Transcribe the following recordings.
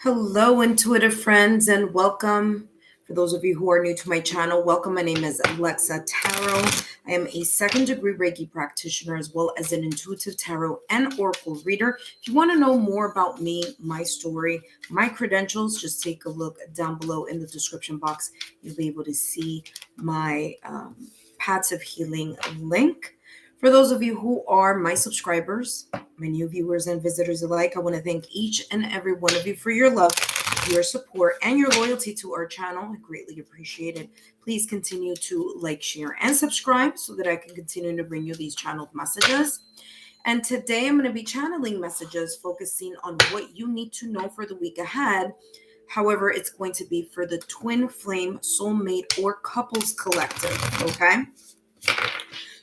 Hello, intuitive friends, and welcome. For those of you who are new to my channel, welcome. My name is Alexa Tarot. I am a second-degree Reiki practitioner as well as an intuitive tarot and oracle reader. If you want to know more about me, my story, my credentials, just take a look down below in the description box. You'll be able to see my Paths of Healing link. For those of you who are my subscribers, my new viewers and visitors alike, I want to thank each and every one of you for your love, your support, and your loyalty to our channel. I greatly appreciate it. Please continue to like, share, and subscribe so that I can continue to bring you these channeled messages. And today I'm going to be channeling messages focusing on what you need to know for the week ahead. However, it's going to be for the twin flame, soulmate, or couples collective, okay?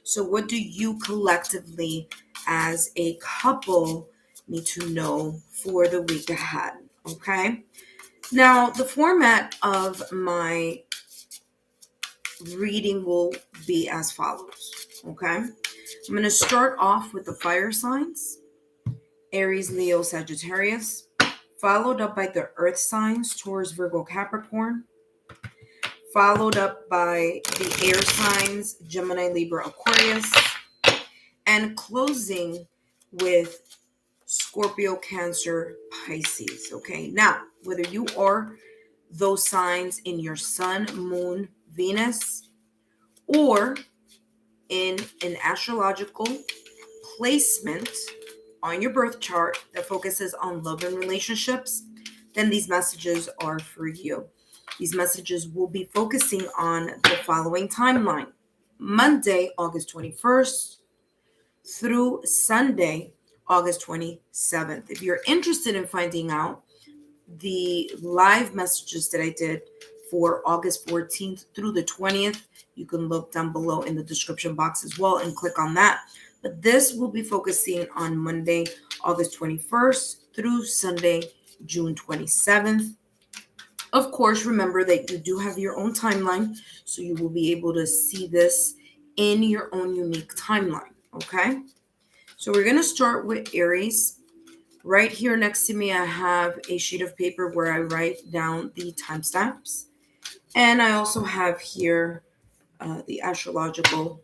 So what do you collectively as a couple need to know for the week ahead? Okay. Now, the format of my reading will be as follows. Okay. I'm going to start off with the fire signs: Aries, Leo, Sagittarius, followed up by the earth signs: Taurus, Virgo, Capricorn, followed up by the air signs: Gemini, Libra, Aquarius, and closing with Scorpio, Cancer, Pisces. Okay, now, whether you are those signs in your sun, moon, Venus, or in an astrological placement on your birth chart that focuses on love and relationships, then these messages are for you. These messages will be focusing on the following timeline: Monday, August 21st, through Sunday, August 27th. If you're interested in finding out the live messages that I did for August 14th through the 20th, you can look down below in the description box as well and click on that. But this will be focusing on Monday, August 21st through Sunday, June 27th. Of course, remember that you do have your own timeline, so you will be able to see this in your own unique timeline. Okay, so we're going to start with Aries. Right here next to me, I have a sheet of paper where I write down the timestamps. And I also have here the astrological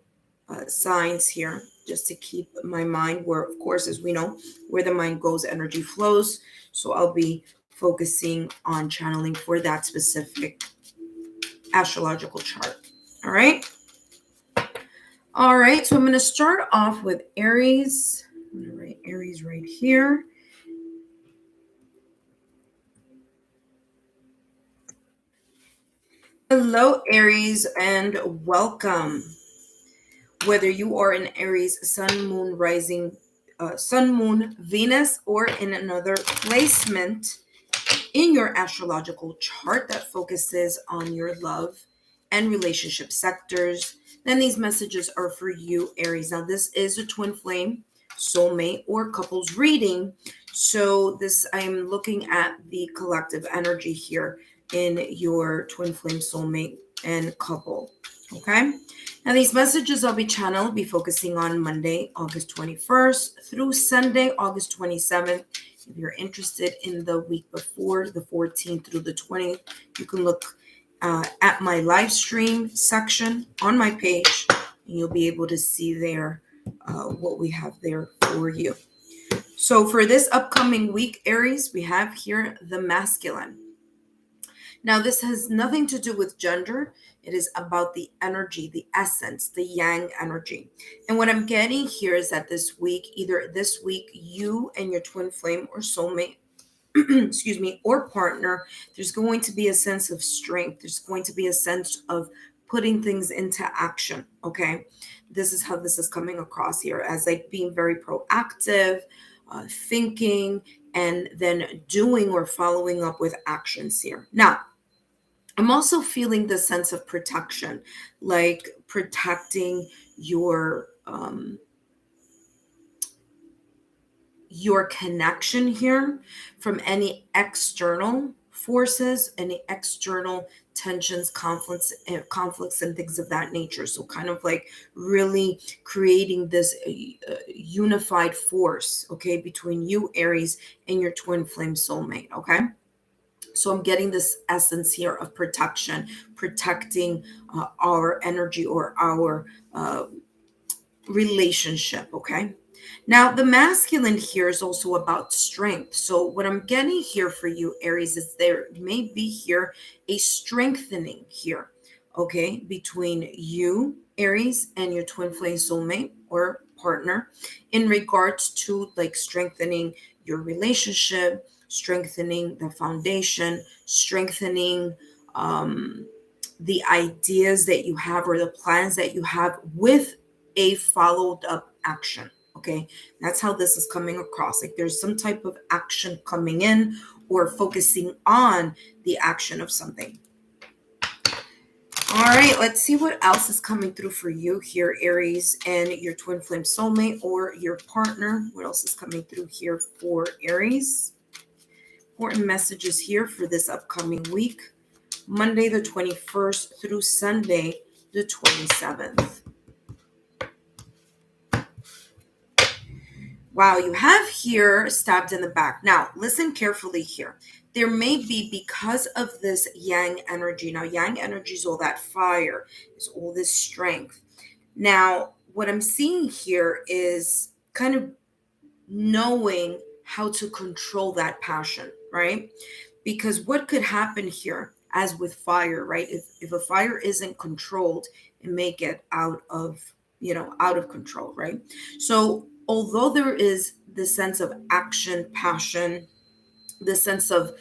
signs here, just to keep my mind where, of course, as we know, where the mind goes, energy flows. So I'll be focusing on channeling for that specific astrological chart. All right. All right, so I'm going to start off with Aries. I'm going to write Aries right here. Hello, Aries, and welcome. Whether you are in Aries, Sun, Moon, Rising, Sun, Moon, Venus, or in another placement in your astrological chart that focuses on your love and relationship sectors, then these messages are for you, Aries. Now, this is a twin flame, soulmate, or couples reading. So I'm looking at the collective energy here in your twin flame, soulmate, and couple. Okay. Now, these messages I'll be focusing on Monday, August 21st through Sunday, August 27th. If you're interested in the week before, the 14th through the 20th, you can look at my live stream section on my page, and you'll be able to see there what we have there for you. So for this upcoming week, Aries, we have here the masculine. Now, this has nothing to do with gender. It is about the energy, the essence, the yang energy. And what I'm getting here is that this week, you and your twin flame or soulmate, excuse me, or partner, there's going to be a sense of strength. There's going to be a sense of putting things into action. Okay. This is how this is coming across here, as like being very proactive, thinking, and then doing or following up with actions here. Now, I'm also feeling the sense of protection, like protecting your connection here from any external forces, any external tensions, conflicts, and things of that nature. So kind of like really creating this unified force, okay, between you, Aries, and your twin flame soulmate, okay? So I'm getting this essence here of protection, protecting our energy or our relationship, okay? Now, the masculine here is also about strength. So what I'm getting here for you, Aries, is there may be here a strengthening here, okay, between you, Aries, and your twin flame soulmate or partner in regards to like strengthening your relationship, strengthening the foundation, strengthening the ideas that you have or the plans that you have with a followed up action. Okay, that's how this is coming across. Like there's some type of action coming in or focusing on the action of something. All right, let's see what else is coming through for you here, Aries, and your twin flame soulmate or your partner. What else is coming through here for Aries? Important messages here for this upcoming week, Monday the 21st through Sunday the 27th. Wow, you have here stabbed in the back. Now, listen carefully here. There may be, because of this yang energy. Now, yang energy is all that fire, is all this strength. Now, what I'm seeing here is kind of knowing how to control that passion, right? Because what could happen here, as with fire, right? If a fire isn't controlled, it may get out of control, right? So although there is the sense of action, passion, the sense of,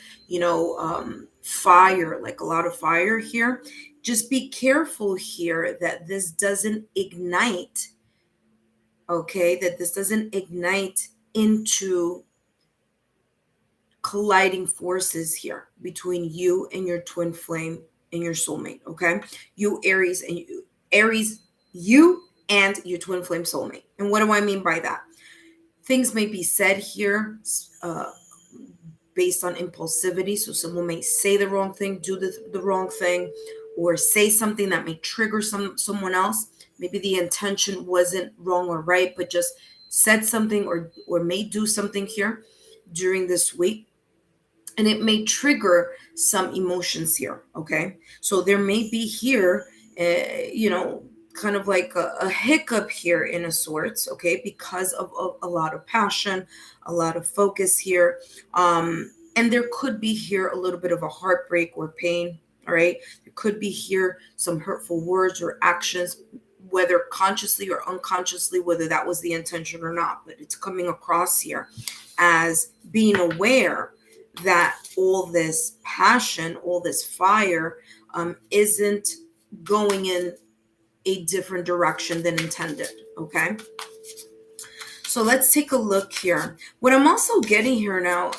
fire, like a lot of fire here, just be careful here that this doesn't ignite, okay? That this doesn't ignite into colliding forces here between you and your twin flame and your soulmate, okay? You Aries and you and your twin flame soulmate. And what do I mean by that? Things may be said here based on impulsivity. So someone may say the wrong thing, do the wrong thing, or say something that may trigger someone else. Maybe the intention wasn't wrong or right, but just said something or may do something here during this week. And it may trigger some emotions here, okay? So there may be here, kind of like a hiccup here in a sorts, okay? Because of a lot of passion, a lot of focus here. And there could be here a little bit of a heartbreak or pain, all right? There could be here some hurtful words or actions, whether consciously or unconsciously, whether that was the intention or not. But it's coming across here as being aware that all this passion, all this fire isn't going in a different direction than intended, okay? So let's take a look here. What I'm also getting here now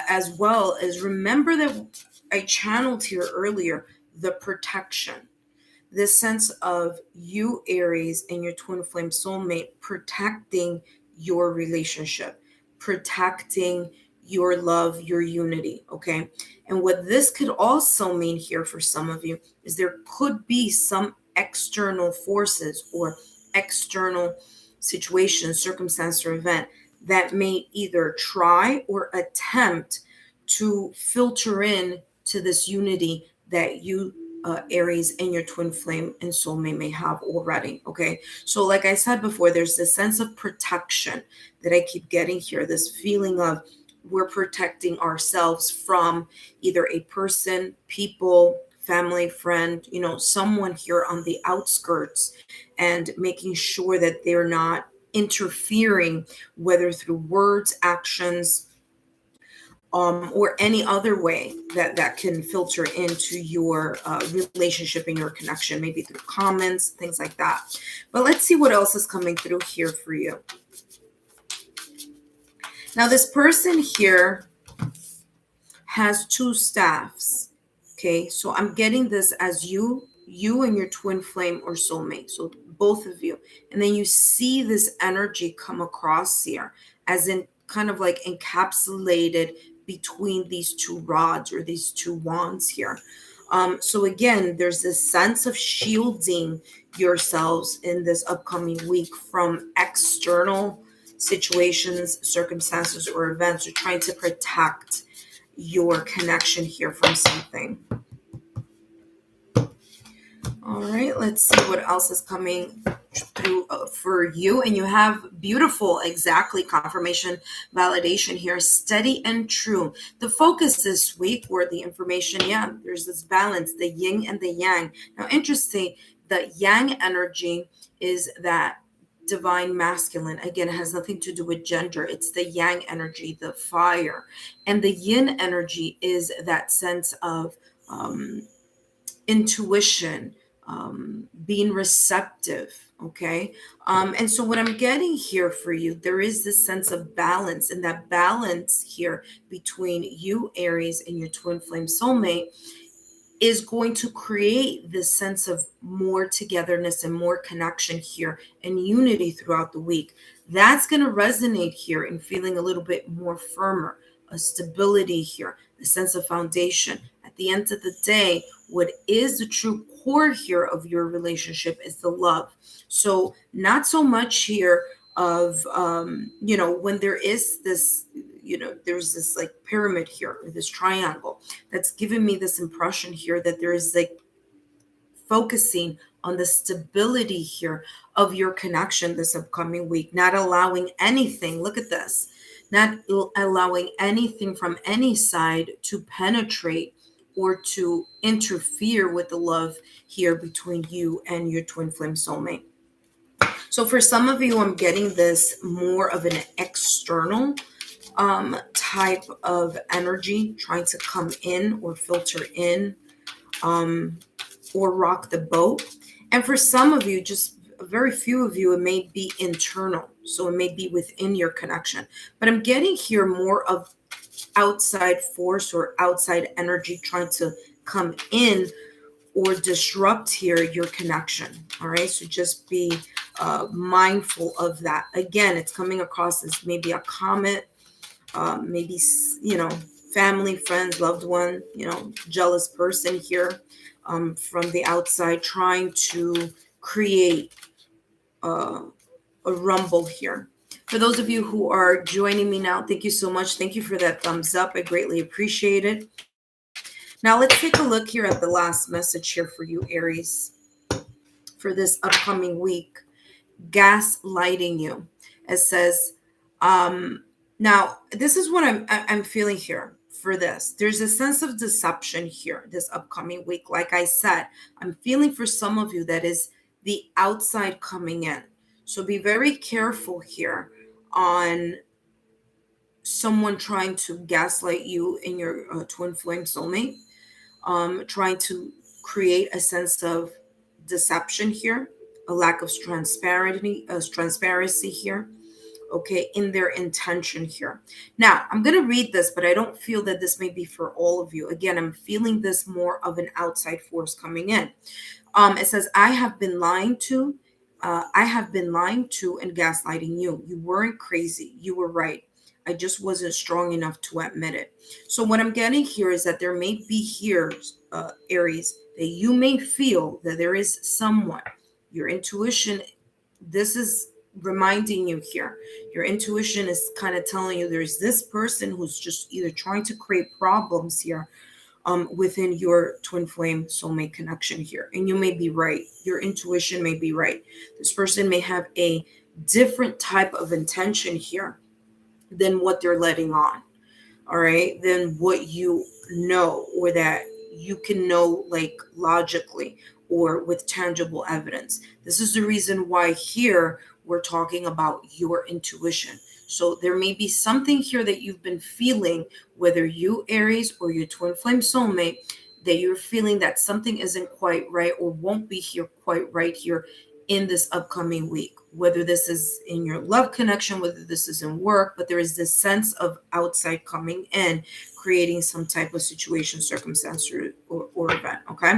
as well is, remember that I channeled here earlier, the protection. This sense of you, Aries, and your twin flame soulmate protecting your relationship, protecting your love, your unity, okay? And what this could also mean here for some of you is there could be some external forces or external situation, circumstance, or event that may either try or attempt to filter in to this unity that you Aries and your twin flame and soulmate may have already, okay? So like I said before, there's this sense of protection that I keep getting here, this feeling of we're protecting ourselves from either a person, people, family, friend, someone here on the outskirts, and making sure that they're not interfering, whether through words, actions, or any other way that can filter into your relationship and your connection, maybe through comments, things like that. But let's see what else is coming through here for you. Now, this person here has two staffs, okay? So I'm getting this as you and your twin flame or soulmate, so both of you. And then you see this energy come across here as in kind of like encapsulated between these two rods or these two wands here. So again, there's this sense of shielding yourselves in this upcoming week from external situations, circumstances, or events. You're trying to protect your connection here from something. All right, let's see what else is coming through for you. And you have beautiful, exactly, confirmation, validation here, steady and true. The focus this week, or the information, there's this balance, the yin and the yang. Now, interesting, the yang energy is that divine masculine. Again, it has nothing to do with gender. It's the yang energy, the fire. And the yin energy is that sense of intuition, being receptive. Okay. And so what I'm getting here for you, there is this sense of balance, and that balance here between you, Aries, and your twin flame soulmate is going to create this sense of more togetherness and more connection here and unity throughout the week. That's going to resonate here in feeling a little bit more firmer, a stability here, a sense of foundation. At the end of the day, what is the true core here of your relationship is the love. So not so much here of, when there is this, there's this like pyramid here, or this triangle that's giving me this impression here that there is like focusing on the stability here of your connection this upcoming week, not allowing anything, look at this, not allowing anything from any side to penetrate or to interfere with the love here between you and your twin flame soulmate. So for some of you, I'm getting this more of an external type of energy trying to come in or filter in or rock the boat. And for some of you, just very few of you, it may be internal. So it may be within your connection. But I'm getting here more of outside force or outside energy trying to come in or disrupt here your connection. All right. So just be mindful of that. Again, it's coming across as maybe a comet, maybe, family, friends, loved one, jealous person here from the outside trying to create a rumble here. For those of you who are joining me now, thank you so much. Thank you for that thumbs up. I greatly appreciate it. Now let's take a look here at the last message here for you, Aries, for this upcoming week. Gaslighting you. It says, now this is what I'm feeling here for this. There's a sense of deception here this upcoming week. Like I said, I'm feeling for some of you that is the outside coming in. So be very careful here on someone trying to gaslight you in your twin flame soulmate, trying to create a sense of deception here, a lack of transparency here, okay, in their intention here. Now, I'm going to read this, but I don't feel that this may be for all of you. Again, I'm feeling this more of an outside force coming in. It says, I have been lying to and gaslighting you. You weren't crazy. You were right. I just wasn't strong enough to admit it. So what I'm getting here is that there may be here, Aries, that you may feel that there is someone, your intuition, this is reminding you here. Your intuition is kind of telling you there's this person who's just either trying to create problems here within your twin flame soulmate connection here. And you may be right. Your intuition may be right. This person may have a different type of intention here than what they're letting on. All right. Than what you know, or that you can know like logically or with tangible evidence. This is the reason why here we're talking about your intuition. So there may be something here that you've been feeling, whether you, Aries, or your twin flame soulmate, that you're feeling that something isn't quite right or won't be here quite right here in this upcoming week, whether this is in your love connection, whether this is in work, but there is this sense of outside coming in, creating some type of situation, circumstance, or event. Okay.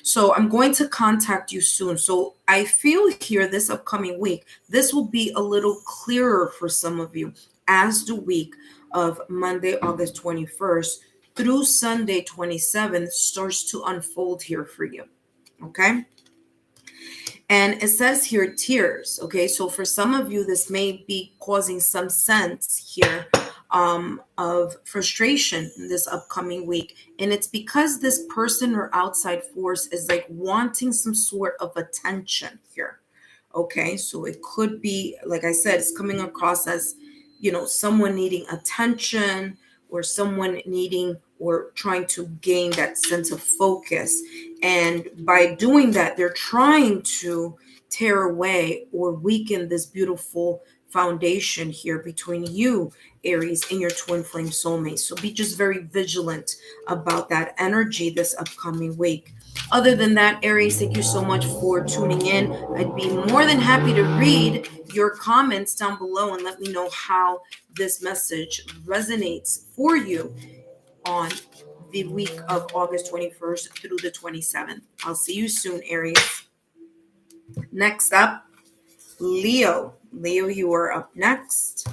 So I'm going to contact you soon. So I feel here this upcoming week, this will be a little clearer for some of you as the week of Monday, August 21st through Sunday, 27th starts to unfold here for you. Okay. And it says here, tears. Okay, so for some of you, this may be causing some sense here of frustration this upcoming week. And it's because this person or outside force is like wanting some sort of attention here. Okay, so it could be, like I said, it's coming across as, someone needing attention, or someone needing or trying to gain that sense of focus. And by doing that, they're trying to tear away or weaken this beautiful foundation here between you, Aries, and your twin flame soulmate. So be just very vigilant about that energy this upcoming week. Other than that, Aries, thank you so much for tuning in. I'd be more than happy to read your comments down below and let me know how this message resonates for you on the week of August 21st through the 27th. I'll see you soon, Aries. Next up, Leo. Leo, you are up next.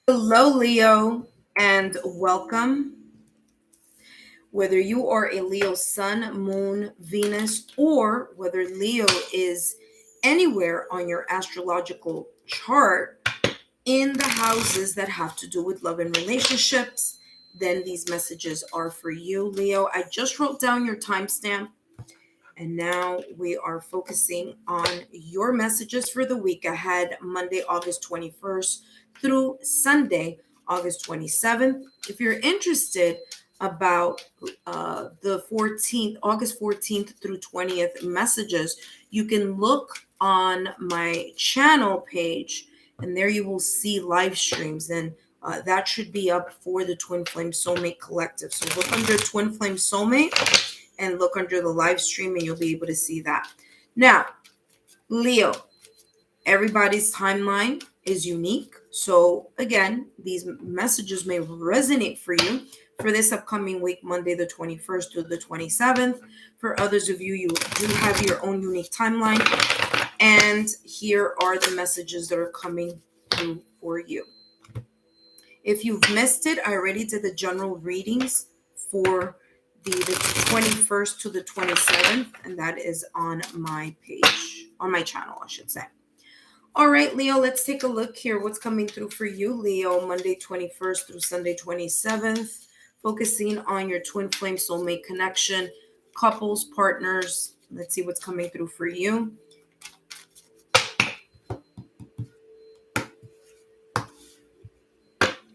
Hello, Leo, and welcome. Whether you are a Leo sun, moon, Venus, or whether Leo is anywhere on your astrological chart in the houses that have to do with love and relationships, then these messages are for you, Leo. I just wrote down your timestamp, and now we are focusing on your messages for the week ahead, Monday, August 21st through Sunday, August 27th. If you're interested about the 14th, August 14th through 20th messages, you can look on my channel page, and there you will see live streams, and that should be up for the Twin Flame Soulmate Collective. So look under Twin Flame Soulmate and look under the live stream, and you'll be able to see that. Now, Leo, everybody's timeline is unique. So again, these messages may resonate for you for this upcoming week, Monday the 21st to the 27th. For others of you, you do have your own unique timeline. And here are the messages that are coming through for you. If you've missed it, I already did the general readings for the 21st to the 27th, and that is on my page, on my channel, I should say. All right, Leo, let's take a look here. What's coming through for you, Leo, Monday 21st through Sunday 27th, focusing on your twin flame soulmate connection, couples, partners. Let's see what's coming through for you.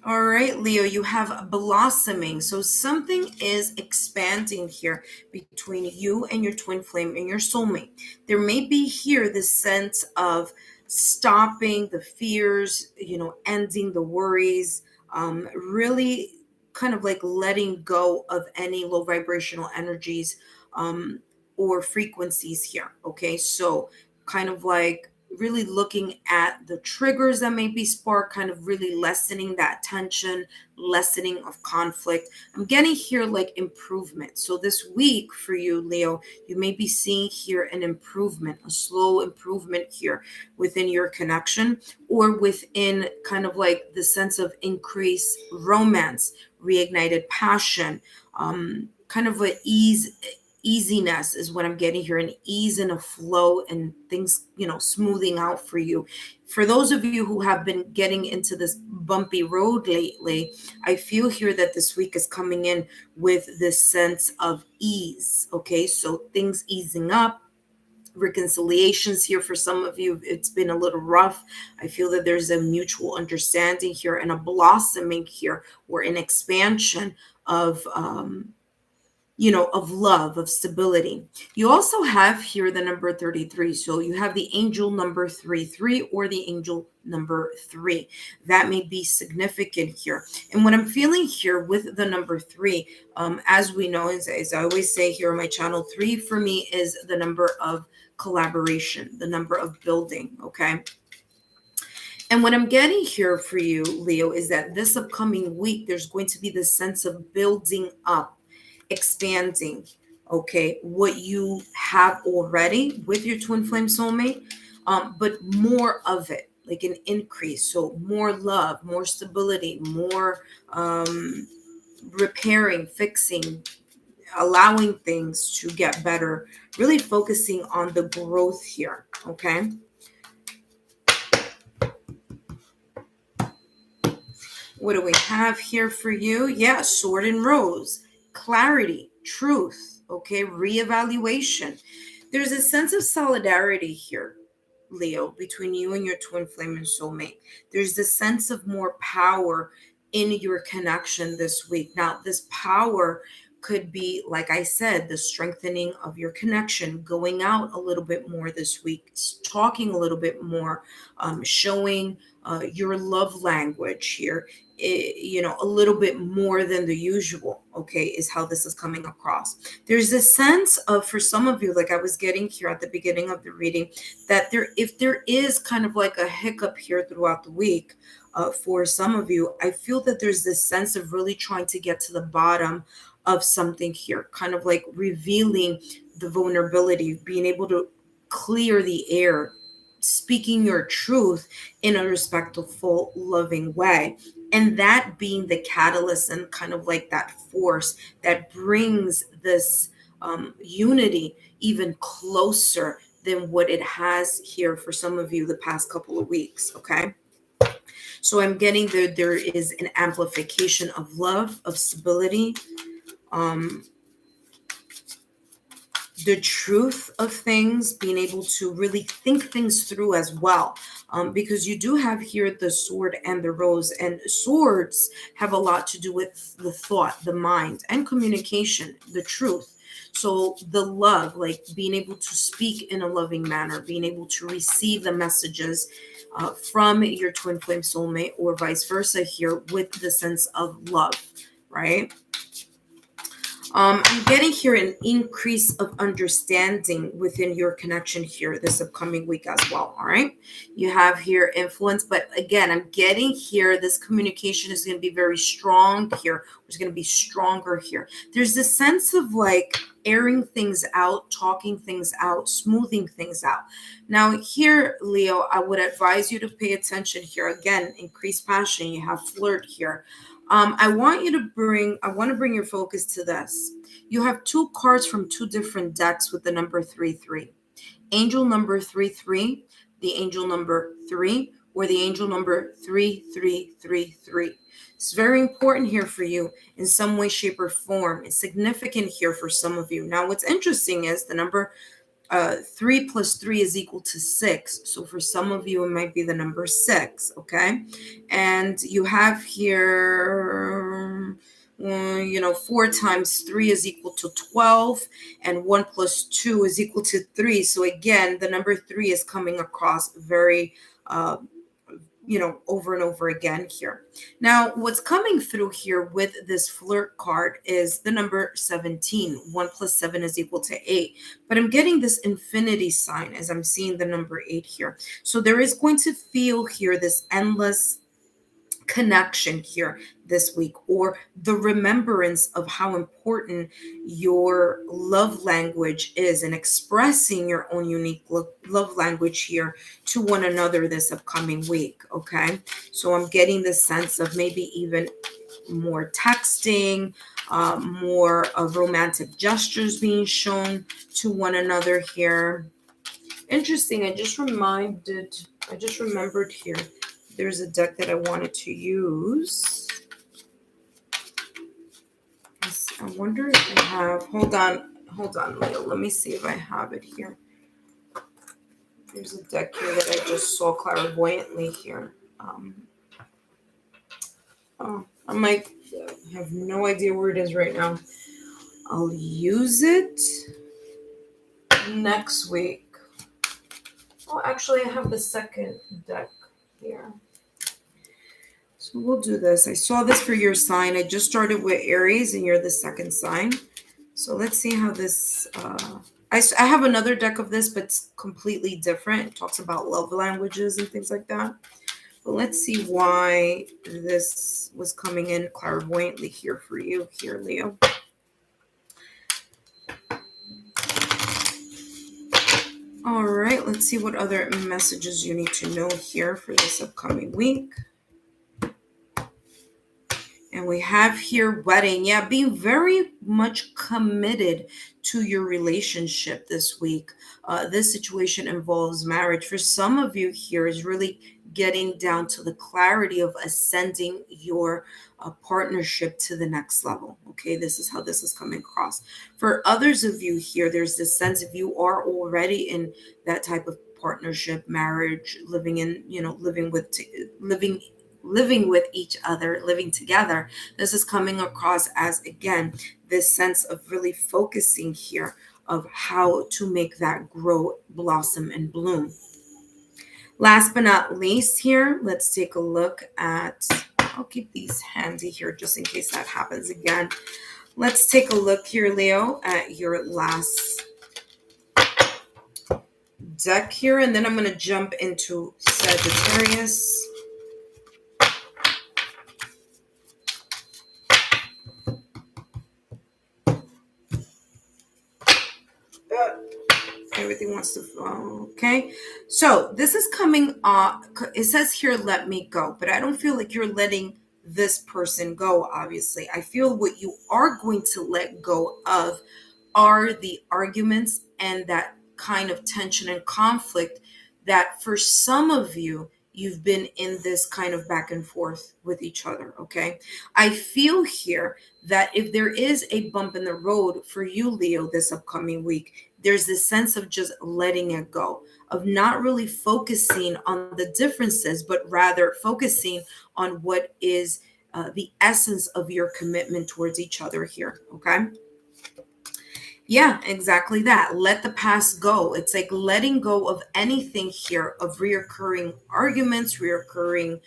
All right, Leo, you have blossoming. So something is expanding here between you and your twin flame and your soulmate. There may be here this sense of stopping the fears, ending the worries, really kind of like letting go of any low vibrational energies or frequencies here. Okay, so kind of like really looking at the triggers that may be sparked, kind of really lessening that tension, lessening of conflict. I'm getting here like improvement. So this week for you, Leo, you may be seeing here an improvement, a slow improvement here within your connection, or within kind of like the sense of increased romance, reignited passion, kind of an easiness is what I'm getting here, an ease and a flow, and things, smoothing out for you. For those of you who have been getting into this bumpy road lately, I feel here that this week is coming in with this sense of ease. Okay, so things easing up, reconciliations here for some of you. It's been a little rough. I feel that there's a mutual understanding here and a blossoming here, or an expansion of of love, of stability. You also have here the number 33. So you have the angel number 33 or the angel number 3. That may be significant here. And what I'm feeling here with the number 3, as we know, as I always say here on my channel, 3 for me is the number of collaboration, the number of building. Okay. And what I'm getting here for you, Leo, is that this upcoming week, there's going to be this sense of building up, expanding. okay, what you have already with your twin flame soulmate, but more of it, like an increase. So more love, more stability, more repairing, fixing, allowing things to get better, really focusing on the growth here, okay? What do we have here for you? Yeah, sword and rose, clarity, truth, okay, reevaluation. There's a sense of solidarity here, Leo, between you and your twin flame and soulmate. There's the sense of more power in your connection this week. Now, this power could be, like I said, the strengthening of your connection, going out a little bit more this week, talking a little bit more, showing your love language here, a little bit more than the usual, okay, is how this is coming across. There's a sense of, for some of you, like I was getting here at the beginning of the reading, that if there is kind of like a hiccup here throughout the week, for some of you, I feel that there's this sense of really trying to get to the bottom of something here, kind of like revealing the vulnerability, being able to clear the air, speaking your truth in a respectful, loving way. And that being the catalyst and kind of like that force that brings this unity even closer than what it has here for some of you the past couple of weeks, okay? So I'm getting there is an amplification of love, of stability, the truth of things, being able to really think things through as well. Because you do have here the sword and the rose, and swords have a lot to do with the thought, the mind, and communication, the truth. So the love, like being able to speak in a loving manner, being able to receive the messages from your twin flame soulmate or vice versa here with the sense of love, right? I'm getting here an increase of understanding within your connection here this upcoming week as well. All right. You have here influence, but again, I'm getting here this communication is going to be very strong here. It's going to be stronger here. There's this sense of like airing things out, talking things out, smoothing things out. Now here, Leo, I would advise you to pay attention here. Again, increased passion. You have flirt here. I want to bring your focus to this. You have two cards from two different decks with the number 3-3. Angel number 3-3, the angel number 3, or the angel number 3-3-3-3. It's very important here for you in some way, shape, or form. It's significant here for some of you. Now, what's interesting is the number 3 plus 3 is equal to 6. So for some of you, it might be the number 6, okay? And you have here, 4 times 3 is equal to 12, and 1 plus 2 is equal to 3. So again, the number 3 is coming across very, over and over again here. Now, what's coming through here with this flirt card is the number 17. 1 plus 7 is equal to 8. But I'm getting this infinity sign as I'm seeing the number 8 here. So there is going to feel here this endless connection here this week, or the remembrance of how important your love language is and expressing your own unique love language here to one another this upcoming week, okay? So I'm getting the sense of maybe even more texting, more of romantic gestures being shown to one another here. Interesting. I just remembered here. There's a deck that I wanted to use. I wonder if I have, hold on, Leo. Let me see if I have it here. There's a deck here that I just saw clairvoyantly here. I might have no idea where it is right now. I'll use it next week. Oh, actually, I have the second deck here. So we'll do this. I saw this for your sign. I just started with Aries, and you're the second sign. So let's see how this... I have another deck of this, but it's completely different. It talks about love languages and things like that. But let's see why this was coming in clairvoyantly here for you, here, Leo. All right, let's see what other messages you need to know here for this upcoming week. And we have here wedding. Yeah, being very much committed to your relationship this week. This situation involves marriage. For some of you here is really getting down to the clarity of ascending your partnership to the next level. Okay, this is how this is coming across. For others of you here, there's this sense of you are already in that type of partnership, marriage, living in, living with each other, living together. This is coming across as, again, this sense of really focusing here of how to make that grow, blossom, and bloom. Last but not least here, let's take a look at, I'll keep these handy here just in case that happens again. Let's take a look here, Leo, at your last deck here, and then I'm going to jump into Sagittarius. Everything wants to fall. Okay, so this is coming off. It says here, let me go, but I don't feel like you're letting this person go. Obviously, I feel what you are going to let go of are the arguments and that kind of tension and conflict that for some of you, you've been in this kind of back and forth with each other. Okay, I feel here that if there is a bump in the road for you, Leo, this upcoming week, there's this sense of just letting it go, of not really focusing on the differences, but rather focusing on what is the essence of your commitment towards each other here. Okay. Yeah, exactly that. Let the past go. It's like letting go of anything here of reoccurring arguments, reoccurring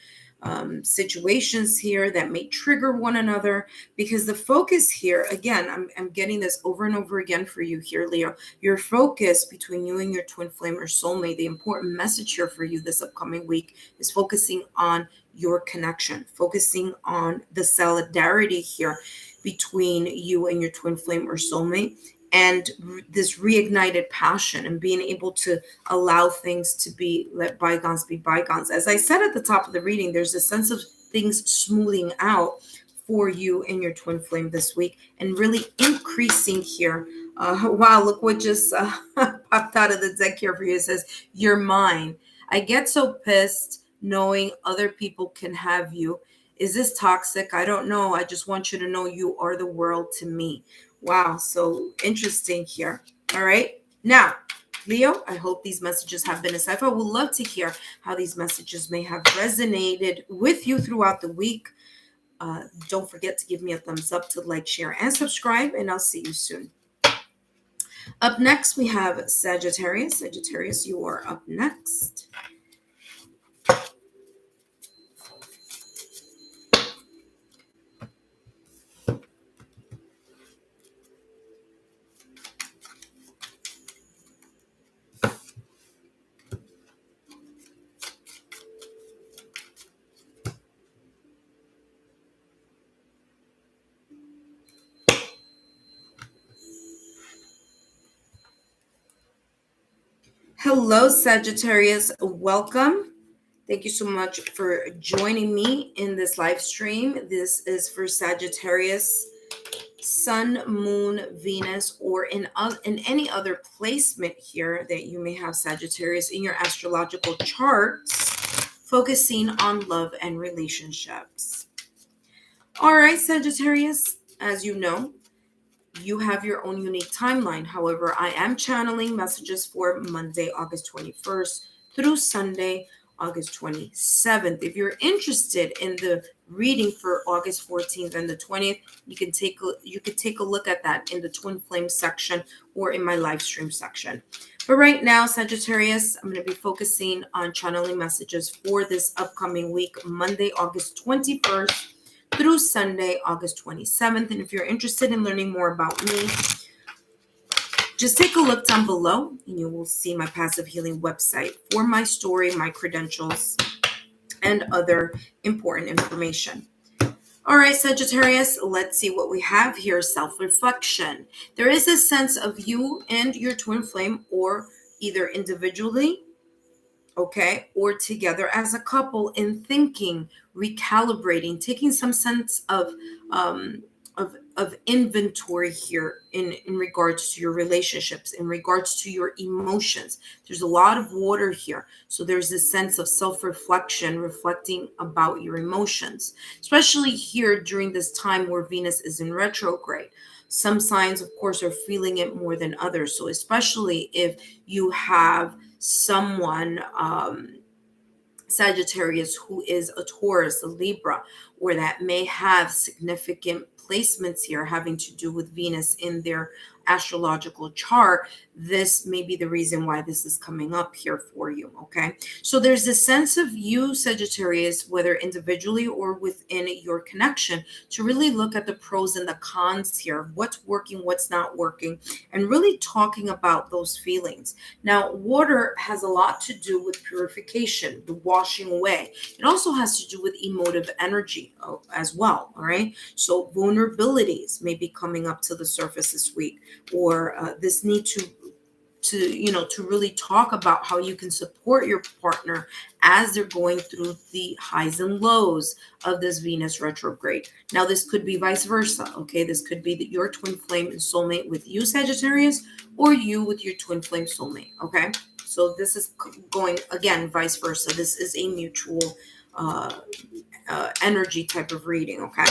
situations here that may trigger one another. Because the focus here, again, I'm getting this over and over again for you here, Leo. Your focus between you and your twin flame or soulmate, the important message here for you this upcoming week is focusing on your connection, focusing on the solidarity here between you and your twin flame or soulmate, and this reignited passion and being able to allow things to be, let bygones be bygones. As I said at the top of the reading, there's a sense of things smoothing out for you and your twin flame this week and really increasing here. Wow, look what just popped out of the deck here for you. It says, you're mine. I get so pissed knowing other people can have you. Is this toxic? I don't know. I just want you to know you are the world to me. Wow, so interesting here. All right. Now, Leo, I hope these messages have been insightful. I would love to hear how these messages may have resonated with you throughout the week. Don't forget to give me a thumbs up, to like, share, and subscribe, and I'll see you soon. Up next, we have Sagittarius. Sagittarius, you are up next. Hello, Sagittarius. Welcome. Thank you so much for joining me in this live stream. This is for Sagittarius, Sun, Moon, Venus, or in any other placement here that you may have Sagittarius in your astrological charts, focusing on love and relationships. All right, Sagittarius, as you know, you have your own unique timeline. However, I am channeling messages for Monday, August 21st through Sunday, August 27th. If you're interested in the reading for August 14th and the 20th, you could take a look at that in the Twin Flame section or in my live stream section. But right now, Sagittarius, I'm going to be focusing on channeling messages for this upcoming week, Monday, August 21st through Sunday, August 27th. And if you're interested in learning more about me, just take a look down below and you will see my passive healing website for my story, my credentials, and other important information. All right, Sagittarius, let's see what we have here. Self-reflection. There is a sense of you and your twin flame, or either individually, okay, or together as a couple, in thinking, recalibrating, taking some sense um, of inventory here in regards to your relationships, in regards to your emotions. There's a lot of water here, so there's this sense of self-reflection, reflecting about your emotions, especially here during this time where Venus is in retrograde. Some signs, of course, are feeling it more than others. So especially if you have someone, Sagittarius, who is a Taurus, a Libra, or that may have significant placements here having to do with Venus in their astrological chart, this may be the reason why this is coming up here for you. Okay, so there's a sense of you, Sagittarius, whether individually or within your connection, to really look at the pros and the cons here, what's working, what's not working, and really talking about those feelings. Now, water has a lot to do with purification, the washing away. It also has to do with emotive energy as well. All right. So vulnerabilities may be coming up to the surface this week, or this need to really talk about how you can support your partner as they're going through the highs and lows of this Venus retrograde. Now, this could be vice versa. Okay, this could be that your twin flame and soulmate with you, Sagittarius, or you with your twin flame soulmate. Okay, so this is going again vice versa. This is a mutual energy type of reading. Okay,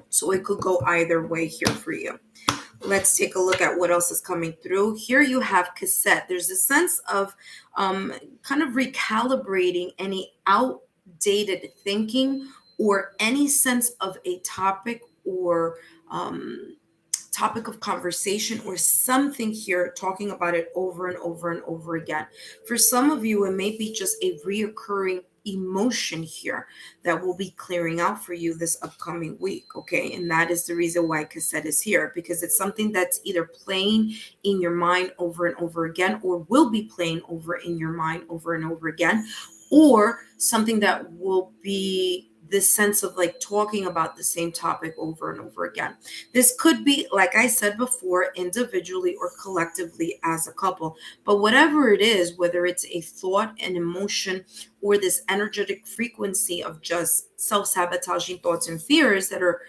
so it could go either way here for you. Let's take a look at what else is coming through. Here you have cassette. There's a sense of kind of recalibrating any outdated thinking, or any sense of a topic, or topic of conversation, or something here, talking about it over and over and over again. For some of you, it may be just a reoccurring emotion here that will be clearing out for you this upcoming week. Okay, and that is the reason why cassette is here, because it's something that's either playing in your mind over and over again, or will be playing over in your mind over and over again, or something that will be this sense of like talking about the same topic over and over again. This could be, like I said before, individually or collectively as a couple. But whatever it is, whether it's a thought, an emotion, or this energetic frequency of just self-sabotaging thoughts and fears that are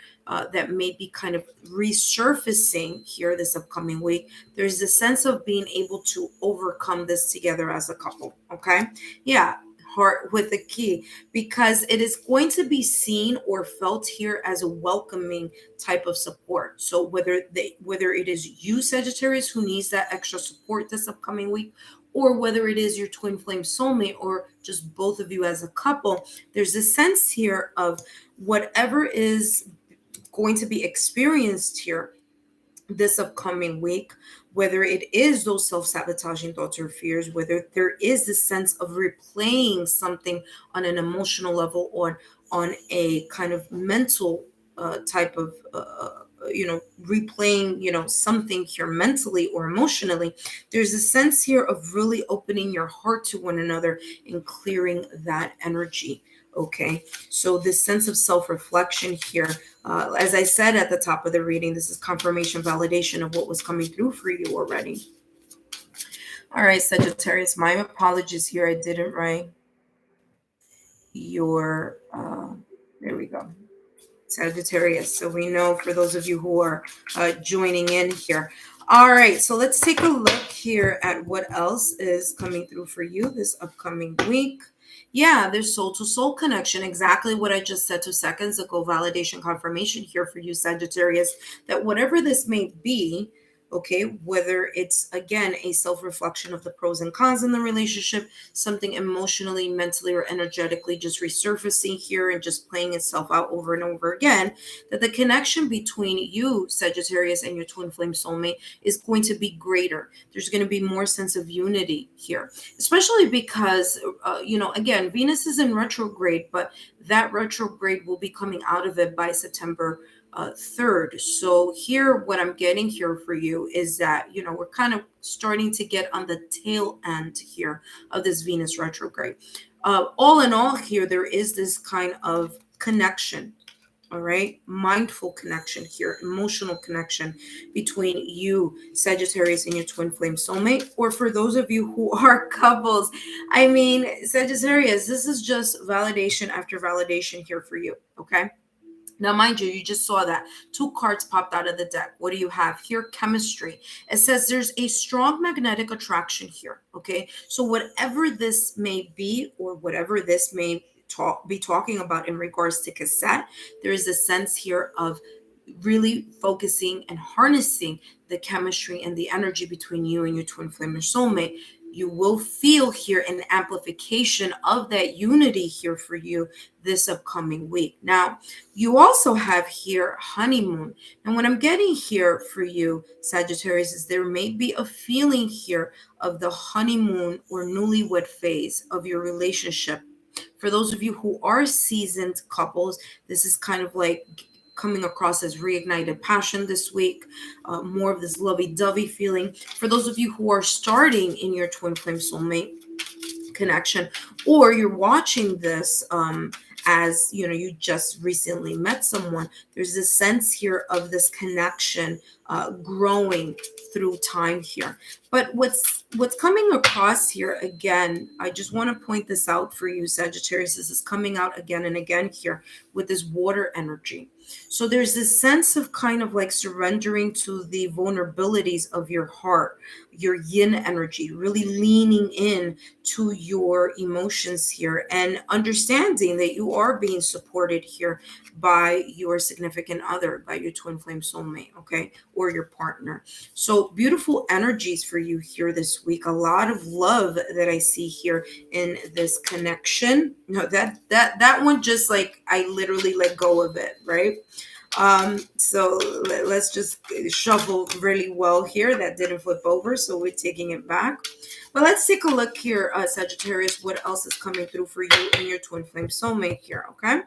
that may be kind of resurfacing here this upcoming week, there's a sense of being able to overcome this together as a couple. Okay, yeah, heart with a key, because it is going to be seen or felt here as a welcoming type of support. So whether it is you, Sagittarius, who needs that extra support this upcoming week, or whether it is your twin flame soulmate, or just both of you as a couple, there's a sense here of whatever is going to be experienced here this upcoming week, whether it is those self-sabotaging thoughts or fears, whether there is this sense of replaying something on an emotional level, or on a kind of mental type of replaying something here mentally or emotionally. There's a sense here of really opening your heart to one another and clearing that energy. Okay, so this sense of self-reflection here, as I said at the top of the reading, this is confirmation, validation of what was coming through for you already. All right, Sagittarius, my apologies here. I didn't write your, there we go, Sagittarius. So we know, for those of you who are joining in here. All right, so let's take a look here at what else is coming through for you this upcoming week. Yeah, there's soul to soul connection. Exactly what I just said 2 seconds ago. Validation, confirmation here for you, Sagittarius, that whatever this may be, okay, whether it's again a self-reflection of the pros and cons in the relationship, something emotionally, mentally, or energetically just resurfacing here and just playing itself out over and over again, that the connection between you, Sagittarius, and your twin flame soulmate is going to be greater. There's going to be more sense of unity here, especially because again, Venus is in retrograde, but that retrograde will be coming out of it by September 3rd. So here, what I'm getting here for you is that, we're kind of starting to get on the tail end here of this Venus retrograde. All in all here, there is this kind of connection. All right, mindful connection here, emotional connection between you, Sagittarius, and your twin flame soulmate. Or for those of you who are couples, I mean, Sagittarius, this is just validation after validation here for you. Okay. Now, mind you, you just saw that 2 cards popped out of the deck. What do you have here? Chemistry. It says there's a strong magnetic attraction here. Okay. So whatever this may be, or whatever this may be talking about in regards to cassette, there is a sense here of really focusing and harnessing the chemistry and the energy between you and your twin flame or soulmate. You will feel here an amplification of that unity here for you this upcoming week. Now, you also have here honeymoon. And what I'm getting here for you, Sagittarius, is there may be a feeling here of the honeymoon or newlywed phase of your relationship. For those of you who are seasoned couples, this is kind of like coming across as reignited passion this week, more of this lovey-dovey feeling. For those of you who are starting in your twin flame soulmate connection, or you're watching this as you just recently met someone, there's this sense here of this connection growing through time here. But what's coming across here again, I just want to point this out for you, Sagittarius. This is coming out again and again here with this water energy. So there's this sense of kind of like surrendering to the vulnerabilities of your heart, your yin energy, really leaning in to your emotions here and understanding that you are being supported here by your significant other, by your twin flame soulmate, okay, or your partner. So beautiful energies for you here this week. A lot of love that I see here in this connection. No, that one just like I literally let go of it, right? So let's just shuffle really well here. That didn't flip over, so we're taking it back. But let's take a look here, Sagittarius, what else is coming through for you and your twin flame soulmate here, okay?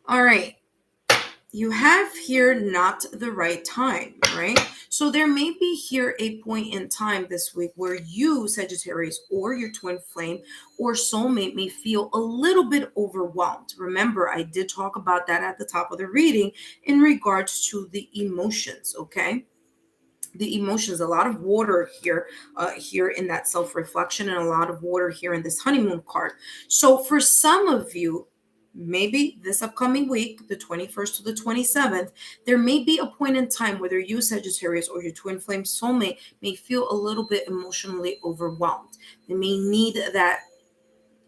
All right. You have here not the right time, right? So there may be here a point in time this week where you, Sagittarius, or your twin flame or soulmate may feel a little bit overwhelmed. Remember, I did talk about that at the top of the reading in regards to the emotions, okay? The emotions, a lot of water here, here in that self-reflection, and a lot of water here in this honeymoon card. So for some of you, maybe this upcoming week, the 21st to the 27th, there may be a point in time whether you, Sagittarius, or your twin flame soulmate may feel a little bit emotionally overwhelmed. They may need that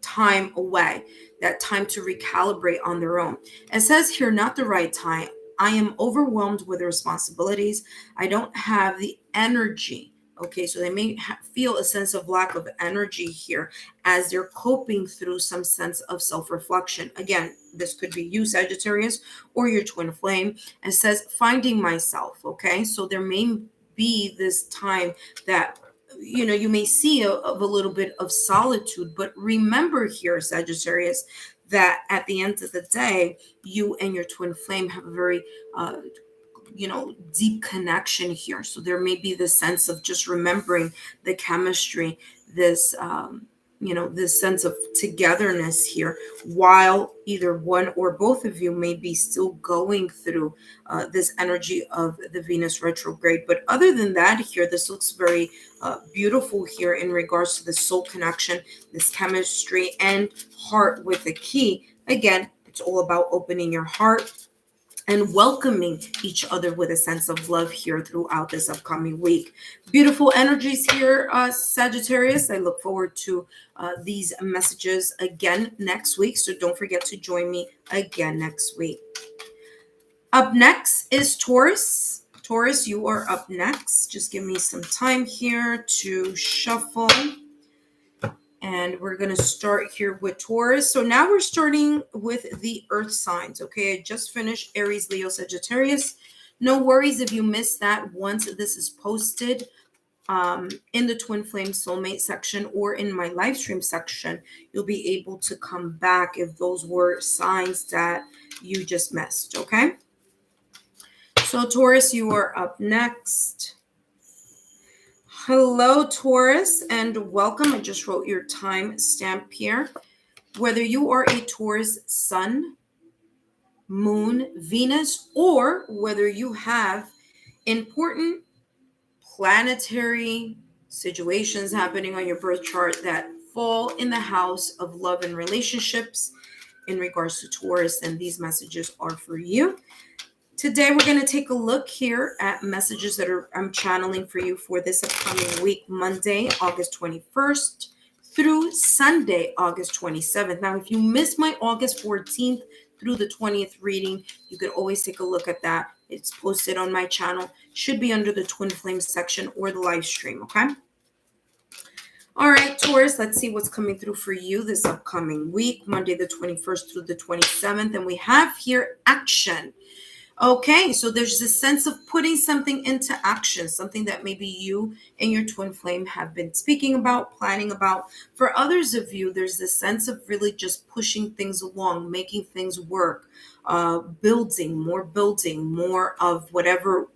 time away, that time to recalibrate on their own. It says here, not the right time. I am overwhelmed with the responsibilities. I don't have the energy. Okay, so they may feel a sense of lack of energy here as they're coping through some sense of self-reflection. Again, this could be you, Sagittarius, or your twin flame. It says finding myself. Okay, so there may be this time that you may see of a little bit of solitude, but remember here, Sagittarius, that at the end of the day, you and your twin flame have a very deep connection here. So there may be the sense of just remembering the chemistry, this this sense of togetherness here, while either one or both of you may be still going through this energy of the Venus retrograde. But other than that here, this looks very beautiful here in regards to the soul connection, this chemistry, and heart with the key. Again, it's all about opening your heart and welcoming each other with a sense of love here throughout this upcoming week. Beautiful energies here, Sagittarius. I look forward to these messages again next week. So don't forget to join me again next week. Up next is Taurus. Taurus, you are up next. Just give me some time here to shuffle. And we're going to start here with Taurus. So now we're starting with the earth signs. Okay, I just finished Aries, Leo, Sagittarius. No worries if you missed that once this is posted in the Twin Flame Soulmate section or in my live stream section. You'll be able to come back if those were signs that you just missed. Okay, so Taurus, you are up next. Hello, Taurus, and welcome. I just wrote your time stamp here. Whether you are a Taurus sun, Moon, Venus, or whether you have important planetary situations happening on your birth chart that fall in the house of love and relationships in regards to Taurus, and these messages are for you. Today, we're going to take a look here at messages that I'm channeling for you for this upcoming week, Monday, August 21st through Sunday, August 27th. Now, if you missed my August 14th through the 20th reading, you could always take a look at that. It's posted on my channel. Should be under the Twin Flames section or the live stream, okay? All right, Taurus, let's see what's coming through for you this upcoming week, Monday the 21st through the 27th. And we have here action. Okay, so there's this sense of putting something into action, something that maybe you and your twin flame have been speaking about, planning about. For others of you, there's this sense of really just pushing things along, making things work, building more of whatever,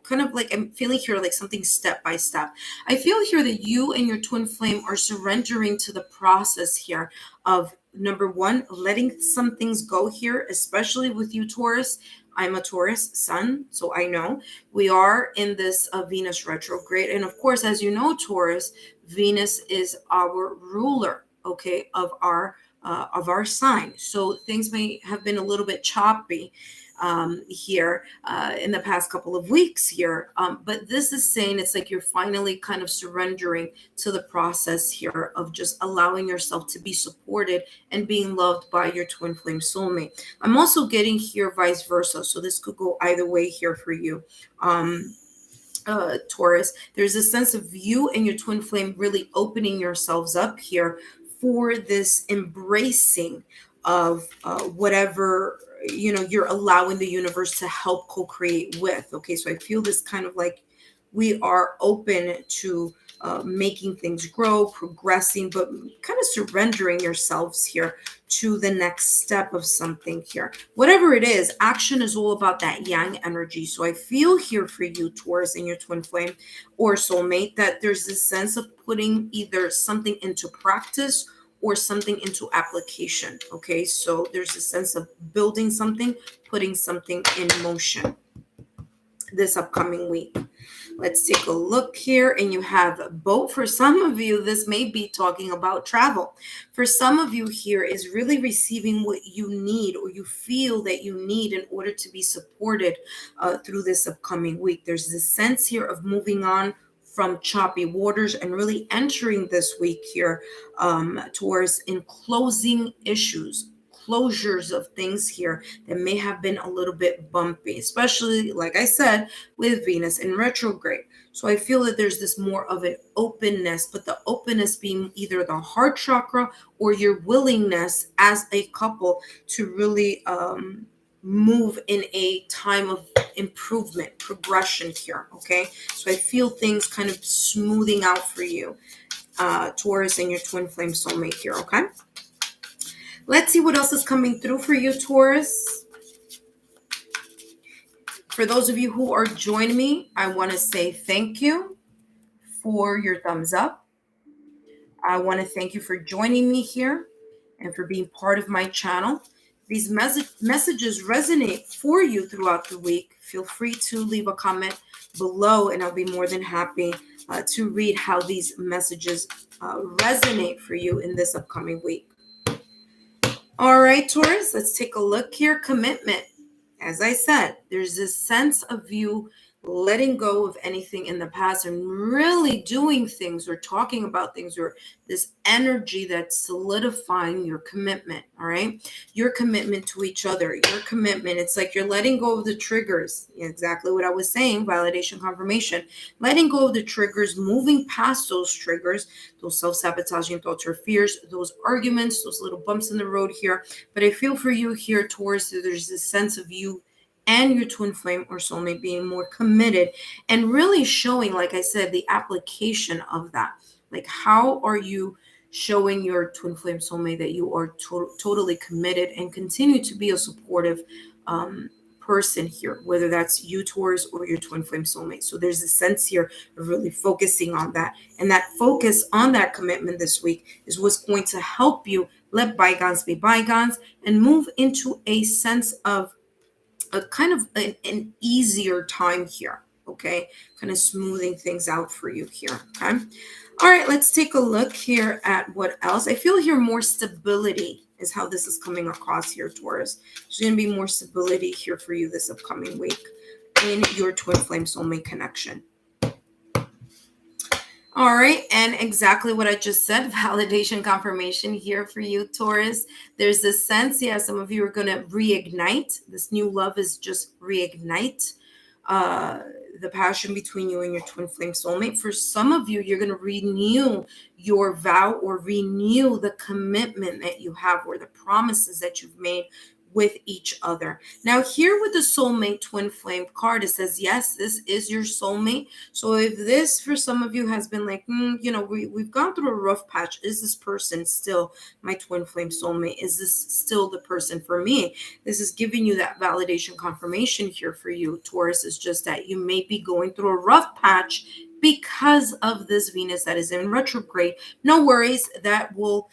kind of like I'm feeling here like something step by step. I feel here that you and your twin flame are surrendering to the process here of, number one, letting some things go here, especially with you, Taurus. I'm a Taurus sun, so I know we are in this Venus retrograde. And of course, as you know, Taurus, Venus is our ruler, okay, of our sign. So things may have been a little bit choppy here in the past couple of weeks here. But this is saying it's like you're finally kind of surrendering to the process here of just allowing yourself to be supported and being loved by your twin flame soulmate. I'm also getting here vice versa. So this could go either way here for you. Taurus, there's a sense of you and your twin flame really opening yourselves up here for this embracing of whatever you're allowing the universe to help co-create with. Okay, so I feel this kind of like we are open to making things grow, progressing, but kind of surrendering yourselves here to the next step of something here. Whatever it is, action is all about that yang energy. So I feel here for you, Taurus, and your twin flame or soulmate, that there's this sense of putting either something into practice or something into application. Okay, so there's a sense of building something, putting something in motion this upcoming week. Let's take a look here, and you have both. For some of you, this may be talking about travel. For some of you here is really receiving what you need or you feel that you need in order to be supported through this upcoming week. There's this sense here of moving on from choppy waters and really entering this week here towards closing issues, closures of things here that may have been a little bit bumpy, especially, like I said, with Venus in retrograde. So I feel that there's this more of an openness, but the openness being either the heart chakra or your willingness as a couple to really move in a time of improvement, progression here. Okay, so I feel things kind of smoothing out for you, Taurus and your twin flame soulmate here. Okay, let's see what else is coming through for you, Taurus. For those of you who are joining me, I want to say thank you for your thumbs up. I want to thank you for joining me here and for being part of my channel. These messages resonate for you throughout the week. Feel free to leave a comment below, and I'll be more than happy to read how these messages resonate for you in this upcoming week. All right, Taurus, let's take a look here. Commitment. As I said, there's this sense of you letting go of anything in the past and really doing things or talking about things, or this energy that's solidifying your commitment. All right, your commitment to each other, your commitment. It's like you're letting go of the triggers. Exactly what I was saying, validation, confirmation, letting go of the triggers, moving past those triggers, those self-sabotaging thoughts or fears, those arguments, those little bumps in the road here. But I feel for you here, Taurus, there's this sense of you and your twin flame or soulmate being more committed and really showing, like I said, the application of that. Like, how are you showing your twin flame soulmate that you are totally committed and continue to be a supportive person here, whether that's you, Taurus, or your twin flame soulmate. So there's a sense here of really focusing on that. And that focus on that commitment this week is what's going to help you let bygones be bygones and move into a sense of a kind of an easier time here, okay? Kind of smoothing things out for you here, okay? All right, let's take a look here at what else. I feel here more stability is how this is coming across here, Taurus. There's going to be more stability here for you this upcoming week in your twin flame soulmate connection. All right, and exactly what I just said, validation confirmation here for you, Taurus. There's this sense, yeah, some of you are going to reignite. This new love is just reignite the passion between you and your twin flame soulmate. For some of you, you're going to renew your vow or renew the commitment that you have or the promises that you've made with each other. Now here with the soulmate twin flame card, it says, yes, this is your soulmate. So if this for some of you has been like, you know, we've gone through a rough patch. Is this person still my twin flame soulmate? Is this still the person for me? This is giving you that validation confirmation here for you, Taurus. Is just that you may be going through a rough patch because of this Venus that is in retrograde. No worries, that will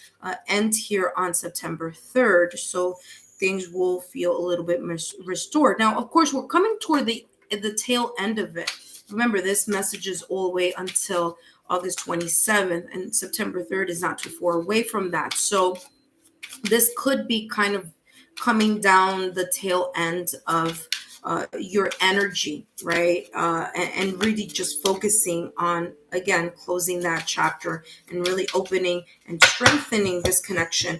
end here on September 3rd. So things will feel a little bit restored. Now, of course, we're coming toward the tail end of it. Remember, this message is all the way until August 27th, and September 3rd is not too far away from that. So this could be kind of coming down the tail end of your energy, right? And really just focusing on, again, closing that chapter and really opening and strengthening this connection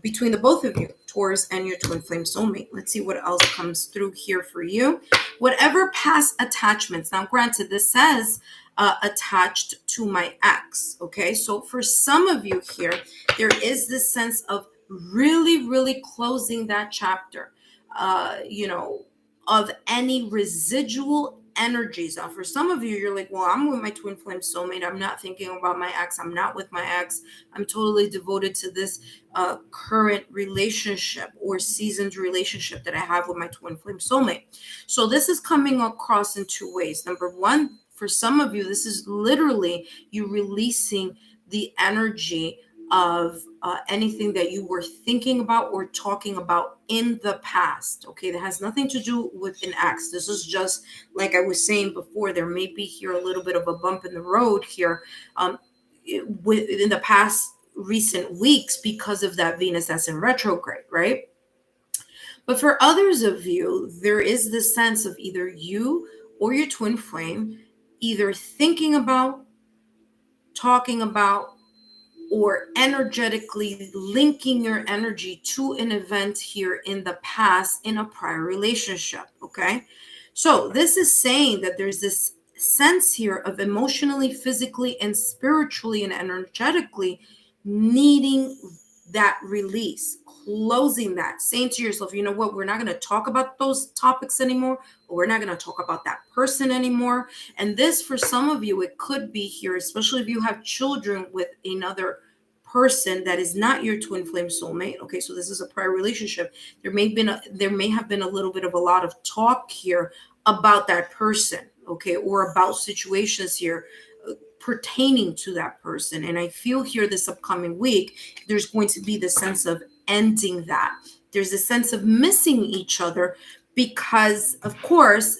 between the both of you, Taurus and your twin flame soulmate. Let's see what else comes through here for you. Whatever past attachments. Now, granted, this says attached to my ex, okay? So for some of you here, there is this sense of really closing that chapter, you know, of any residual energies. Now, for some of you, you're like, well, I'm with my twin flame soulmate. I'm not thinking about my ex. I'm not with my ex. I'm totally devoted to this current relationship or seasoned relationship that I have with my twin flame soulmate. So this is coming across in two ways. Number one, for some of you, this is literally you releasing the energy of anything that you were thinking about or talking about in the past. Okay, that has nothing to do with an ex. This is just like I was saying before, there may be here a little bit of a bump in the road here in the past recent weeks because of that Venus that's in retrograde, right? But for others of you, there is this sense of either you or your twin flame either thinking about, talking about, or energetically linking your energy to an event here in the past in a prior relationship, okay? So this is saying that there's this sense here of emotionally, physically, and spiritually and energetically needing that release, closing that, saying to yourself, you know what, we're not going to talk about those topics anymore, or we're not going to talk about that person anymore. And this, for some of you, it could be here, especially if you have children with another person that is not your twin flame soulmate. Okay, so this is a prior relationship. There may have been a little bit of a lot of talk here about that person, okay, or about situations here pertaining to that person. And I feel here this upcoming week, there's going to be the sense of ending that. There's a sense of missing each other because, of course,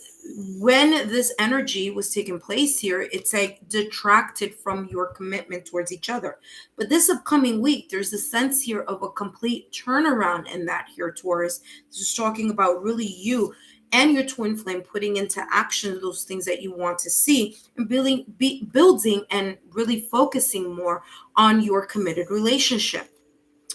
when this energy was taking place here, it's like detracted from your commitment towards each other. But this upcoming week, there's a sense here of a complete turnaround in that here, Taurus. This is talking about really you and your twin flame putting into action those things that you want to see and building and really focusing more on your committed relationship.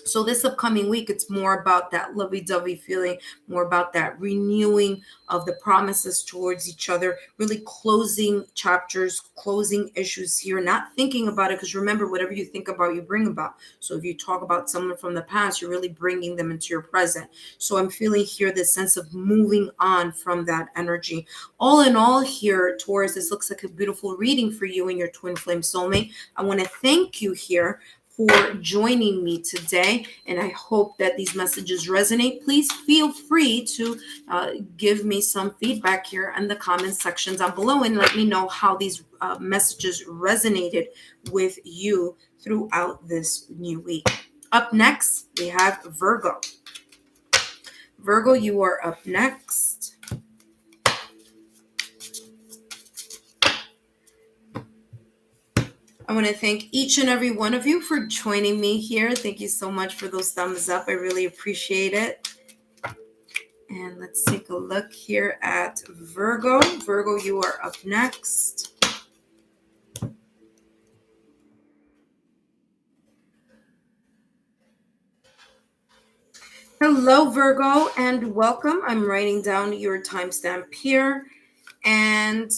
So this upcoming week, it's more about that lovey-dovey feeling, more about that renewing of the promises towards each other, really closing chapters, closing issues here, not thinking about it, because remember, whatever you think about, you bring about. So if you talk about someone from the past, you're really bringing them into your present. So I'm feeling here this sense of moving on from that energy. All in all here, Taurus, this looks like a beautiful reading for you and your twin flame soulmate. I want to thank you here for joining me today, and I hope that these messages resonate. Please feel free to give me some feedback here in the comment sections down below and let me know how these messages resonated with you throughout this new week. Up next, we have Virgo. Virgo, you are up next. I want to thank each and every one of you for joining me here. Thank you so much for those thumbs up. I really appreciate it. And let's take a look here at Virgo. Virgo, you are up next. Hello, Virgo, and welcome. I'm writing down your timestamp here, and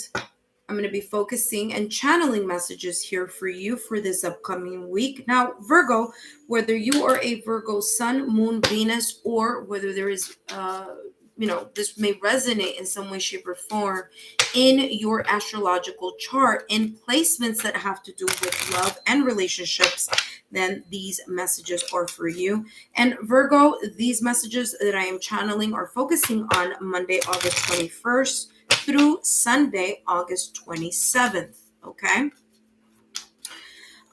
I'm going to be focusing and channeling messages here for you for this upcoming week. Now, Virgo, whether you are a Virgo Sun, Moon, Venus, or whether there is, this may resonate in some way, shape, or form in your astrological chart in placements that have to do with love and relationships, then these messages are for you. And Virgo, these messages that I am channeling are focusing on Monday, August 21st through Sunday, August 27th. Okay.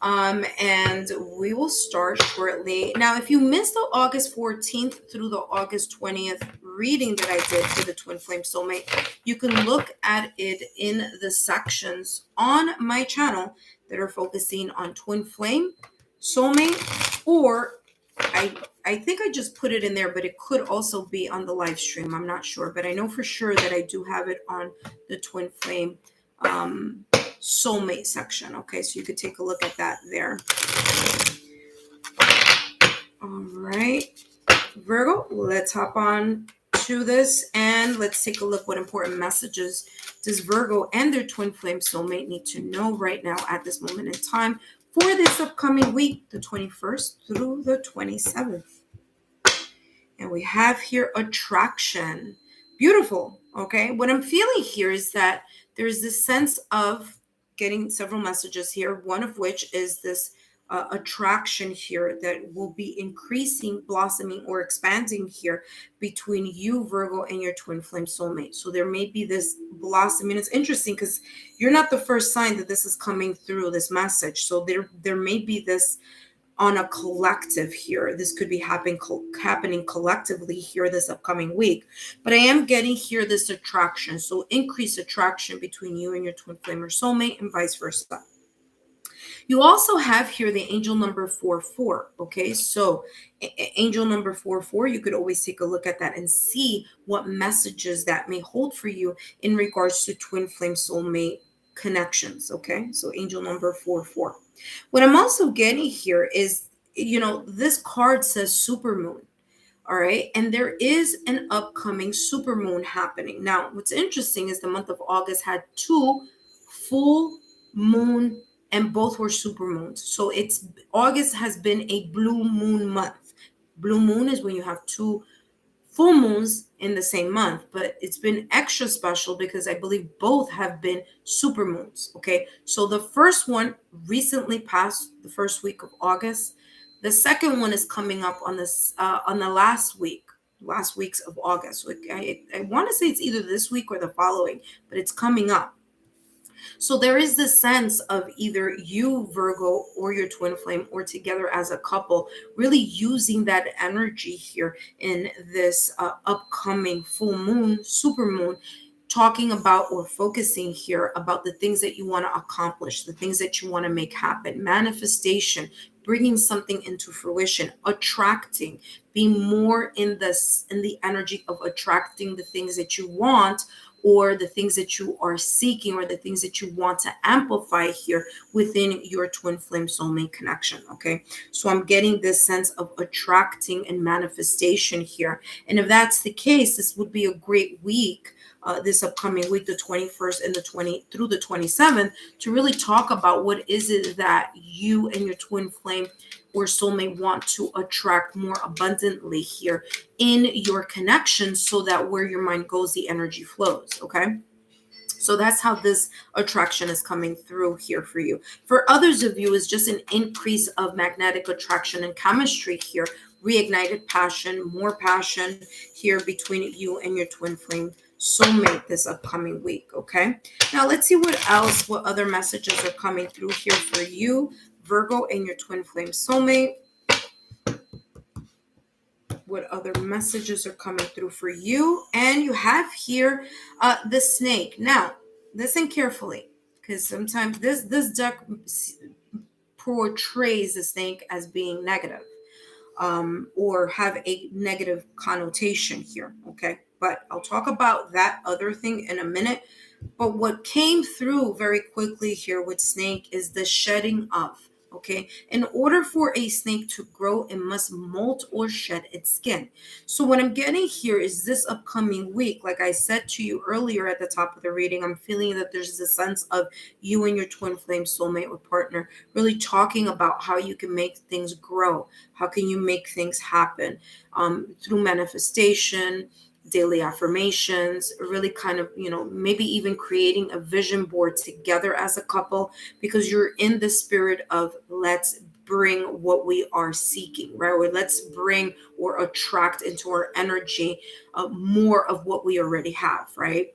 And we will start shortly. Now, if you missed the August 14th through the August 20th reading that I did for the Twin Flame Soulmate, you can look at it in the sections on my channel that are focusing on Twin Flame Soulmate, or I think I just put it in there, but it could also be on the live stream. I'm not sure, but I know for sure that I do have it on the Twin Flame Soulmate section. Okay, so you could take a look at that there. All right, Virgo, let's hop on to this and let's take a look what important messages does Virgo and their Twin Flame Soulmate need to know right now at this moment in time for this upcoming week, the 21st through the 27th. And we have here attraction. Beautiful. Okay. What I'm feeling here is that there's this sense of getting several messages here, one of which is this attraction here that will be increasing, blossoming, or expanding here between you, Virgo, and your Twin Flame Soulmate. So there may be this blossoming. It's interesting because you're not the first sign that this is coming through, this message. So there may be this on a collective here. This could be happening collectively here this upcoming week. But I am getting here this attraction. So increased attraction between you and your Twin Flame or Soulmate and vice versa. You also have here the angel number 44. Okay, so angel number 44, you could always take a look at that and see what messages that may hold for you in regards to Twin Flame Soulmate connections. Okay, so angel number 44. What I'm also getting here is, this card says supermoon. All right. And there is an upcoming supermoon happening. Now, what's interesting is the month of August had two full moon and both were supermoons. So August has been a blue moon month. Blue moon is when you have two full moons in the same month, but it's been extra special because I believe both have been super moons. Okay, so the first one recently passed the first week of August. The second one is coming up on the last weeks of August. So I want to say it's either this week or the following, but it's coming up. So there is this sense of either you, Virgo, or your twin flame, or together as a couple, really using that energy here in this upcoming full moon, super moon, talking about or focusing here about the things that you want to accomplish, the things that you want to make happen, manifestation, bringing something into fruition, attracting, being more in the energy of attracting the things that you want, or the things that you are seeking, or the things that you want to amplify here within your twin flame soulmate connection. Okay, so I'm getting this sense of attracting and manifestation here. And if that's the case, this would be a great week, this upcoming week, the 21st and the 20 through the 27th, to really talk about what is it that you and your twin flame or soulmate want to attract more abundantly here in your connection, so that where your mind goes, the energy flows. Okay, so that's how this attraction is coming through here for you. For others of you, is just an increase of magnetic attraction and chemistry here, reignited passion, more passion here between you and your twin flame soulmate this upcoming week. Okay, now let's see what other messages are coming through here for you, Virgo, and your twin flame soulmate. What other messages are coming through for you? And you have here the snake. Now, listen carefully, because sometimes this deck portrays the snake as being negative, or have a negative connotation here. Okay, but I'll talk about that other thing in a minute. But what came through very quickly here with snake is the shedding of. Okay, in order for a snake to grow, it must molt or shed its skin. So what I'm getting here is this upcoming week, like I said to you earlier at the top of the reading, I'm feeling that there's a sense of you and your twin flame soulmate or partner really talking about how you can make things grow, how can you make things happen, through manifestation, daily affirmations, really kind of, maybe even creating a vision board together as a couple, because you're in the spirit of let's bring what we are seeking, right? Or let's bring or attract into our energy more of what we already have, right?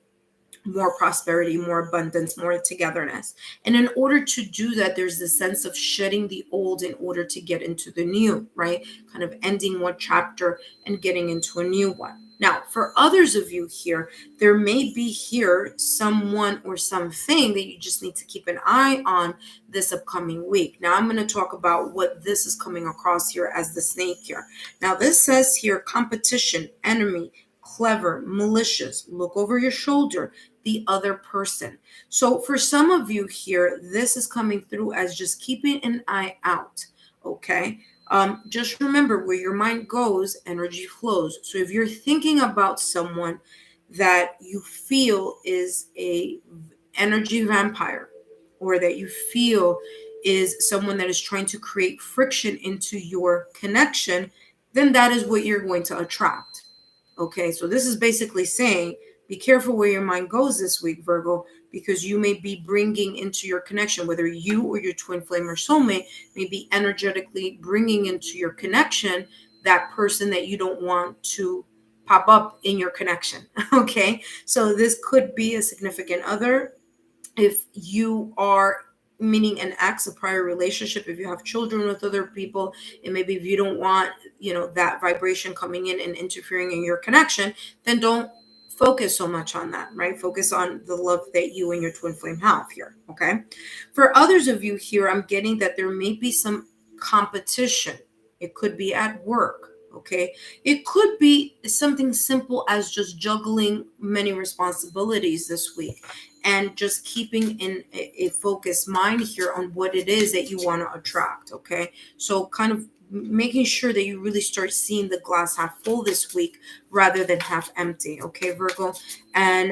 More prosperity, more abundance, more togetherness. And in order to do that, there's this sense of shedding the old in order to get into the new, right? Kind of ending one chapter and getting into a new one. Now, for others of you here, there may be here someone or something that you just need to keep an eye on this upcoming week. Now, I'm going to talk about what this is coming across here as the snake here. Now, this says here competition, enemy, clever, malicious, look over your shoulder, the other person. So for some of you here, this is coming through as just keeping an eye out, okay? Just remember, where your mind goes, energy flows. So if you're thinking about someone that you feel is a energy vampire, or that you feel is someone that is trying to create friction into your connection, then that is what you're going to attract. Okay, so this is basically saying, be careful where your mind goes this week, Virgo, because you may be bringing into your connection, whether you or your twin flame or soulmate may be energetically bringing into your connection that person that you don't want to pop up in your connection. Okay, so this could be a significant other. If you are meaning an ex, a prior relationship, if you have children with other people, and maybe if you don't want, that vibration coming in and interfering in your connection, then don't focus so much on that, right? Focus on the love that you and your twin flame have here, okay? For others of you here, I'm getting that there may be some competition. It could be at work, okay? It could be something simple as just juggling many responsibilities this week, and just keeping in a focused mind here on what it is that you want to attract, okay? So kind of making sure that you really start seeing the glass half full this week rather than half empty, okay, Virgo? And,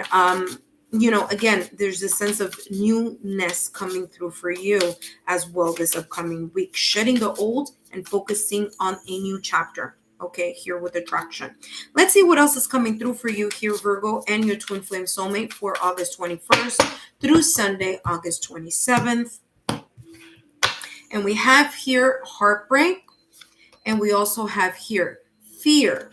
again, there's this sense of newness coming through for you as well this upcoming week, shedding the old and focusing on a new chapter. Okay, here with attraction. Let's see what else is coming through for you here, Virgo, and your twin flame soulmate for August 21st through Sunday, August 27th. And we have here heartbreak, and we also have here fear,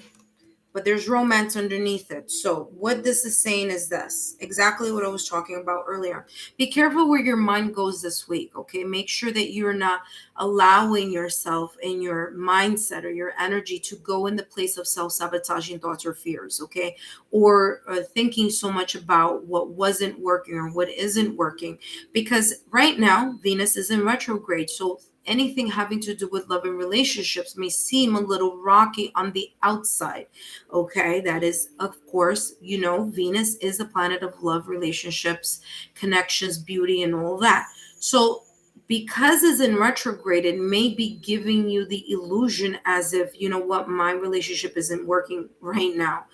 but there's romance underneath it. So what this is saying is this, exactly what I was talking about earlier. Be careful where your mind goes this week, okay? Make sure that you're not allowing yourself and your mindset or your energy to go in the place of self-sabotaging thoughts or fears, okay? Or thinking so much about what wasn't working or what isn't working. Because right now, Venus is in retrograde, so anything having to do with love and relationships may seem a little rocky on the outside. Okay, that is, of course, Venus is a planet of love, relationships, connections, beauty, and all that. So because it's in retrograde, it may be giving you the illusion as if, my relationship isn't working right now.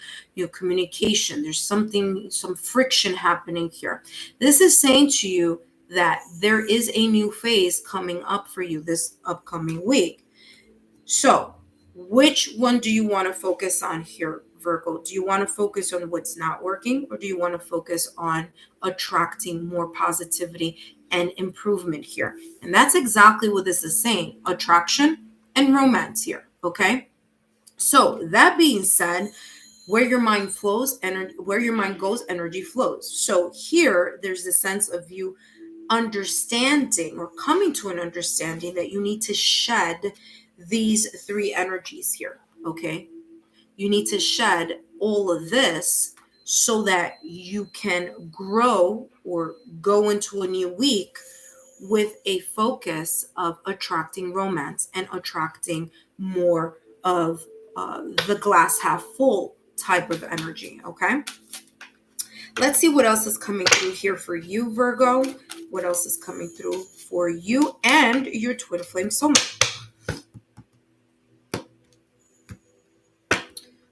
Communication, there's some friction happening here. This is saying to you that there is a new phase coming up for you this upcoming week. So which one do you want to focus on here, Virgo? Do you want to focus on what's not working, or do you want to focus on attracting more positivity and improvement here? And that's exactly what this is saying, attraction and romance here, okay? So that being said, where your mind flows, where your mind goes, energy flows. So here, there's a sense of you understanding or coming to an understanding that you need to shed these three energies here, okay? You need to shed all of this so that you can grow or go into a new week with a focus of attracting romance and attracting more of the glass half full type of energy. Okay. Let's see what else is coming through here for you, Virgo. What else is coming through for you and your twin flame soulmate?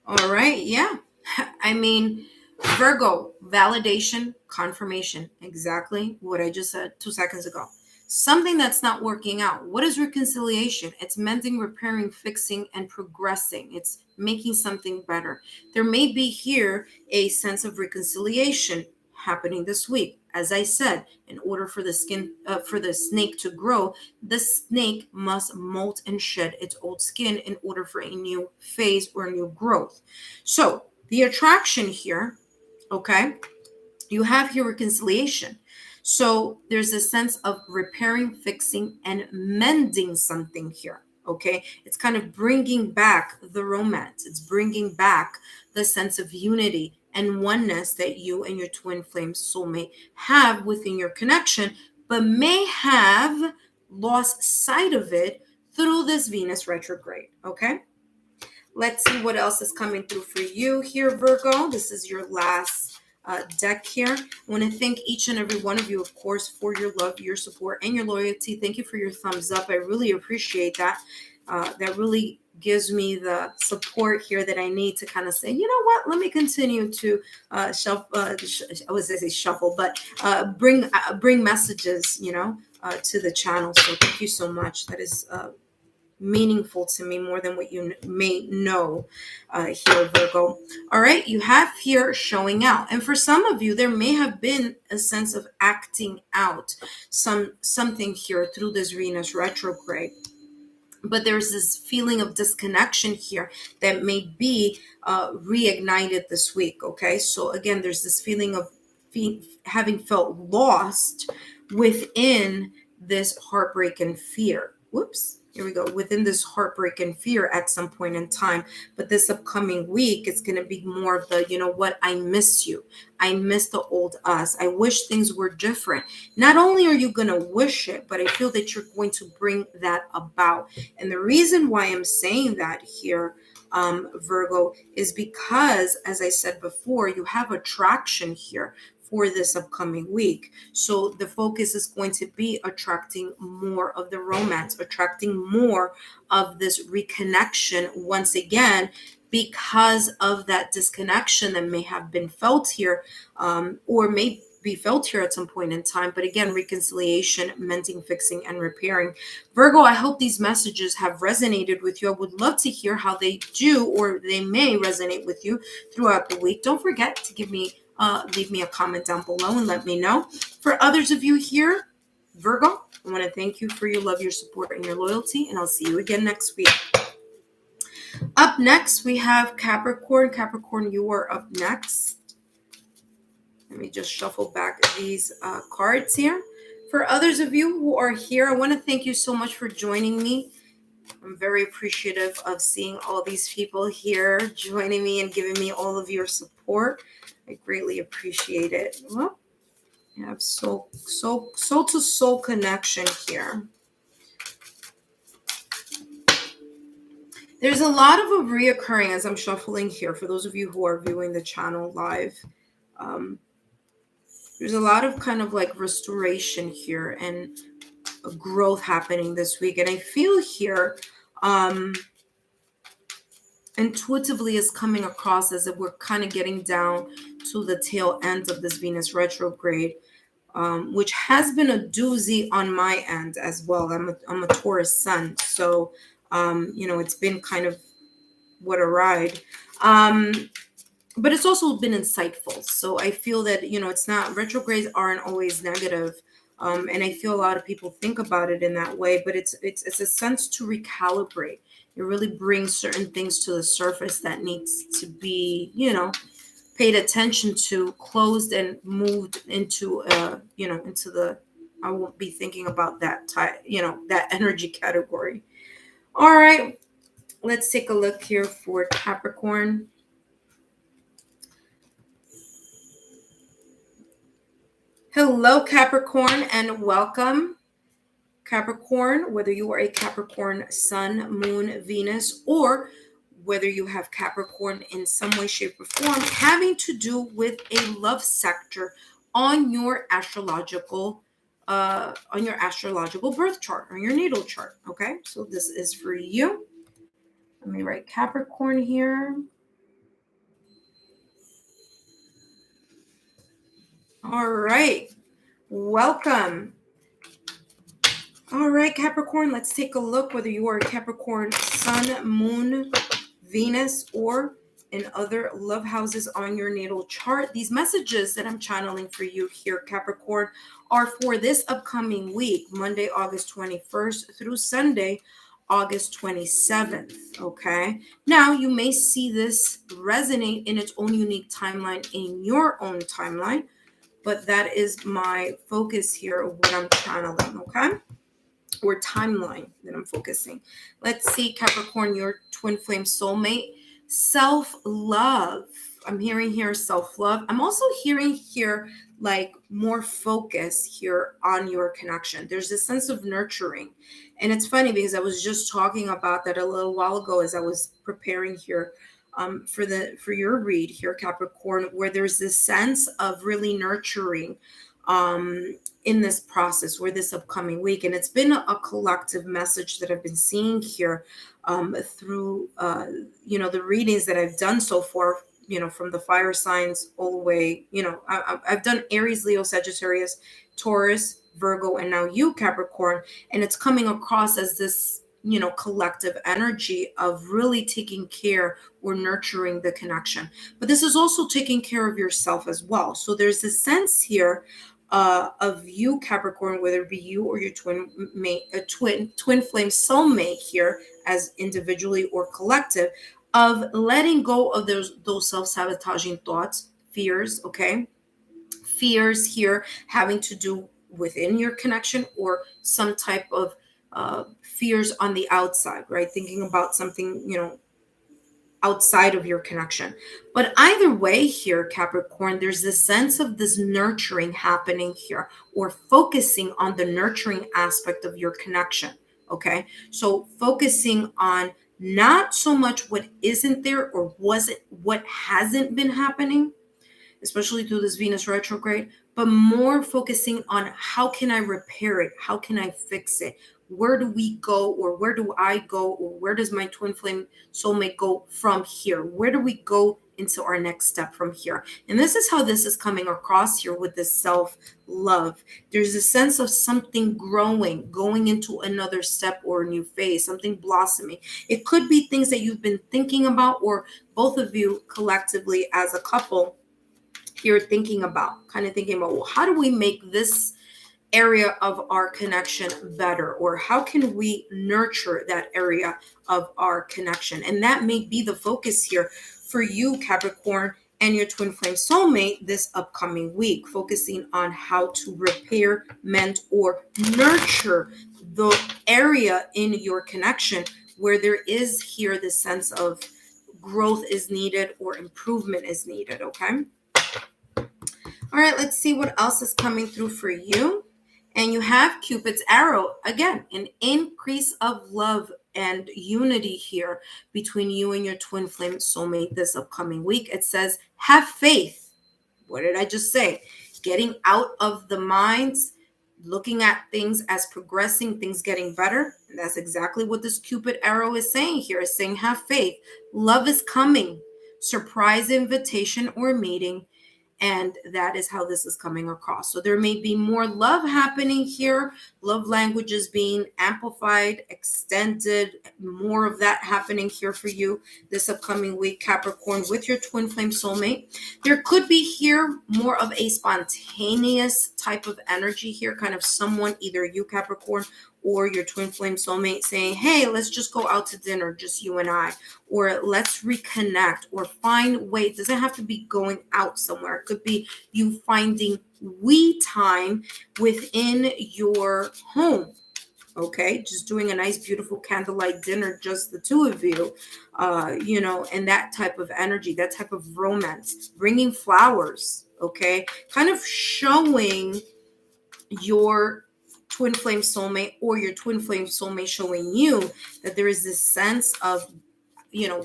All right. Yeah. I mean, Virgo, validation, confirmation. Exactly what I just said 2 seconds ago. Something that's not working out. What is reconciliation? It's mending, repairing, fixing, and progressing. It's making something better. There may be here a sense of reconciliation happening this week. As I said, in order for the snake to grow, the snake must molt and shed its old skin in order for a new phase or new growth. So the attraction here, okay, you have here reconciliation. So there's a sense of repairing, fixing, and mending something here. Okay, it's kind of bringing back the romance. It's bringing back the sense of unity and oneness that you and your twin flame soulmate have within your connection, but may have lost sight of it through this Venus retrograde. Okay, let's see what else is coming through for you here, Virgo. This is your last deck here. I want to thank each and every one of you, of course, for your love, your support, and your loyalty. Thank you for your thumbs up. I really appreciate that. That really gives me the support here that I need to kind of say, you know what, let me continue to shuffle, I was going to say shuffle, but bring messages, to the channel. So thank you so much. That is meaningful to me more than what you may know here, Virgo. All right, you have here showing out, and for some of you there may have been a sense of acting out something here through this Venus retrograde, but there's this feeling of disconnection here that may be reignited this week. Okay, so again, there's this feeling of having felt lost within this heartbreak and fear. Whoops. Here we go. Within this heartbreak and fear at some point in time. But this upcoming week, it's going to be more of the, you know what, I miss you. I miss the old us. I wish things were different. Not only are you going to wish it, but I feel that you're going to bring that about. And the reason why I'm saying that here, Virgo, is because, as I said before, you have attraction here for this upcoming week. So the focus is going to be attracting more of the romance, attracting more of this reconnection once again, because of that disconnection that may have been felt here, or may be felt here at some point in time. But again, reconciliation, mending, fixing, and repairing. Virgo, I hope these messages have resonated with you. I would love to hear how they do, or they may resonate with you throughout the week. Don't forget to leave me a comment down below and let me know. For others of you here, Virgo, I want to thank you for your love, your support, and your loyalty, and I'll see you again next week. Up next, we have Capricorn. Capricorn, you are up next. Let me just shuffle back these cards here. For others of you who are here, I want to thank you so much for joining me. I'm very appreciative of seeing all these people here joining me and giving me all of your support. I greatly appreciate it. Well, you have soul to soul connection here. There's a lot of a reoccurring as I'm shuffling here. For those of you who are viewing the channel live, there's a lot of kind of like restoration here and a growth happening this week. And I feel here, intuitively is coming across as if we're kind of getting down to the tail end of this Venus retrograde, which has been a doozy on my end as well. I'm a Taurus sun, so it's been kind of what a ride, but it's also been insightful. So I feel that it's not, retrogrades aren't always negative, and I feel a lot of people think about it in that way, but it's a sense to recalibrate. It really brings certain things to the surface that needs to be, paid attention to, closed and moved into, into the, I won't be thinking about that that energy category. All right, let's take a look here for Capricorn. Hello, Capricorn, and welcome. Capricorn, whether you are a Capricorn sun, moon, Venus, or whether you have Capricorn in some way, shape, or form, having to do with a love sector on your astrological birth chart, on your natal chart. Okay, so this is for you. Let me write Capricorn here. All right, welcome. All right, Capricorn, let's take a look whether you are a Capricorn sun, moon, Venus, or in other love houses on your natal chart. These messages that I'm channeling for you here, Capricorn, are for this upcoming week, Monday, August 21st through Sunday, August 27th. Okay. Now, you may see this resonate in its own unique timeline in your own timeline, but that is my focus here of what I'm channeling. Okay. Or timeline that I'm focusing. Let's see, Capricorn, your twin flame soulmate. Self-love. I'm hearing here self-love. I'm also hearing here like more focus here on your connection. There's this sense of nurturing. And it's funny because I was just talking about that a little while ago as I was preparing here for your read here, Capricorn, where there's this sense of really nurturing in this process or this upcoming week. And it's been a collective message that I've been seeing here through, the readings that I've done so far, from the fire signs all the way, I've done Aries, Leo, Sagittarius, Taurus, Virgo, and now you, Capricorn. And it's coming across as this, collective energy of really taking care or nurturing the connection. But this is also taking care of yourself as well. So there's this sense here of you, Capricorn, whether it be you or your twin flame soulmate here, as individually or collective, of letting go of those self-sabotaging thoughts, fears. Okay, fears here having to do within your connection or some type of fears on the outside, right? Thinking about something, outside of your connection. But either way here, Capricorn, there's this sense of this nurturing happening here, or focusing on the nurturing aspect of your connection. Okay. So focusing on not so much what isn't there or what hasn't been happening, especially through this Venus retrograde, but more focusing on how can I repair it? How can I fix it? Where do we go, or where do I go, or where does my twin flame soulmate go from here? Where do we go into our next step from here? And this is how this is coming across here with this self-love. There's a sense of something growing, going into another step or a new phase, something blossoming. It could be things that you've been thinking about, or both of you collectively as a couple here thinking about, well, how do we make this area of our connection better, or how can we nurture that area of our connection? And that may be the focus here for you, Capricorn, and your twin flame soulmate this upcoming week, focusing on how to repair, mend, or nurture the area in your connection where there is here the sense of growth is needed or improvement is needed. Okay. All right, let's see what else is coming through for you. And you have Cupid's arrow. Again, an increase of love and unity here between you and your twin flame soulmate this upcoming week. It says, have faith. What did I just say? Getting out of the minds, looking at things as progressing, things getting better. And that's exactly what this Cupid arrow is saying here. It's saying, have faith. Love is coming. Surprise invitation or meeting. And that is how this is coming across. So there may be more love happening here, love languages being amplified, extended, more of that happening here for you this upcoming week, Capricorn, with your twin flame soulmate. There could be here more of a spontaneous type of energy here, kind of someone, either you, Capricorn, or your twin flame soulmate saying, hey, let's just go out to dinner, just you and I, or let's reconnect, or find ways. It doesn't have to be going out somewhere. It could be you finding we time within your home. Okay, just doing a nice, beautiful candlelight dinner, just the two of you, and that type of energy, that type of romance, bringing flowers, okay, kind of showing your twin flame soulmate or your twin flame soulmate showing you that there is this sense of,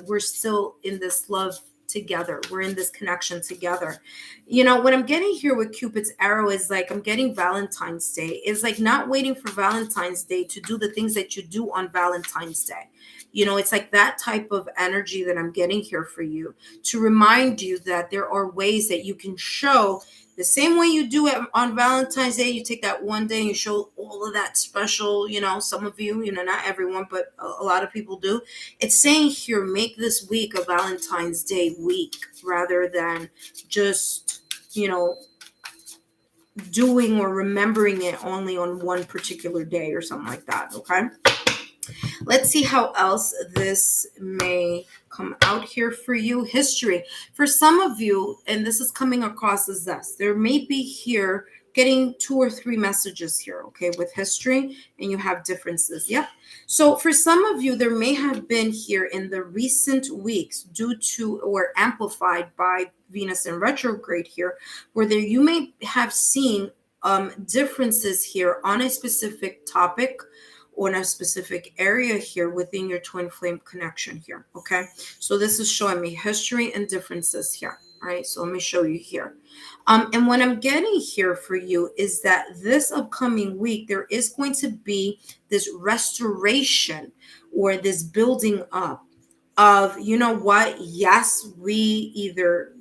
we're still in this love together. We're in this connection together. What I'm getting here with Cupid's arrow is like, I'm getting Valentine's Day. It's like not waiting for Valentine's Day to do the things that you do on Valentine's Day. It's like that type of energy that I'm getting here for you, to remind you that there are ways that you can show the same way you do it on Valentine's Day. You take that one day and you show all of that special, some of you, not everyone, but a lot of people do. It's saying here, make this week a Valentine's Day week rather than just, doing or remembering it only on one particular day or something like that. Okay. Let's see how else this may come out here for you. History. For some of you, and this is coming across as this, there may be here getting 2 or 3 messages here, okay, with history, and you have differences. Yep. So for some of you, there may have been here in the recent weeks, due to or amplified by Venus in retrograde here, where you may have seen differences here on a specific topic or in a specific area here within your twin flame connection here. Okay. So this is showing me history and differences here. All right. So let me show you here. And what I'm getting here for you is that this upcoming week, there is going to be this restoration or this building up of, yes, we either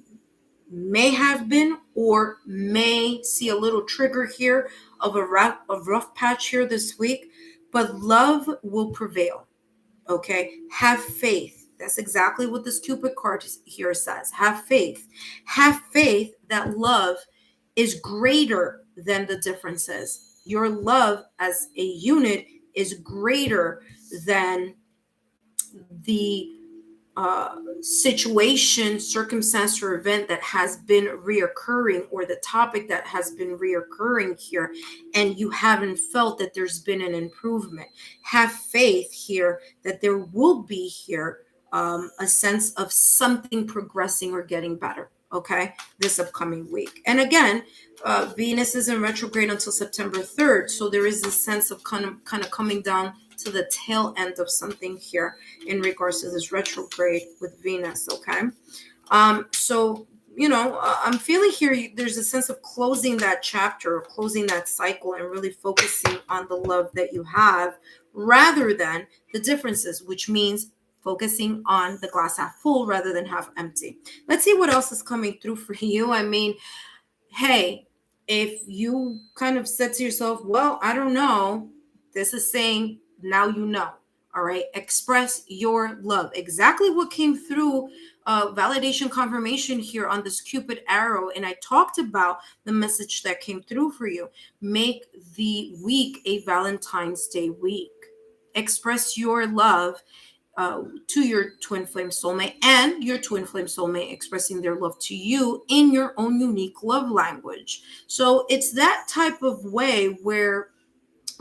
may have been or may see a little trigger here of a rough patch here this week, but love will prevail. Okay. Have faith. That's exactly what this Cupid card here says. Have faith. Have faith that love is greater than the differences. Your love as a unit is greater than the situation, circumstance, or event that has been reoccurring, or the topic that has been reoccurring here, and you haven't felt that there's been an improvement. Have faith here that there will be here a sense of something progressing or getting better, okay, this upcoming week. And again, Venus is in retrograde until September 3rd, so there is this sense of kind of coming down to the tail end of something here in regards to this retrograde with Venus, okay? So, I'm feeling here there's a sense of closing that chapter, closing that cycle, and really focusing on the love that you have rather than the differences, which means focusing on the glass half full rather than half empty. Let's see what else is coming through for you. I mean, hey, if you kind of said to yourself, well, I don't know, this is saying now you know. All right. Express your love. Exactly what came through validation confirmation here on this Cupid arrow. And I talked about the message that came through for you. Make the week a Valentine's Day week. Express your love to your twin flame soulmate, and your twin flame soulmate expressing their love to you in your own unique love language. So it's that type of way or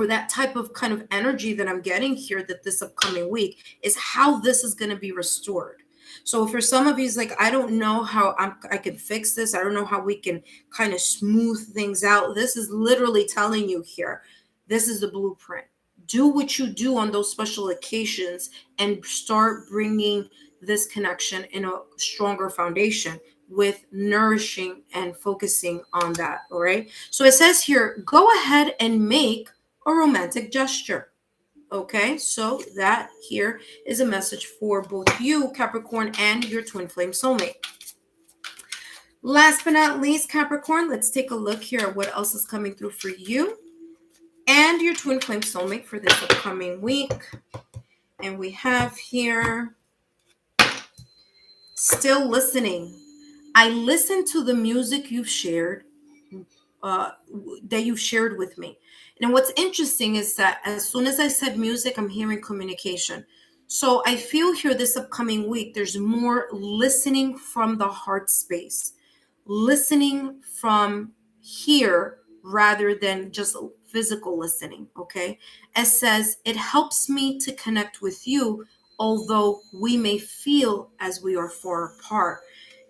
that type of kind of energy that I'm getting here, that this upcoming week is how this is going to be restored. So for some of you, it's like, I don't know how I can fix this. I don't know how we can kind of smooth things out. This is literally telling you here, this is the blueprint. Do what you do on those special occasions and start bringing this connection in a stronger foundation with nourishing and focusing on that. All right. So it says here, go ahead and make a romantic gesture. Okay. So that here is a message for both you, Capricorn, and your twin flame soulmate. Last but not least, Capricorn, let's take a look here at what else is coming through for you and your twin flame soulmate for this upcoming week. And we have here, still listening. I listened to the music you've shared, that you've shared with me. And what's interesting is that as soon as I said music, I'm hearing communication. So I feel here this upcoming week, there's more listening from the heart space, listening from here rather than just physical listening, okay? It says, it helps me to connect with you, although we may feel as we are far apart.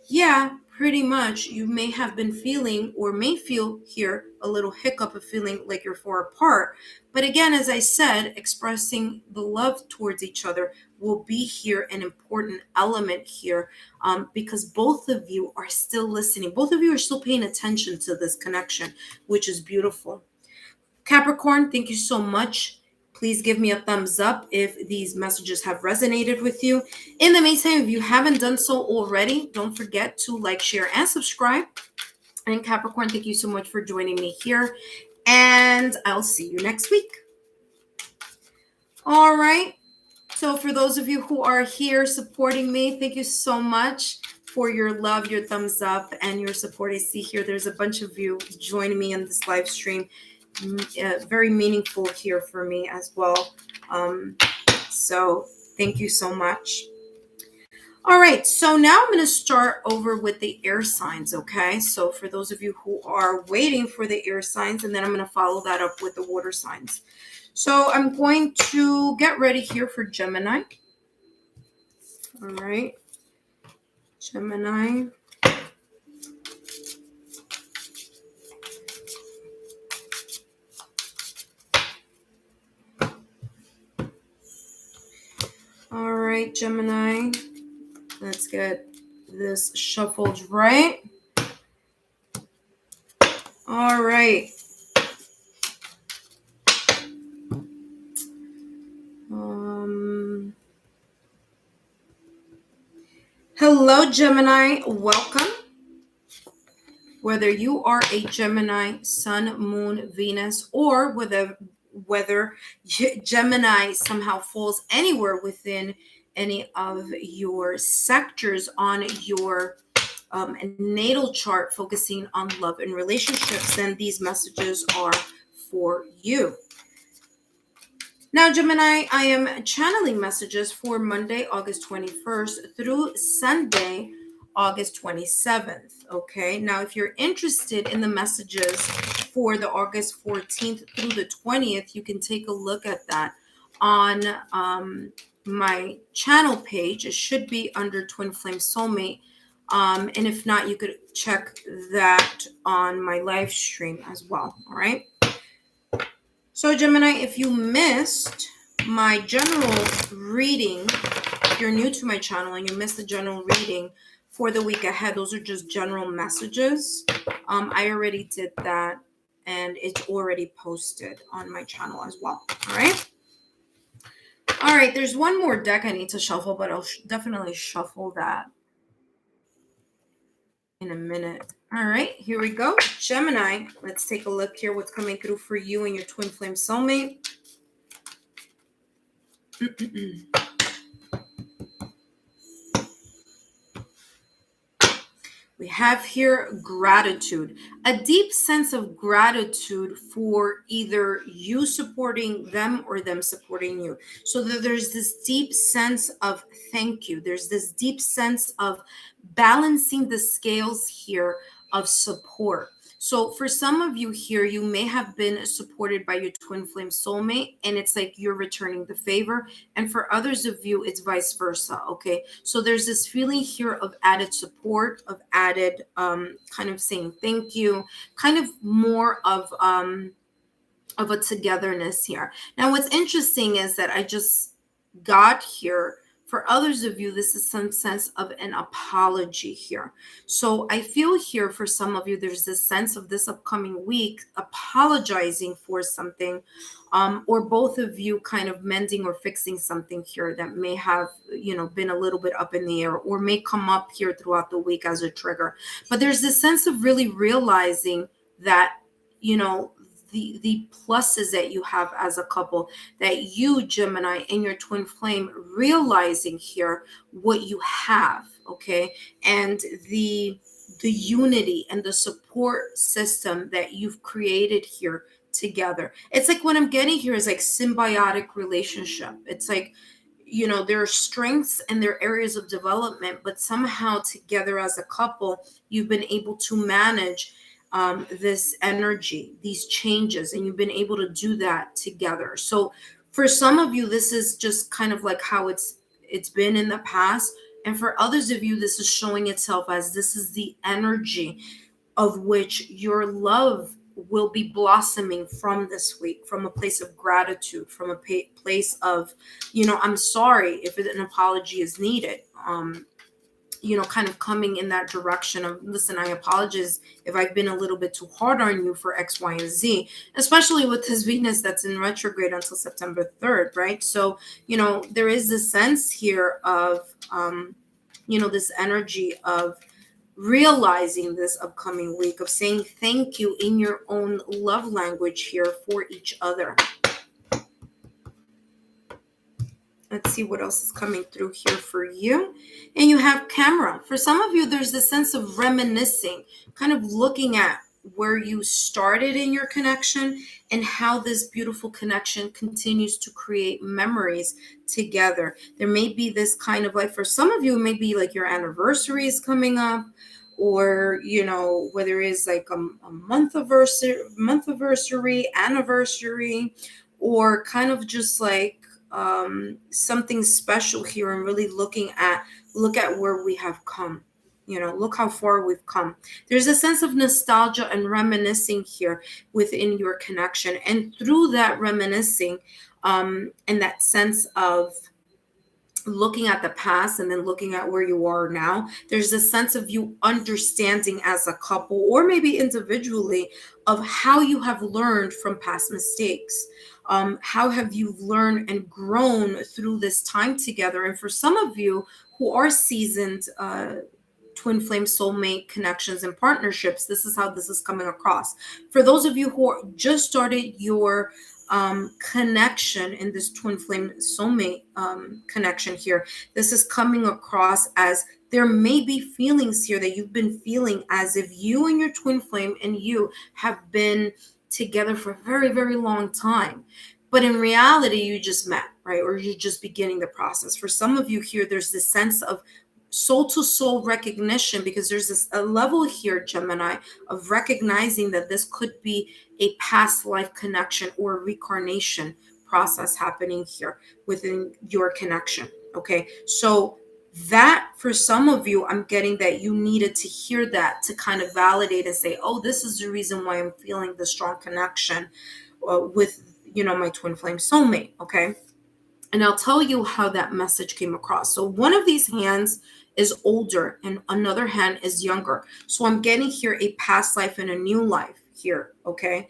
Yeah, pretty much you may have been feeling or may feel here a little hiccup of feeling like you're far apart. But again, as I said, expressing the love towards each other will be here an important element here, because both of you are still listening. Both of you are still paying attention to this connection, which is beautiful. Capricorn, thank you so much. Please give me a thumbs up if these messages have resonated with you. In the meantime, if you haven't done so already, don't forget to like, share, and subscribe. And Capricorn, thank you so much for joining me here. And I'll see you next week. All right. So for those of you who are here supporting me, thank you so much for your love, your thumbs up, and your support. I see here there's a bunch of you joining me in this live stream. Very meaningful here for me as well. So thank you so much. All right, so now I'm going to start over with the air signs, okay? So for those of you who are waiting for the air signs, and then I'm going to follow that up with the water signs. So I'm going to get ready here for Gemini. All right, Gemini. All right, Gemini. Let's get this shuffled right. All right. Hello, Gemini. Welcome. Whether you are a Gemini, Sun, Moon, Venus, or whether Gemini somehow falls anywhere within any of your sectors on your natal chart focusing on love and relationships, then these messages are for you. Now, Gemini, I am channeling messages for Monday, August 21st through Sunday, August 27th. Okay. Now, if you're interested in the messages for the August 14th through the 20th, you can take a look at that on my channel page. It should be under Twin Flame Soulmate. And if not, you could check that on my live stream as well. All right. So Gemini, if you missed my general reading, if you're new to my channel and you missed the general reading for the week ahead, those are just general messages. I already did that and it's already posted on my channel as well. All right. All right. There's one more deck I need to shuffle, but I'll definitely shuffle that in a minute. All right, here we go. Gemini, let's take a look here. What's coming through for you and your Twin Flame Soulmate. We have here gratitude, a deep sense of gratitude for either you supporting them or them supporting you. So that there's this deep sense of thank you. There's this deep sense of balancing the scales here of support. So for some of you here, you may have been supported by your Twin Flame Soulmate, and it's like you're returning the favor. And for others of you, it's vice versa, okay? So there's this feeling here of added support, of added kind of saying thank you, kind of more of a togetherness here. Now, what's interesting is that I just got here. For others of you, this is some sense of an apology here. So I feel here for some of you, there's this sense of this upcoming week apologizing for something, or both of you kind of mending or fixing something here that may have, been a little bit up in the air or may come up here throughout the week as a trigger. But there's this sense of really realizing that, the pluses that you have as a couple, that you, Gemini, and your twin flame, realizing here what you have, okay? And the unity and the support system that you've created here together. It's like what I'm getting here is like symbiotic relationship. It's like, there are strengths and there are areas of development, but somehow together as a couple, you've been able to manage this energy, these changes, and you've been able to do that together. So for some of you, this is just kind of like how it's been in the past. And for others of you, this is showing itself as this is the energy of which your love will be blossoming from this week, from a place of gratitude, from a place of, I'm sorry if an apology is needed. Kind of coming in that direction of, listen, I apologize if I've been a little bit too hard on you for X, Y, and Z, especially with this Venus that's in retrograde until September 3rd, right? So, there is this sense here of, this energy of realizing this upcoming week, of saying thank you in your own love language here for each other. Let's see what else is coming through here for you. And you have camera. For some of you, there's this sense of reminiscing, kind of looking at where you started in your connection and how this beautiful connection continues to create memories together. There may be this kind of like, for some of you, it may be like your anniversary is coming up, or, whether it's like a month anniversary, or kind of just like, something special here, and really look at where we have come. Look how far we've come. There's a sense of nostalgia and reminiscing here within your connection, and through that reminiscing, and that sense of looking at the past and then looking at where you are now, there's a sense of you understanding as a couple, or maybe individually, of how you have learned from past mistakes. How have you learned and grown through this time together? And for some of you who are seasoned twin flame soulmate connections and partnerships, this is how this is coming across. For those of you who are just started your connection in this twin flame soulmate connection here, this is coming across as there may be feelings here that you've been feeling as if you and your twin flame and you have been together for a very, very long time. But in reality, you just met, right? Or you're just beginning the process. For some of you here, there's this sense of soul to soul recognition, because there's a level here, Gemini, of recognizing that this could be a past life connection or a reincarnation process happening here within your connection. Okay. So that, for some of you, I'm getting that you needed to hear that to kind of validate and say, oh, this is the reason why I'm feeling the strong connection with, my twin flame soulmate. Okay. And I'll tell you how that message came across. So one of these hands is older and another hand is younger. So I'm getting here a past life and a new life here. Okay.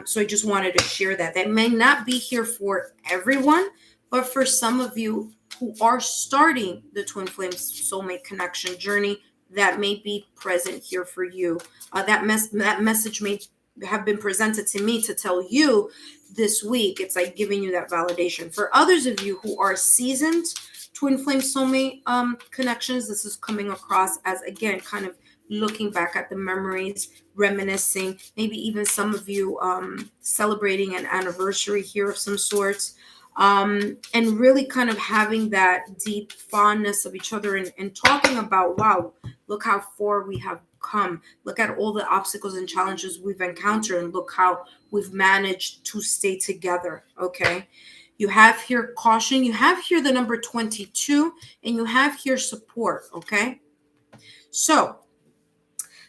So I just wanted to share that. That may not be here for everyone, but for some of you who are starting the twin flame soulmate connection journey, that may be present here for you. That message may have been presented to me to tell you this week. It's like giving you that validation. For others of you who are seasoned twin flame soulmate connections, this is coming across as, again, kind of looking back at the memories, reminiscing, maybe even some of you celebrating an anniversary here of some sorts, and really kind of having that deep fondness of each other, and talking about, wow, look how far we have come. Look at all the obstacles and challenges we've encountered, and look how we've managed to stay together. Okay. You have here caution, you have here the number 22, and you have here support. Okay. So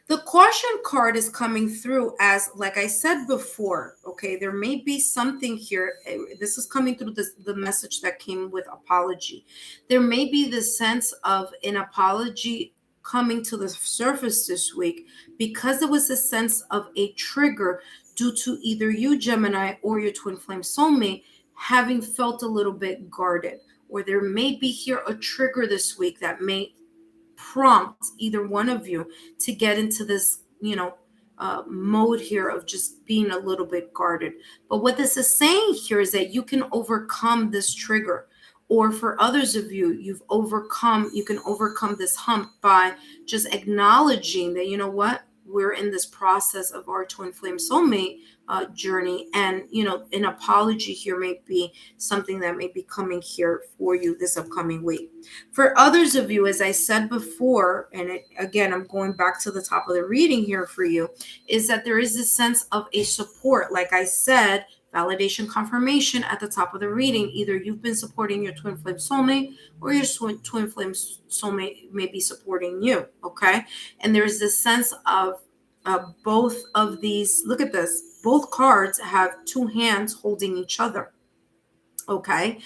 the caution card is coming through as, like I said before, okay, there may be something here. This is coming through the message that came with apology. There may be the sense of an apology coming to the surface this week, because there was a sense of a trigger due to either you, Gemini, or your twin flame soulmate having felt a little bit guarded. Or there may be here a trigger this week that may prompt either one of you to get into this, mode here of just being a little bit guarded. But what this is saying here is that you can overcome this trigger. Or for others of you, you can overcome this hump by just acknowledging that, you know what, we're in this process of our twin flame soulmate journey. And, an apology here may be something that may be coming here for you this upcoming week. For others of you, as I said before, and again, I'm going back to the top of the reading here for you, is that there is this sense of a support. Like I said, Validation, confirmation at the top of the reading. Either you've been supporting your twin flame soulmate, or your twin flame soulmate may be supporting you, okay? And there's this sense of both of these, look at this, both cards have two hands holding each other, okay?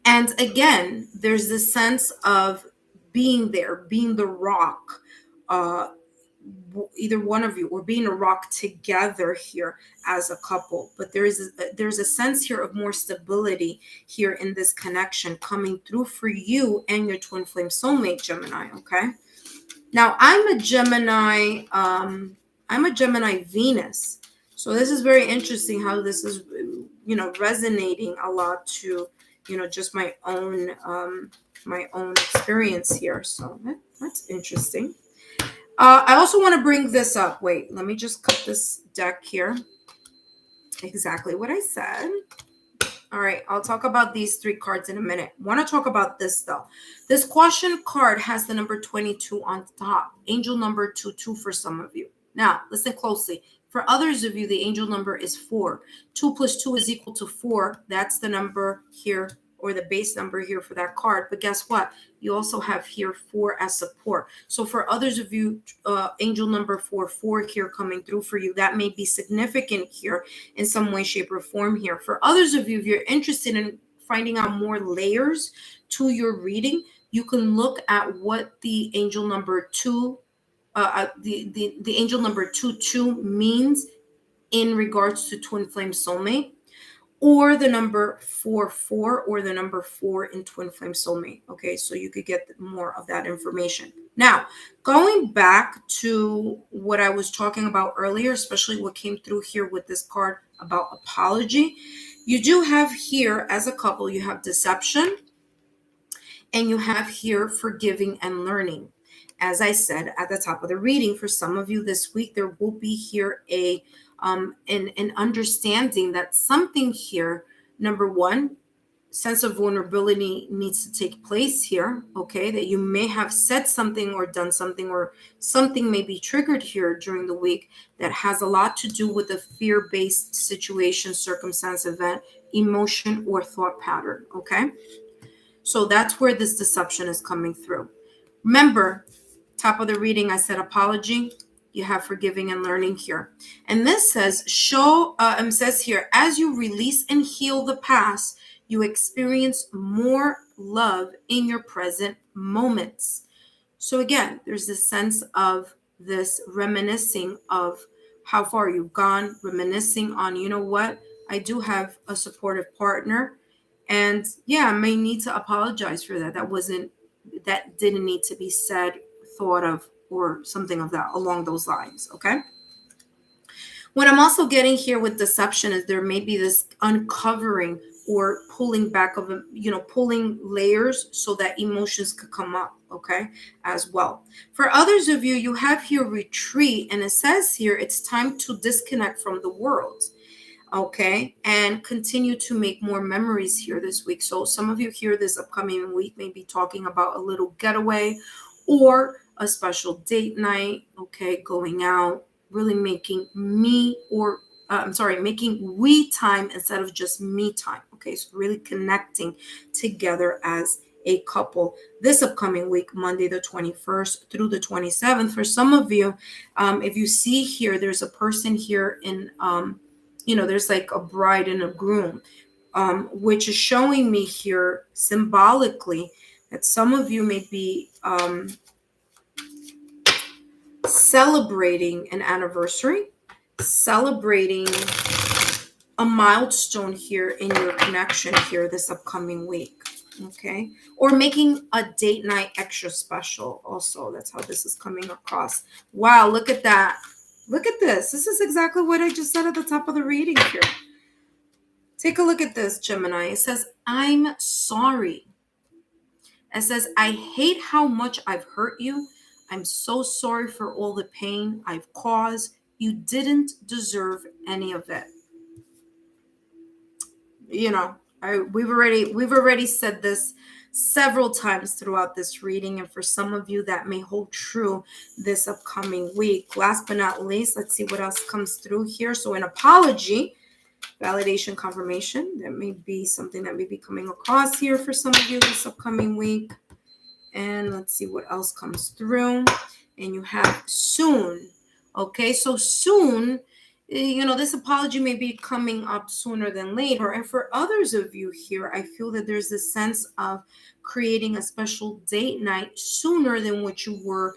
And again, there's this sense of being there, being the rock, either one of you, or being a rock together here as a couple. But there's a sense here of more stability here in this connection coming through for you and your twin flame soulmate, Gemini, okay? Now, I'm a Gemini Venus. So this is very interesting how this is, resonating a lot to, just my own experience here. So that's interesting. I also want to bring this up. Wait, let me just cut this deck here. Exactly what I said. All right, I'll talk about these three cards in a minute. Want to talk about this, though. This caution card has the number 22 on top. Angel number 22 for some of you. Now, listen closely. For others of you, the angel number is 4. 2 plus 2 is equal to 4. That's the number here, or the base number here for that card. But guess what? You also have here 4 as support. So for others of you, angel number 4 here coming through for you, that may be significant here in some way, shape, or form here. For others of you, if you're interested in finding out more layers to your reading, you can look at what the angel number 2, the angel number 22 means in regards to twin flame soulmate, or the number 44, or the number 4 in twin flame soulmate. Okay, so you could get more of that information. Now, going back to what I was talking about earlier, especially what came through here with this card about apology, you do have here as a couple, you have deception, and you have here forgiving and learning. As I said at the top of the reading, for some of you this week, there will be here an understanding that something here, number one, sense of vulnerability needs to take place here, okay? That you may have said something or done something, or something may be triggered here during the week that has a lot to do with a fear-based situation, circumstance, event, emotion, or thought pattern, okay? So that's where this deception is coming through. Remember, top of the reading, I said apology. You have forgiving and learning here. And this says, says here, as you release and heal the past, you experience more love in your present moments. So again, there's this sense of this reminiscing of how far you've gone, reminiscing on, you know what, I do have a supportive partner. And yeah, I may need to apologize for that. That didn't need to be said, thought of, or something of that along those lines, okay? What I'm also getting here with deception is there may be this uncovering or pulling back of, pulling layers so that emotions could come up, okay, as well. For others of you, you have here retreat, and it says here it's time to disconnect from the world, okay, and continue to make more memories here this week. So some of you here this upcoming week may be talking about a little getaway or a special date night, okay, going out, really making making we time instead of just me time, okay? So really connecting together as a couple this upcoming week, Monday the 21st through the 27th. For some of you, if you see here, there's a person here in, there's like a bride and a groom, which is showing me here symbolically that some of you may be celebrating an anniversary, celebrating a milestone here in your connection here this upcoming week, okay? Or making a date night extra special also. That's how this is coming across. Wow, look at that. Look at this. This is exactly what I just said at the top of the reading here. Take a look at this, Gemini. It says, I'm sorry. It says, I hate how much I've hurt you. I'm so sorry for all the pain I've caused. You didn't deserve any of it. We've already said this several times throughout this reading, and for some of you that may hold true this upcoming week. Last but not least, let's see what else comes through here. So an apology, validation, confirmation. That may be something that may be coming across here for some of you this upcoming week. And let's see what else comes through. And you have soon. Okay, so soon, this apology may be coming up sooner than later. And for others of you here, I feel that there's this sense of creating a special date night sooner than what you were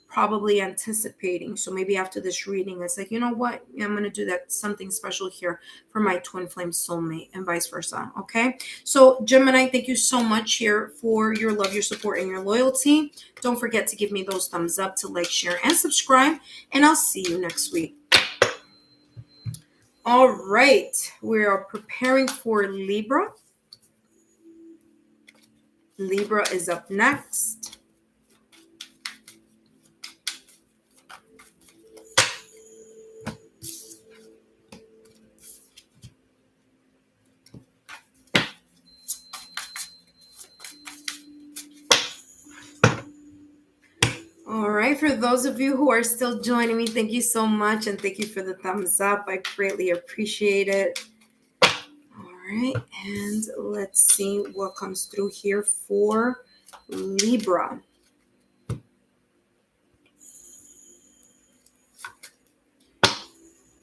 probably anticipating. So maybe after this reading, it's like, you know what? I'm going to do that something special here for my twin flame soulmate and vice versa. Okay. So Gemini, thank you so much here for your love, your support, and your loyalty. Don't forget to give me those thumbs up, to like, share, and subscribe. And I'll see you next week. All right. We are preparing for Libra. Libra is up next. All right, for those of you who are still joining me, thank you so much, and thank you for the thumbs up. I greatly appreciate it. All right, and let's see what comes through here for Libra.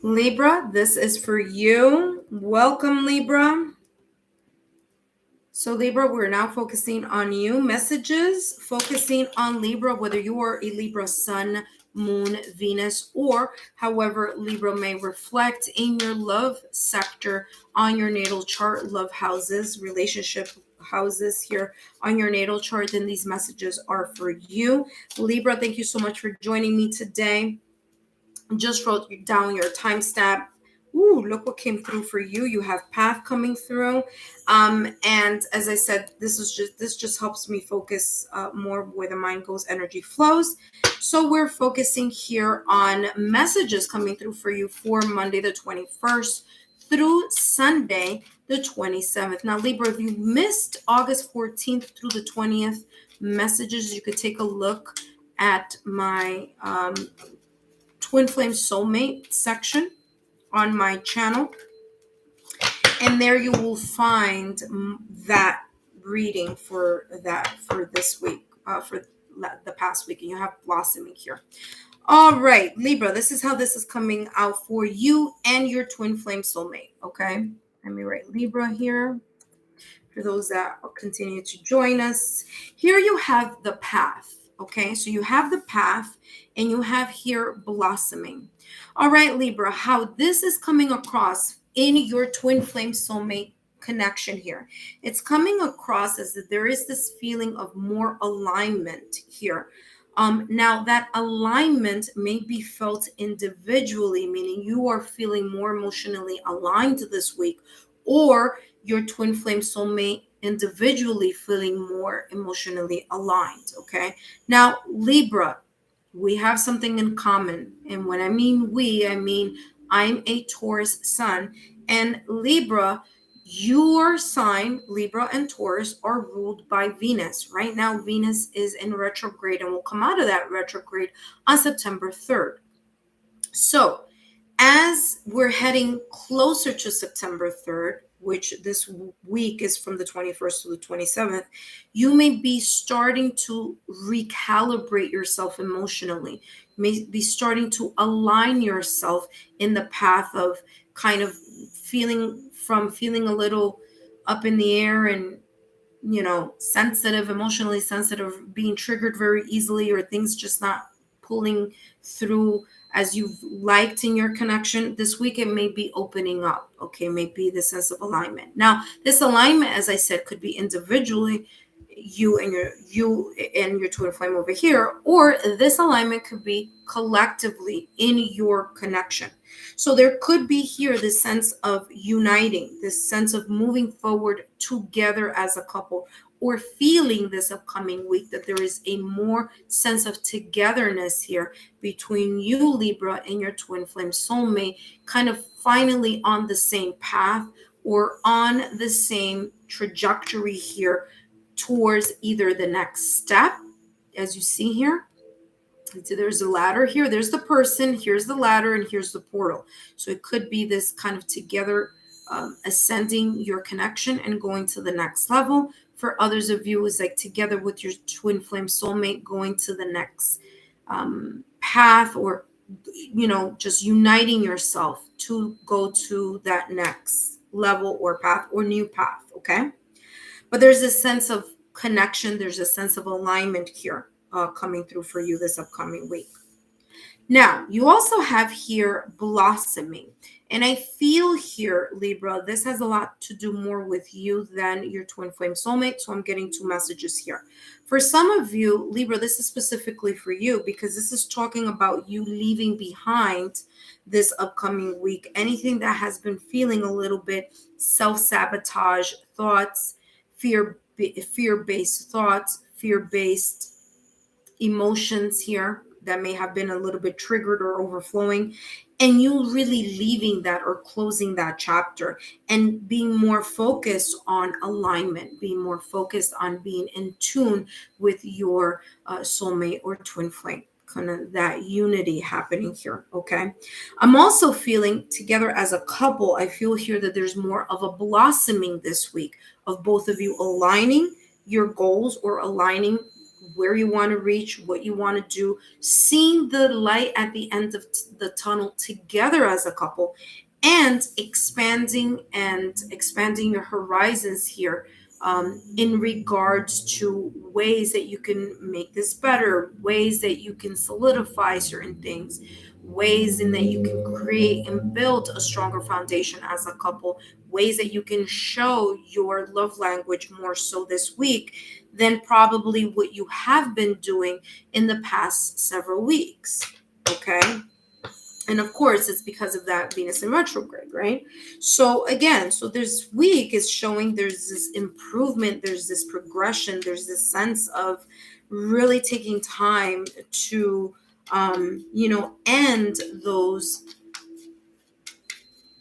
Libra, this is for you. Welcome, Libra. So Libra, we're now focusing on you. Messages focusing on Libra, whether you are a Libra sun, moon, Venus, or however Libra may reflect in your love sector on your natal chart, love houses, relationship houses here on your natal chart, then these messages are for you. Libra, thank you so much for joining me today. Just wrote down your timestamp. Ooh, look what came through for you. You have path coming through. And as I said, this just helps me focus more where the mind goes, energy flows. So we're focusing here on messages coming through for you for Monday the 21st through Sunday the 27th. Now, Libra, if you missed August 14th through the 20th messages, you could take a look at my Twin Flame Soulmate section on my channel, and there you will find that reading for this week, for the past week, and you have blossoming here. All right, Libra, this is how this is coming out for you and your twin flame soulmate. Okay, let me write Libra here for those that continue to join us. Here you have the path. Okay, so you have the path and you have here blossoming. All right, Libra, how this is coming across in your twin flame soulmate connection here. It's coming across as that there is this feeling of more alignment here. Now that alignment may be felt individually, meaning you are feeling more emotionally aligned this week, or your twin flame soulmate individually feeling more emotionally aligned. Okay. Now, Libra, we have something in common. And when I mean we, I mean I'm a Taurus sun, and Libra, your sign, Libra and Taurus, are ruled by Venus. Right now, Venus is in retrograde and will come out of that retrograde on September 3rd. So as we're heading closer to September 3rd, which this week is from the 21st to the 27th, you may be starting to recalibrate yourself emotionally. You may be starting to align yourself in the path of kind of feeling a little up in the air and, sensitive, emotionally sensitive, being triggered very easily, or things just not pulling through as you've liked in your connection. This week it may be opening up. Okay, maybe the sense of alignment. Now, this alignment, as I said, could be individually, you and your twin flame over here, or this alignment could be collectively in your connection. So there could be here this sense of uniting, this sense of moving forward together as a couple, or feeling this upcoming week that there is a more sense of togetherness here between you, Libra, and your twin flame soulmate, kind of finally on the same path or on the same trajectory here towards either the next step, as you see here. So there's a ladder here, there's the person, here's the ladder, and here's the portal. So it could be this kind of together ascending your connection and going to the next level. For others of you, is like together with your twin flame soulmate, going to the next path, or just uniting yourself to go to that next level or path or new path. Okay, but there's a sense of connection, there's a sense of alignment here coming through for you this upcoming week. Now, you also have here blossoming. And I feel here, Libra, this has a lot to do more with you than your twin flame soulmate. So I'm getting two messages here. For some of you, Libra, this is specifically for you because this is talking about you leaving behind this upcoming week anything that has been feeling a little bit self-sabotage thoughts, fear-based thoughts, fear-based emotions here that may have been a little bit triggered or overflowing, and you really leaving that or closing that chapter and being more focused on alignment, being more focused on being in tune with your soulmate or twin flame, kind of that unity happening here. Okay, I'm also feeling together as a couple, I feel here that there's more of a blossoming this week of both of you aligning your goals or aligning where you want to reach, what you want to do, seeing the light at the end of the tunnel together as a couple, and expanding your horizons here in regards to ways that you can make this better, ways that you can solidify certain things, ways in that you can create and build a stronger foundation as a couple, ways that you can show your love language more so this week than probably what you have been doing in the past several weeks. Okay. And of course, it's because of that Venus in retrograde, right? So again, so this week is showing there's this improvement, there's this progression, there's this sense of really taking time to, end those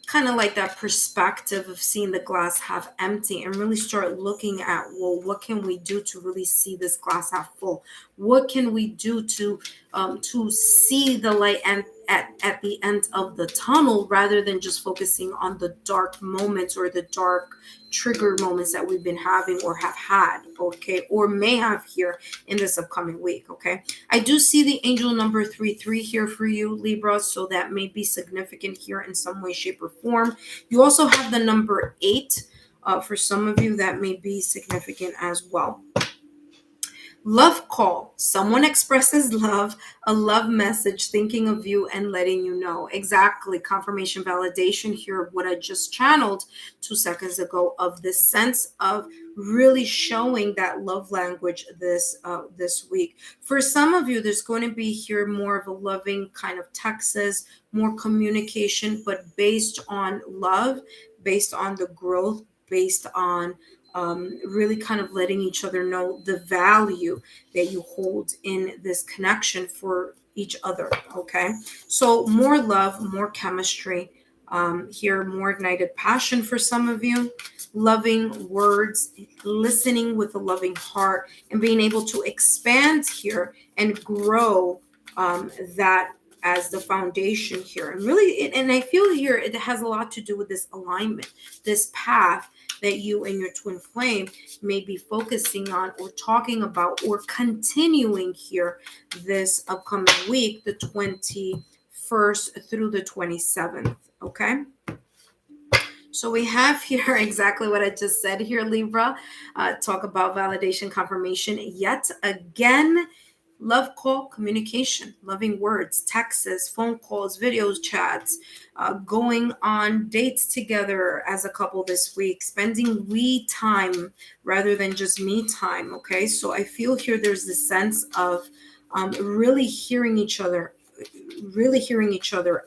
kind of like that perspective of seeing the glass half empty and really start looking at, well, what can we do to really see this glass half full? What can we do to see the light and at the end of the tunnel, rather than just focusing on the dark moments or the dark trigger moments that we've been having or have had, okay, or may have here in this upcoming week. Okay, I do see the angel number 33 here for you, Libra, so that may be significant here in some way, shape, or form. You also have the number 8 for some of you, that may be significant as well. Love call. Someone expresses love, a love message, thinking of you and letting you know. Exactly. Confirmation, validation here of what I just channeled 2 seconds ago, of this sense of really showing that love language this week. For some of you, there's going to be here more of a loving kind of texts, more communication, but based on love, based on the growth, based on really kind of letting each other know the value that you hold in this connection for each other. Okay, so more love, more chemistry here, more ignited passion for some of you, loving words, listening with a loving heart, and being able to expand here and grow that as the foundation here. And really, and I feel here it has a lot to do with this alignment, this path that you and your twin flame may be focusing on or talking about or continuing here this upcoming week, the 21st through the 27th. Okay, so we have here exactly what I just said here, Libra. Talk about validation, confirmation yet again. Love call, communication, loving words, texts, phone calls, videos, chats, going on dates together as a couple this week, spending we time rather than just me time. Okay, so I feel here there's this sense of really hearing each other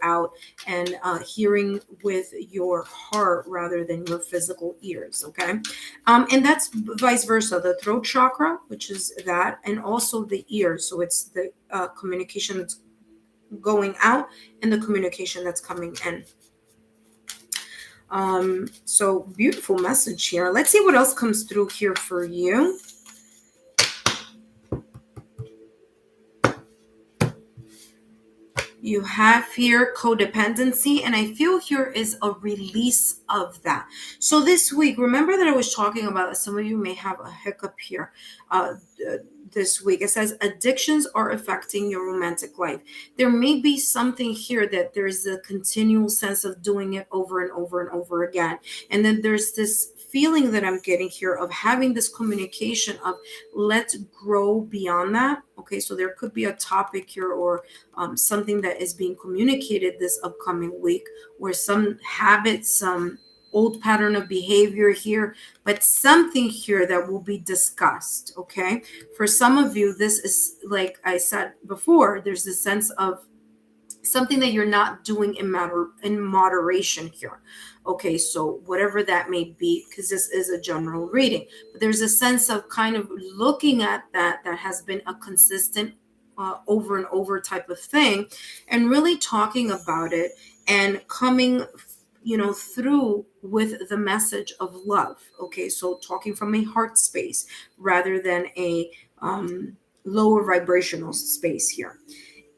out, and hearing with your heart rather than your physical ears. Okay, and that's vice versa, the throat chakra, which is that, and also the ears. So it's the communication that's going out and the communication that's coming in. So beautiful message here. Let's see what else comes through here for you. You have here codependency, and I feel here is a release of that. So this week, remember that I was talking about that some of you may have a hiccup here this week. It says addictions are affecting your romantic life. There may be something here that there's a continual sense of doing it over and over and over again. And then there's this feeling that I'm getting here of having this communication of let's grow beyond that. Okay, so there could be a topic here or something that is being communicated this upcoming week, or some habit, some old pattern of behavior here, but something here that will be discussed. Okay, for some of you, this is, like I said before, there's a sense of something that you're not doing in moderation here. Okay, so whatever that may be, because this is a general reading, but there's a sense of kind of looking at that has been a consistent over and over type of thing, and really talking about it and coming through with the message of love. Okay, so talking from a heart space rather than a lower vibrational space here.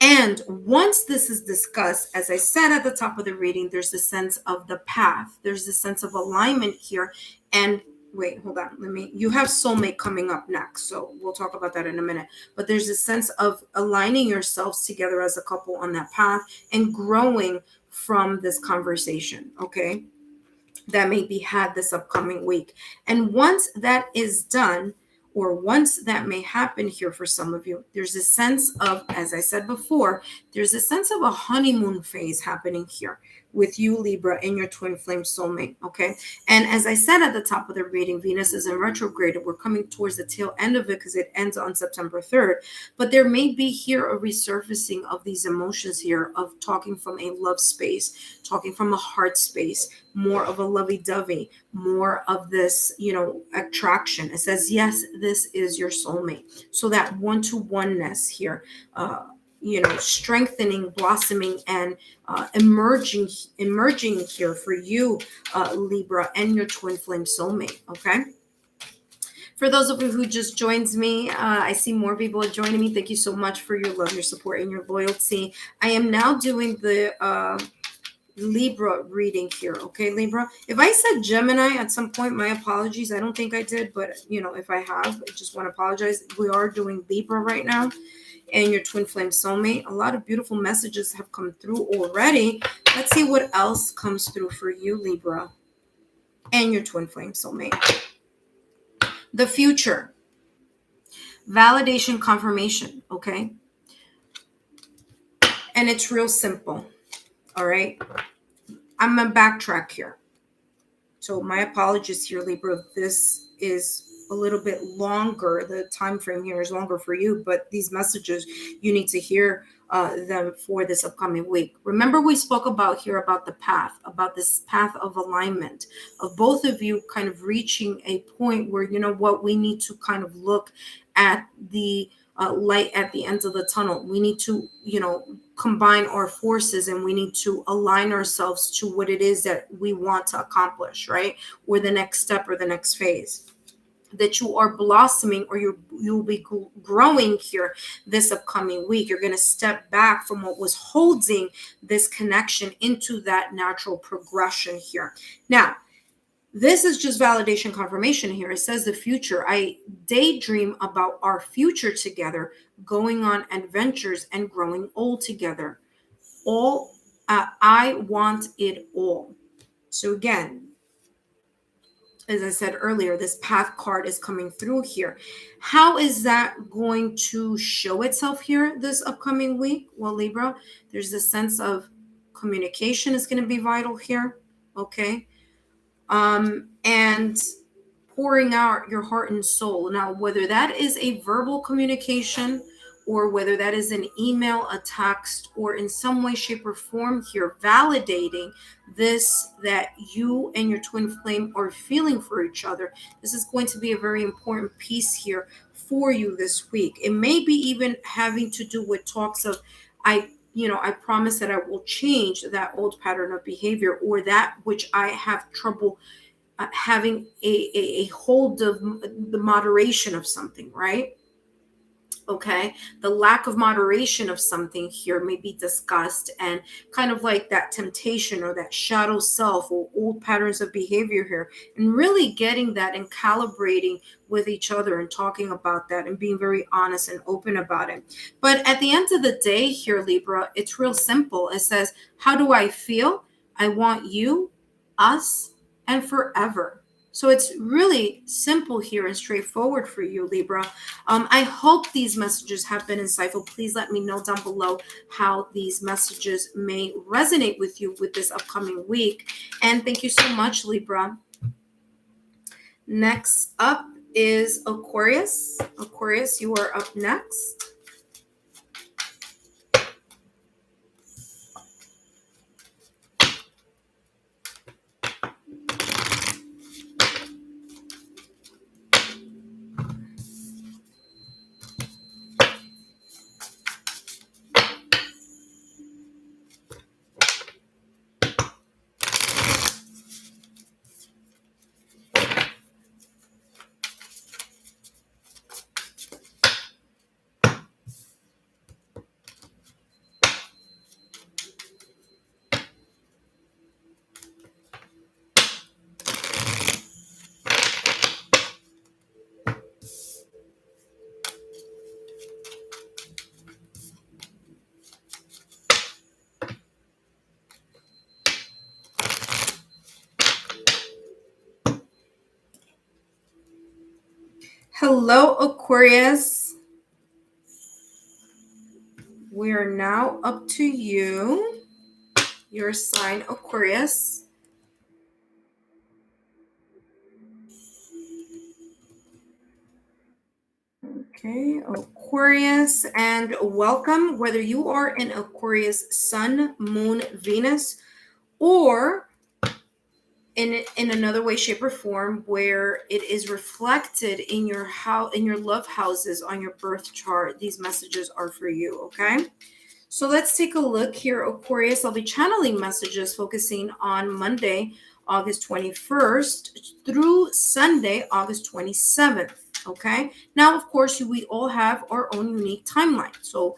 And once this is discussed, as I said at the top of the reading, there's a sense of the path. There's a sense of alignment here. And wait, hold on. You have soulmate coming up next. So we'll talk about that in a minute. But there's a sense of aligning yourselves together as a couple on that path and growing from this conversation. Okay, that may be had this upcoming week. And once that is done, or once that may happen here for some of you, there's a sense of, as I said before, there's a sense of a honeymoon phase happening here with you, Libra, and your twin flame soulmate. Okay, and as I said at the top of the reading, Venus is in retrograde. We're coming towards the tail end of it because it ends on September 3rd. But there may be here a resurfacing of these emotions here of talking from a love space, talking from a heart space, more of a lovey-dovey, more of this, attraction. It says, yes, this is your soulmate. So that one-to-oneness here, strengthening, blossoming, and emerging here for you, Libra, and your twin flame soulmate. Okay. For those of you who just joins me, I see more people are joining me. Thank you so much for your love, your support, and your loyalty. I am now doing the Libra reading here. Okay, Libra. If I said Gemini at some point, my apologies. I don't think I did, but if I have, I just want to apologize. We are doing Libra right now, and your twin flame soulmate. A lot of beautiful messages have come through already. Let's see what else comes through for you, Libra, and your twin flame soulmate. The future. Validation, confirmation. Okay. And it's real simple. All right. I'm going to backtrack here. So my apologies here, Libra. This is a little bit longer. The time frame here is longer for you, but these messages, you need to hear them for this upcoming week. Remember, we spoke about the path, about this path of alignment, of both of you kind of reaching a point where, we need to kind of look at the light at the end of the tunnel. We need to, combine our forces, and we need to align ourselves to what it is that we want to accomplish, right? Or the next step or the next phase. That you are blossoming, or you'll be growing here this upcoming week. You're going to step back from what was holding this connection into that natural progression here. Now, this is just validation, confirmation here. It says the future. I daydream about our future together, going on adventures and growing old together. I want it all. So again, as I said earlier, this path card is coming through here. How is that going to show itself here this upcoming week? Well, Libra, there's a sense of communication is going to be vital here. Okay. And pouring out your heart and soul. Now, whether that is a verbal communication, or whether that is an email, a text, or in some way, shape, or form here, validating this, that you and your twin flame are feeling for each other. This is going to be a very important piece here for you this week. It may be even having to do with talks of, I promise that I will change that old pattern of behavior, or that which I have trouble having a hold of the moderation of something, right? Okay, the lack of moderation of something here may be discussed, and kind of like that temptation or that shadow self or old patterns of behavior here, and really getting that and calibrating with each other and talking about that and being very honest and open about it. But at the end of the day here, Libra, it's real simple. It says, how do I feel? I want you, us, and forever. So it's really simple here and straightforward for you, Libra. I hope these messages have been insightful. Please let me know down below how these messages may resonate with you with this upcoming week. And thank you so much, Libra. Next up is Aquarius. Aquarius, you are up next. Hello, Aquarius. We are now up to you. Your sign, Aquarius. Okay, Aquarius, and welcome. Whether you are in Aquarius, Sun, Moon, Venus, or in another way, shape, or form, where it is reflected in your house, in your love houses on your birth chart, these messages are for you. Okay, so let's take a look here, Aquarius. I'll be channeling messages focusing on Monday, August 21st through Sunday, August 27th. Okay, now of course we all have our own unique timeline. So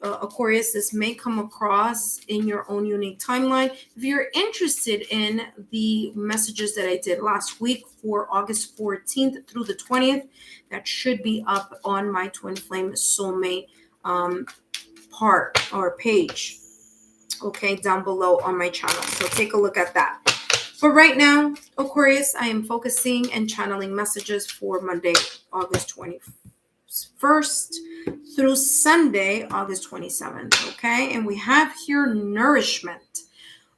Aquarius, this may come across in your own unique timeline. If you're interested in the messages that I did last week for August 14th through the 20th, that should be up on my Twin Flame Soulmate part or page, okay, down below on my channel. So take a look at that. But right now, Aquarius, I am focusing and channeling messages for Monday, August 21st through Sunday, August 27th. Okay, and we have here nourishment.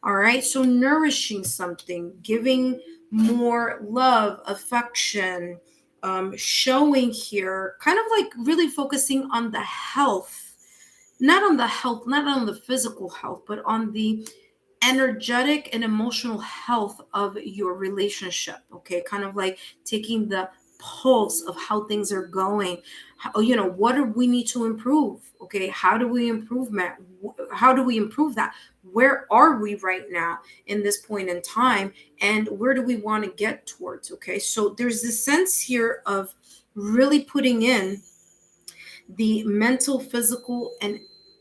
All right, so nourishing something, giving more love, affection, showing here, kind of like really focusing on the health. Not on the health, not on the physical health, but on the energetic and emotional health of your relationship. Okay, kind of like taking the pulse of how things are going. How, what do we need to improve? Okay, how do we improve that? How do we improve that? Where are we right now in this point in time, and where do we want to get towards? Okay, so there's this sense here of really putting in the mental, physical, and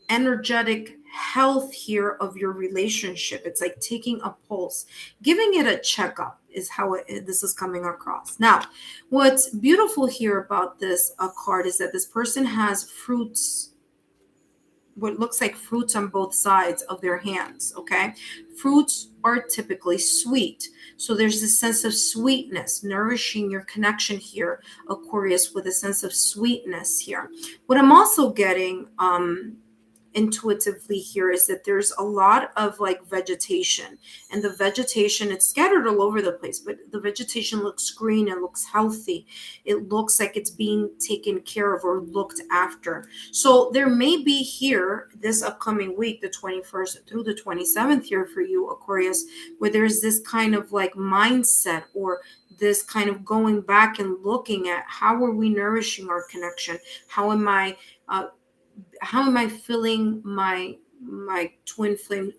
energetic health here of your relationship. It's like taking a pulse, giving it a checkup is how this is coming across. Now, what's beautiful here about this card is that this person has fruits, what looks like fruits on both sides of their hands. Okay, fruits are typically sweet, so there's this sense of sweetness, nourishing your connection here, Aquarius, with a sense of sweetness here. What I'm also getting intuitively here is that there's a lot of like vegetation, and the vegetation, it's scattered all over the place, but the vegetation looks green and looks healthy. It looks like it's being taken care of or looked after. So there may be here this upcoming week, the 21st through the 27th here for you, Aquarius, where there's this kind of like mindset or this kind of going back and looking at how are we nourishing our connection? How am I filling my twin flame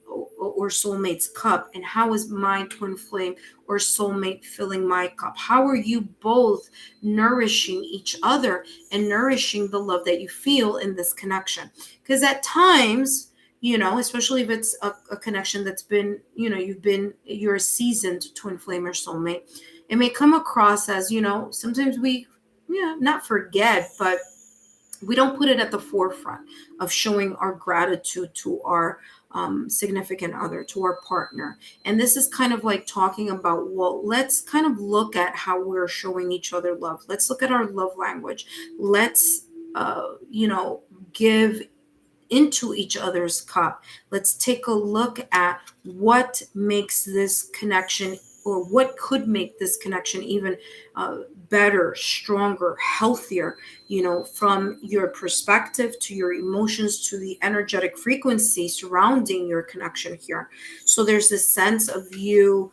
or soulmate's cup, and how is my twin flame or soulmate filling my cup? How are you both nourishing each other and nourishing the love that you feel in this connection? Because at times, especially if it's a connection that's been, you're a seasoned twin flame or soulmate, it may come across as, sometimes we, not forget, but we don't put it at the forefront of showing our gratitude to our significant other, to our partner. And this is kind of like talking about, well, let's kind of look at how we're showing each other love. Let's look at our love language. Let's, give into each other's cup. Let's take a look at what makes this connection, or what could make this connection even better, stronger, healthier, from your perspective to your emotions to the energetic frequency surrounding your connection here. So there's this sense of you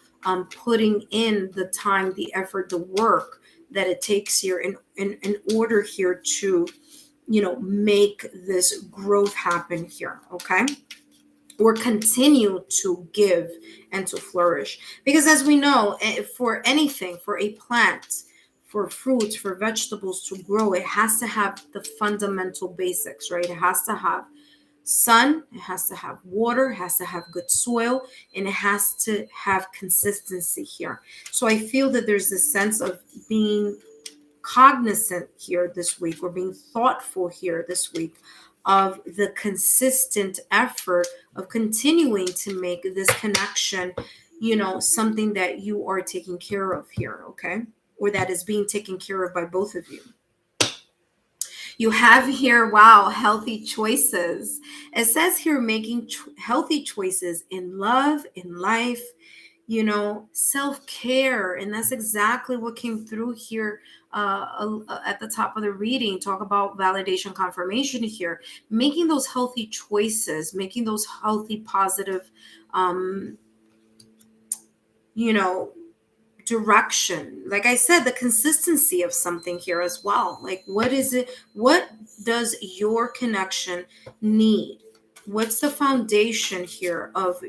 putting in the time, the effort, the work that it takes here in order here to make this growth happen here, okay? Or continue to give and to flourish. Because as we know, for anything, for a plant, for fruits, for vegetables to grow, it has to have the fundamental basics, right? It has to have sun, it has to have water, it has to have good soil, and it has to have consistency here. So I feel that there's this sense of being cognizant here this week, or being thoughtful here this week, of the consistent effort of continuing to make this connection, something that you are taking care of here, okay? Or that is being taken care of by both of you. You have here, wow, healthy choices. It says here, making healthy choices in love, in life, self-care. And that's exactly what came through here at the top of the reading. Talk about validation, confirmation here. Making those healthy choices, making those healthy, positive, direction. Like I said, the consistency of something here as well. Like, what is it? What does your connection need? What's the foundation here of,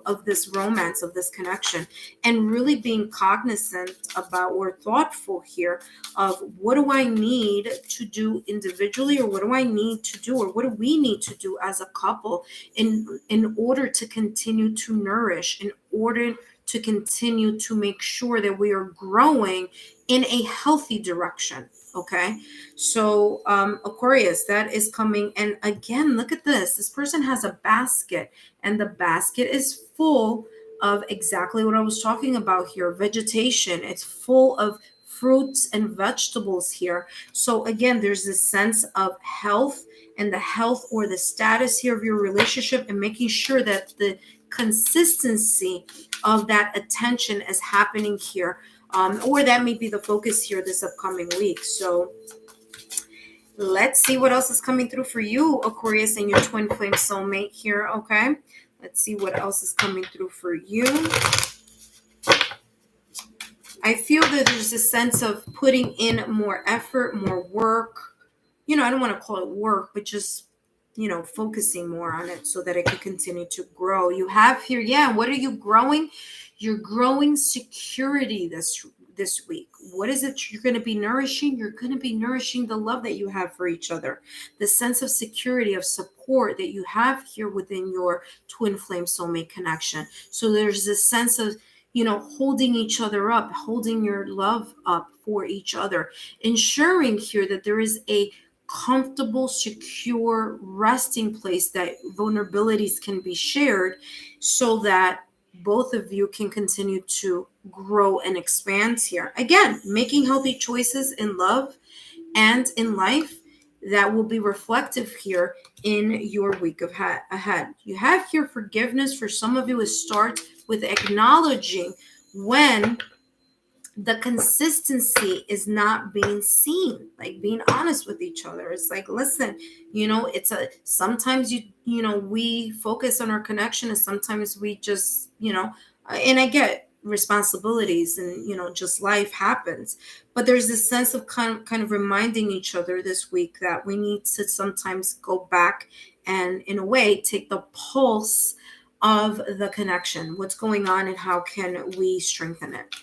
of this romance, of this connection? And really being cognizant about, or thoughtful here of, what do I need to do individually, or what do I need to do, or what do we need to do as a couple in order to continue to nourish, in order to continue to make sure that we are growing in a healthy direction. Okay. So Aquarius, that is coming. And again, look at this. This person has a basket, and the basket is full of exactly what I was talking about here. Vegetation. It's full of fruits and vegetables here. So again, there's this sense of health, and the health or the status here of your relationship, and making sure that the consistency of that attention is happening here, or that may be the focus here this upcoming week. So let's see what else is coming through for you, Aquarius, and your twin flame soulmate here. Okay, let's see what else is coming through for you. I feel that there's a sense of putting in more effort, more work. I don't want to call it work, but just focusing more on it so that it can continue to grow. You have here, what are you growing? You're growing security this week. What is it you're going to be nourishing? You're going to be nourishing the love that you have for each other, the sense of security, of support that you have here within your twin flame soulmate connection. So there's this sense of holding each other up, holding your love up for each other, ensuring here that there is a comfortable, secure resting place that vulnerabilities can be shared, so that both of you can continue to grow and expand here. Again, making healthy choices in love and in life that will be reflective here in your week ahead. You have here forgiveness. For some of you, it starts with acknowledging when the consistency is not being seen, like being honest with each other. It's like, listen, sometimes we focus on our connection, and sometimes we just, and I get responsibilities, and, just life happens. But there's this sense of kind of reminding each other this week that we need to sometimes go back and, in a way, take the pulse of the connection. What's going on and how can we strengthen it?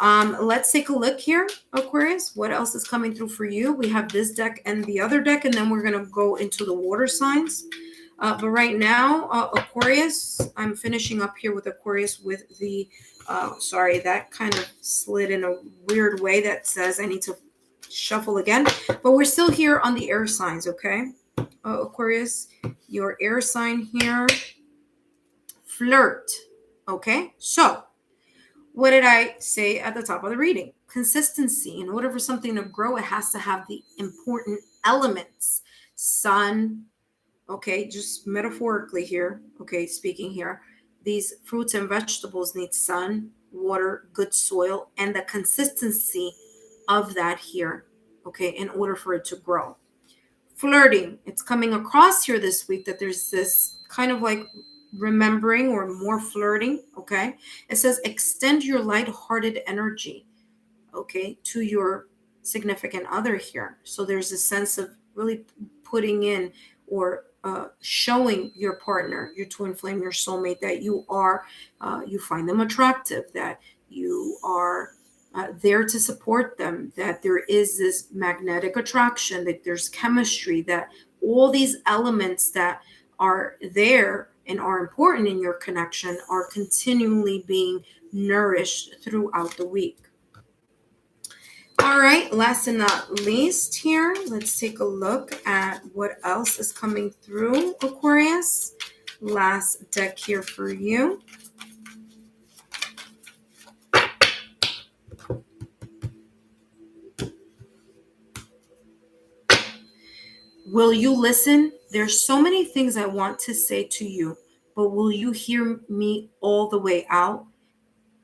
Let's take a look here, Aquarius. What else is coming through for you? We have this deck and the other deck, and then we're going to go into the water signs. But right now, Aquarius, I'm finishing up here with Aquarius with the, sorry, that kind of slid in a weird way. That says I need to shuffle again. But we're still here on the air signs, okay? Aquarius, your air sign here, flirt, okay? So, what did I say at the top of the reading? Consistency. In order for something to grow, it has to have the important elements. Sun, okay, just metaphorically here, okay, speaking here, these fruits and vegetables need sun, water, good soil, and the consistency of that here, okay, in order for it to grow. Flirting, it's coming across here this week that there's this kind of like remembering or more flirting, okay? It says extend your lighthearted energy, okay, to your significant other here. So there's a sense of really putting in or showing your partner, your twin flame, your soulmate, that you are, you find them attractive, that you are there to support them, that there is this magnetic attraction, that there's chemistry, that all these elements that are there and are important in your connection are continually being nourished throughout the week. All right, last and not least here, let's take a look at what else is coming through, Aquarius. Last deck here for you. Will you listen? There's so many things I want to say to you, but will you hear me all the way out?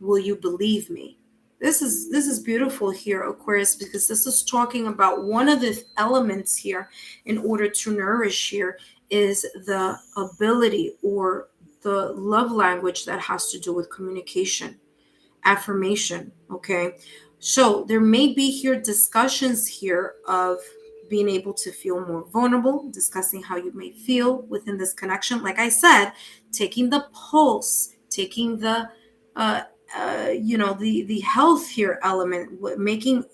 Will you believe me? This is beautiful here, Aquarius, because this is talking about one of the elements here in order to nourish here is the ability or the love language that has to do with communication, affirmation, okay? So there may be here discussions here of being able to feel more vulnerable, discussing how you may feel within this connection. Like I said, taking the pulse, taking the the health here element, making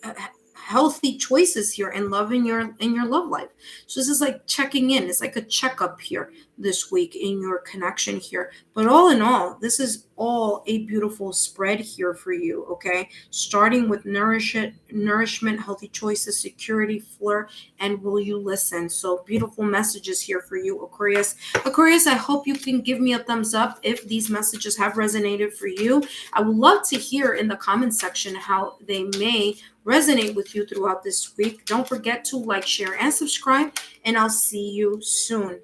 healthy choices here and love in your love life. So this is like checking in. It's like a checkup here this week in your connection here. But all in all, this is all a beautiful spread here for you, okay? Starting with nourishment, healthy choices, security, flirt, and will you listen? So beautiful messages here for you, Aquarius. Aquarius, I hope you can give me a thumbs up if these messages have resonated for you. I would love to hear in the comment section how they may resonate with you throughout this week. Don't forget to like, share, and subscribe, and I'll see you soon.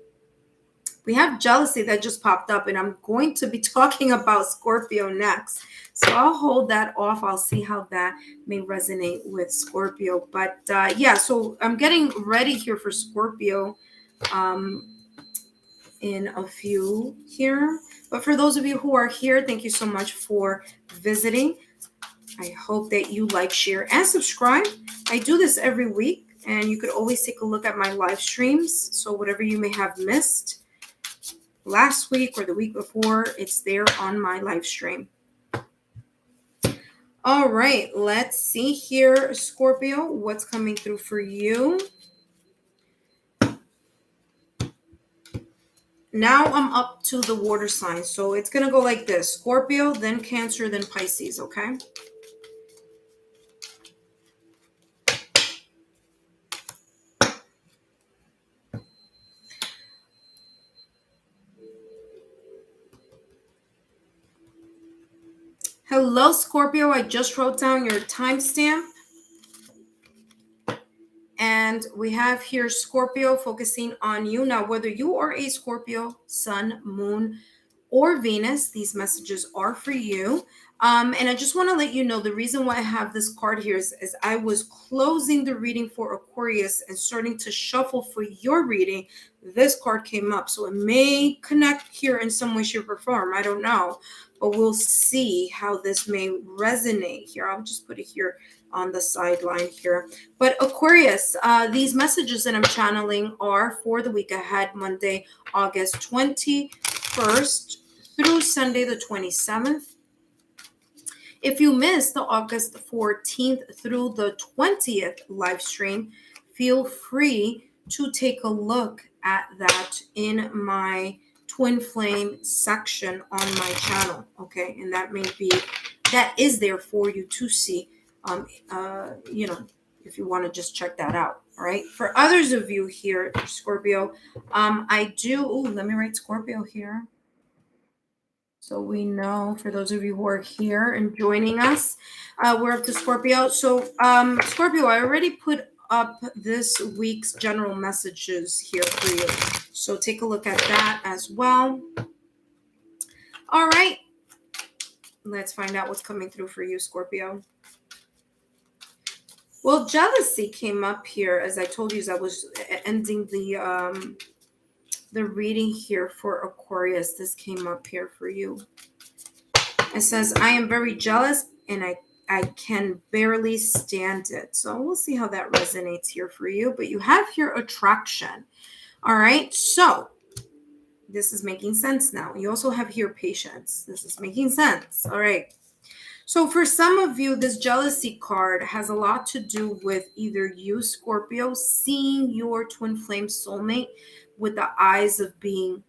We have jealousy that just popped up, and I'm going to be talking about Scorpio next. So I'll hold that off. I'll see how that may resonate with Scorpio. But yeah, so I'm getting ready here for Scorpio in a few here. But for those of you who are here, thank you so much for visiting. I hope that you like, share, and subscribe. I do this every week, and you could always take a look at my live streams. So whatever you may have missed last week or the week before, it's there on my live stream. All right, let's see here, Scorpio, what's coming through for you. Now I'm up to the water signs. So it's going to go like this: Scorpio, then Cancer, then Pisces, okay? Hello, Scorpio. I just wrote down your timestamp. And we have here Scorpio focusing on you. Now, whether you are a Scorpio, Sun, Moon, or Venus, these messages are for you. And I just want to let you know the reason why I have this card here is I was closing the reading for Aquarius and starting to shuffle for your reading. This card came up. So it may connect here in some way, shape, or form. I don't know. But we'll see how this may resonate here. I'll just put it here on the sideline here. But Aquarius, these messages that I'm channeling are for the week ahead, Monday, August 21st through Sunday the 27th. If you missed the August 14th through the 20th live stream, feel free to take a look at that in my twin flame section on my channel, okay? And that is there for you to see, if you want to just check that out, all right? For others of you here, Scorpio, let me write Scorpio here. So we know, for those of you who are here and joining us, we're up to Scorpio. So Scorpio, I already put up this week's general messages here for you. So take a look at that as well. All right. Let's find out what's coming through for you, Scorpio. Well, jealousy came up here, as I told you, as I was ending the reading here for Aquarius. This came up here for you. It says, I am very jealous and I can barely stand it. So we'll see how that resonates here for you. But you have here attraction. All right. So this is making sense now. You also have here patience. This is making sense. All right. So for some of you, this jealousy card has a lot to do with either you, Scorpio, seeing your twin flame soulmate with the eyes of being,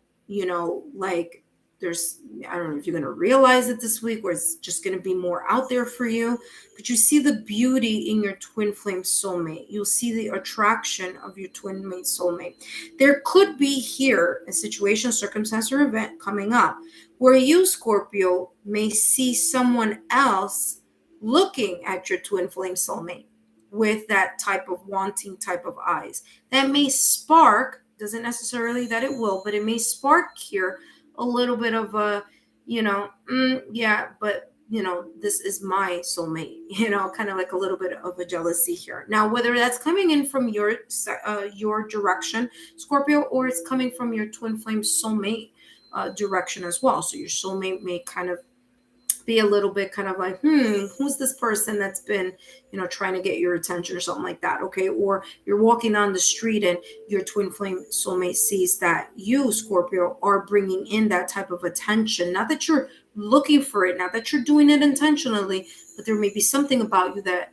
like, I don't know if you're going to realize it this week or it's just going to be more out there for you, but you see the beauty in your twin flame soulmate. You'll see the attraction of your twin mate soulmate. There could be here a situation, circumstance, or event coming up where you, Scorpio, may see someone else looking at your twin flame soulmate with that type of wanting type of eyes. That may spark, doesn't necessarily that it will, but it may spark here a little bit of a, this is my soulmate, kind of like a little bit of a jealousy here. Now, whether that's coming in from your direction, Scorpio, or it's coming from your twin flame soulmate direction as well. So your soulmate may kind of be a little bit kind of like, who's this person that's been, trying to get your attention or something like that, okay? Or you're walking on the street and your twin flame soulmate sees that you, Scorpio, are bringing in that type of attention. Not that you're looking for it, not that you're doing it intentionally, but there may be something about you that,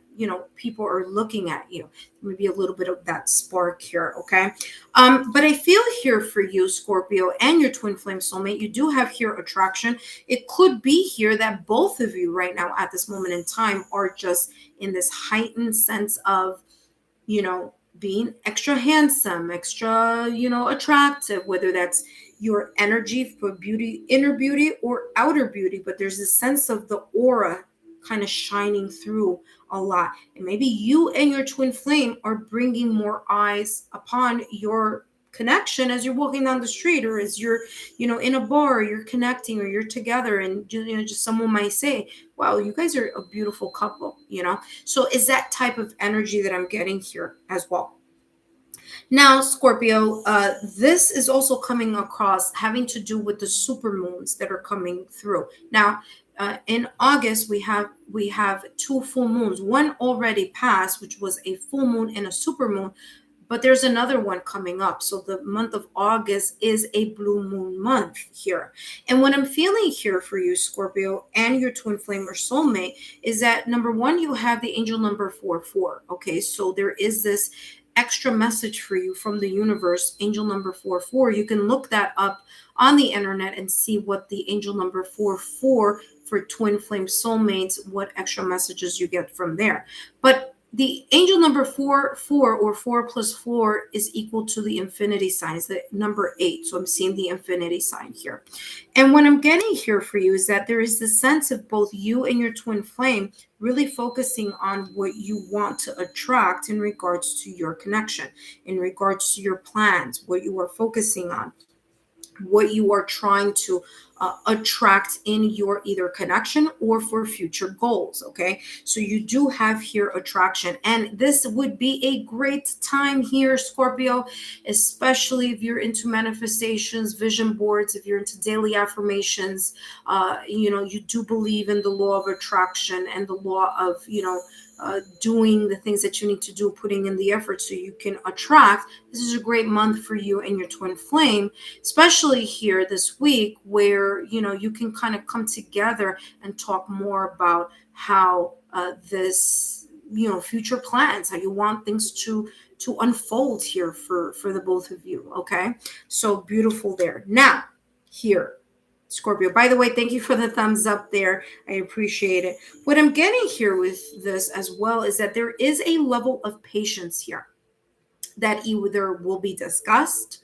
people are looking at you. Maybe a little bit of that spark here, okay? But I feel here for you, Scorpio, and your twin flame soulmate, you do have here attraction. It could be here that both of you right now at this moment in time are just in this heightened sense of, being extra handsome, extra, attractive, whether that's your energy for beauty, inner beauty or outer beauty, but there's a sense of the aura kind of shining through a lot. And maybe you and your twin flame are bringing more eyes upon your connection as you're walking down the street, or as you're, in a bar, or you're connecting, or you're together, and, just someone might say, wow, you guys are a beautiful couple, So is that type of energy that I'm getting here as well. Now, Scorpio, this is also coming across having to do with the supermoons that are coming through. Now, in August, we have two full moons. One already passed, which was a full moon and a supermoon, but there's another one coming up. So the month of August is a blue moon month here. And what I'm feeling here for you, Scorpio, and your twin flame or soulmate is that, number one, you have the angel number 44. Okay, so there is this extra message for you from the universe, angel number 44. You can look that up on the internet and see what the angel number 44 for twin flame soulmates, what extra messages you get from there. But the angel number 44 or 4 plus 4 is equal to the infinity sign. It's the number 8. So I'm seeing the infinity sign here. And what I'm getting here for you is that there is the sense of both you and your twin flame really focusing on what you want to attract in regards to your connection, in regards to your plans, what you are focusing on, what you are trying to attract in your either connection or for future goals. Okay, so you do have here attraction, and this would be a great time here, Scorpio, especially if you're into manifestations, vision boards, if you're into daily affirmations, you do believe in the law of attraction and the law of doing the things that you need to do, putting in the effort so you can attract. This is a great month for you and your twin flame, especially here this week where, you can kind of come together and talk more about how this, future plans, how you want things to unfold here for the both of you. Okay, so beautiful there. Now here, Scorpio, by the way, thank you for the thumbs up there. I appreciate it. What I'm getting here with this as well is that there is a level of patience here that either will be discussed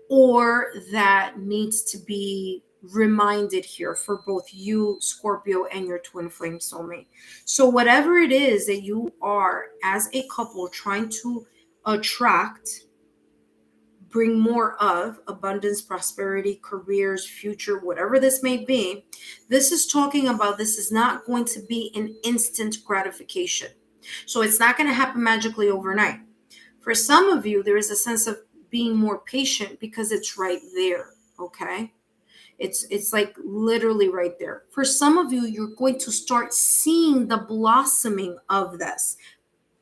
or that needs to be reminded here for both you, Scorpio, and your twin flame soulmate. So whatever it is that you are as a couple trying to attract, bring more of abundance, prosperity, careers, future, whatever this may be, this is talking about, this is not going to be an instant gratification. So it's not going to happen magically overnight. For some of you, there is a sense of being more patient because it's right there. Okay. It's like literally right there. For some of you, you're going to start seeing the blossoming of this,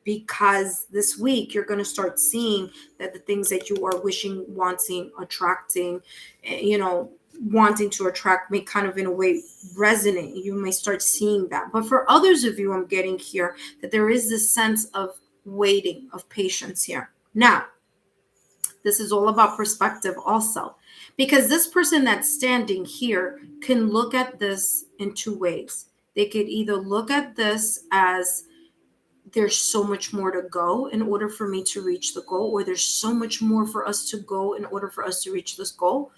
because this week you're going to start seeing that the things that you are wishing, wanting, attracting, wanting to attract may kind of in a way resonate. You may start seeing that. But for others of you, I'm getting here that there is this sense of waiting, of patience here. Now, this is all about perspective also, because this person that's standing here can look at this in two ways. They could either look at this as there's so much more to go in order for me to reach the goal, or there's so much more for us to go in order for us to reach this goal.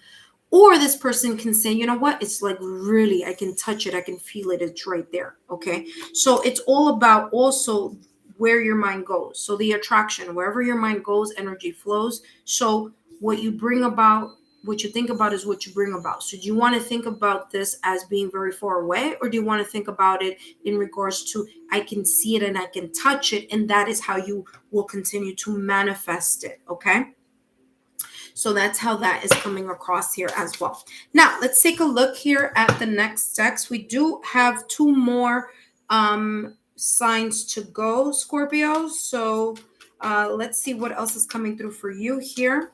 Or this person can say, you know what, it's like really, I can touch it, I can feel it, it's right there. Okay, so it's all about also where your mind goes. So the attraction, wherever your mind goes, energy flows. So what you bring about, what you think about is what you bring about. So do you want to think about this as being very far away, or do you want to think about it in regards to, I can see it and I can touch it, and that is how you will continue to manifest it? Okay, so that's how that is coming across here as well. Now let's take a look here at the next text. We do have two more signs to go, Scorpio. So let's see what else is coming through for you here.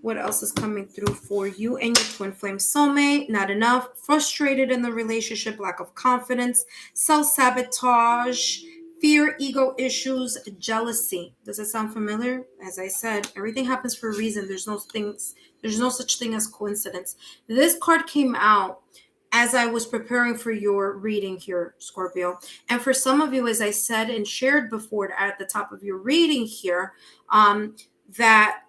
What else is coming through for you and your twin flame soulmate? Not enough. Frustrated in the relationship, lack of confidence, self-sabotage, fear, ego issues, jealousy. Does it sound familiar? As I said, everything happens for a reason. There's no such thing as coincidence. This card came out as I was preparing for your reading here, Scorpio. And for some of you, as I said and shared before at the top of your reading here, that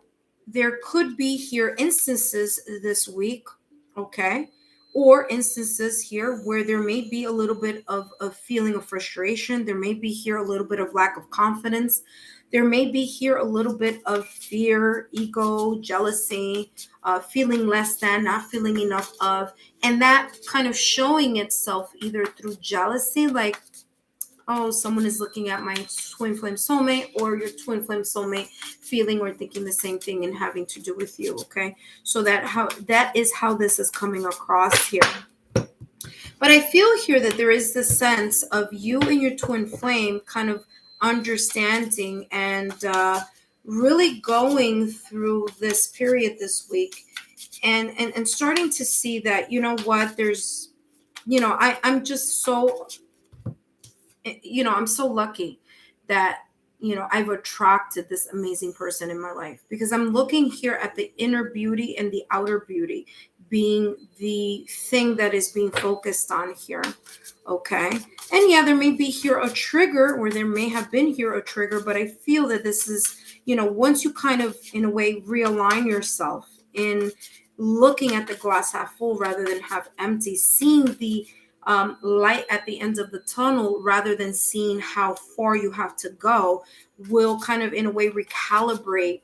there could be here instances this week, okay, or instances here where there may be a little bit of a feeling of frustration. There may be here a little bit of lack of confidence. There may be here a little bit of fear, ego, jealousy, feeling less than, not feeling enough of, and that kind of showing itself either through jealousy, like, oh, someone is looking at my twin flame soulmate, or your twin flame soulmate feeling or thinking the same thing and having to do with you. Okay, so that is how this is coming across here. But I feel here that there is this sense of you and your twin flame kind of understanding and really going through this period this week and starting to see that, you know what, there's, I'm just so, I'm so lucky that, I've attracted this amazing person in my life, because I'm looking here at the inner beauty and the outer beauty being the thing that is being focused on here. Okay. And yeah, there may be here a trigger, or there may have been here a trigger, but I feel that this is, once you kind of, in a way, realign yourself in looking at the glass half full rather than half empty, seeing the light at the end of the tunnel rather than seeing how far you have to go, will kind of, in a way, recalibrate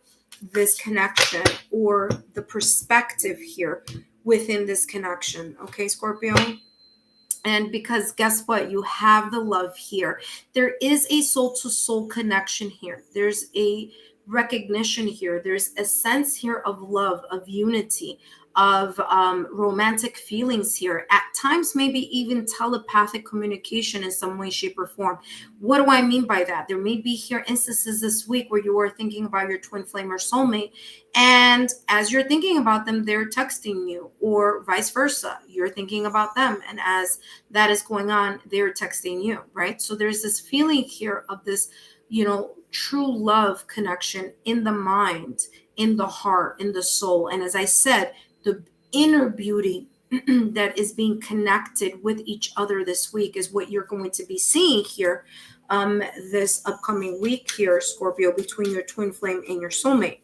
this connection or the perspective here within this connection. Okay, Scorpio? And because guess what? You have the love here. There is a soul-to-soul connection here. There's a recognition here. There's a sense here of love, of unity, of romantic feelings here. At times, maybe even telepathic communication in some way, shape, or form. What do I mean by that? There may be here instances this week where you are thinking about your twin flame or soulmate, and as you're thinking about them, they're texting you, or vice versa. You're thinking about them, and as that is going on, they're texting you, right? So there's this feeling here of this, true love connection in the mind, in the heart, in the soul. And as I said, the inner beauty that is being connected with each other this week is what you're going to be seeing here this upcoming week here, Scorpio, between your twin flame and your soulmate.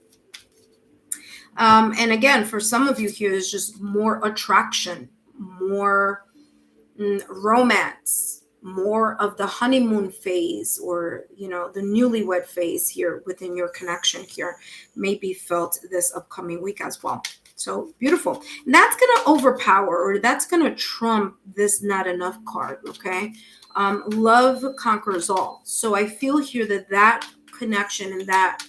And again, for some of you here, there's just more attraction, more romance, more of the honeymoon phase, or the newlywed phase here within your connection here may be felt this upcoming week as well. So beautiful. And that's going to overpower, or that's going to trump this not enough card. Okay. Love conquers all. So I feel here that connection and that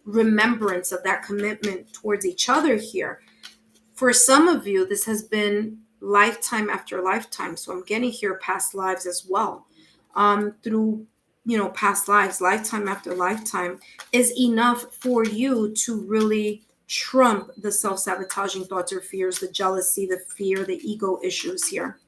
remembrance of that commitment towards each other here, for some of you, this has been lifetime after lifetime. So I'm getting here past lives as well. Through, past lives, lifetime after lifetime is enough for you to really trump the self-sabotaging thoughts or fears, the jealousy, the fear, the ego issues here.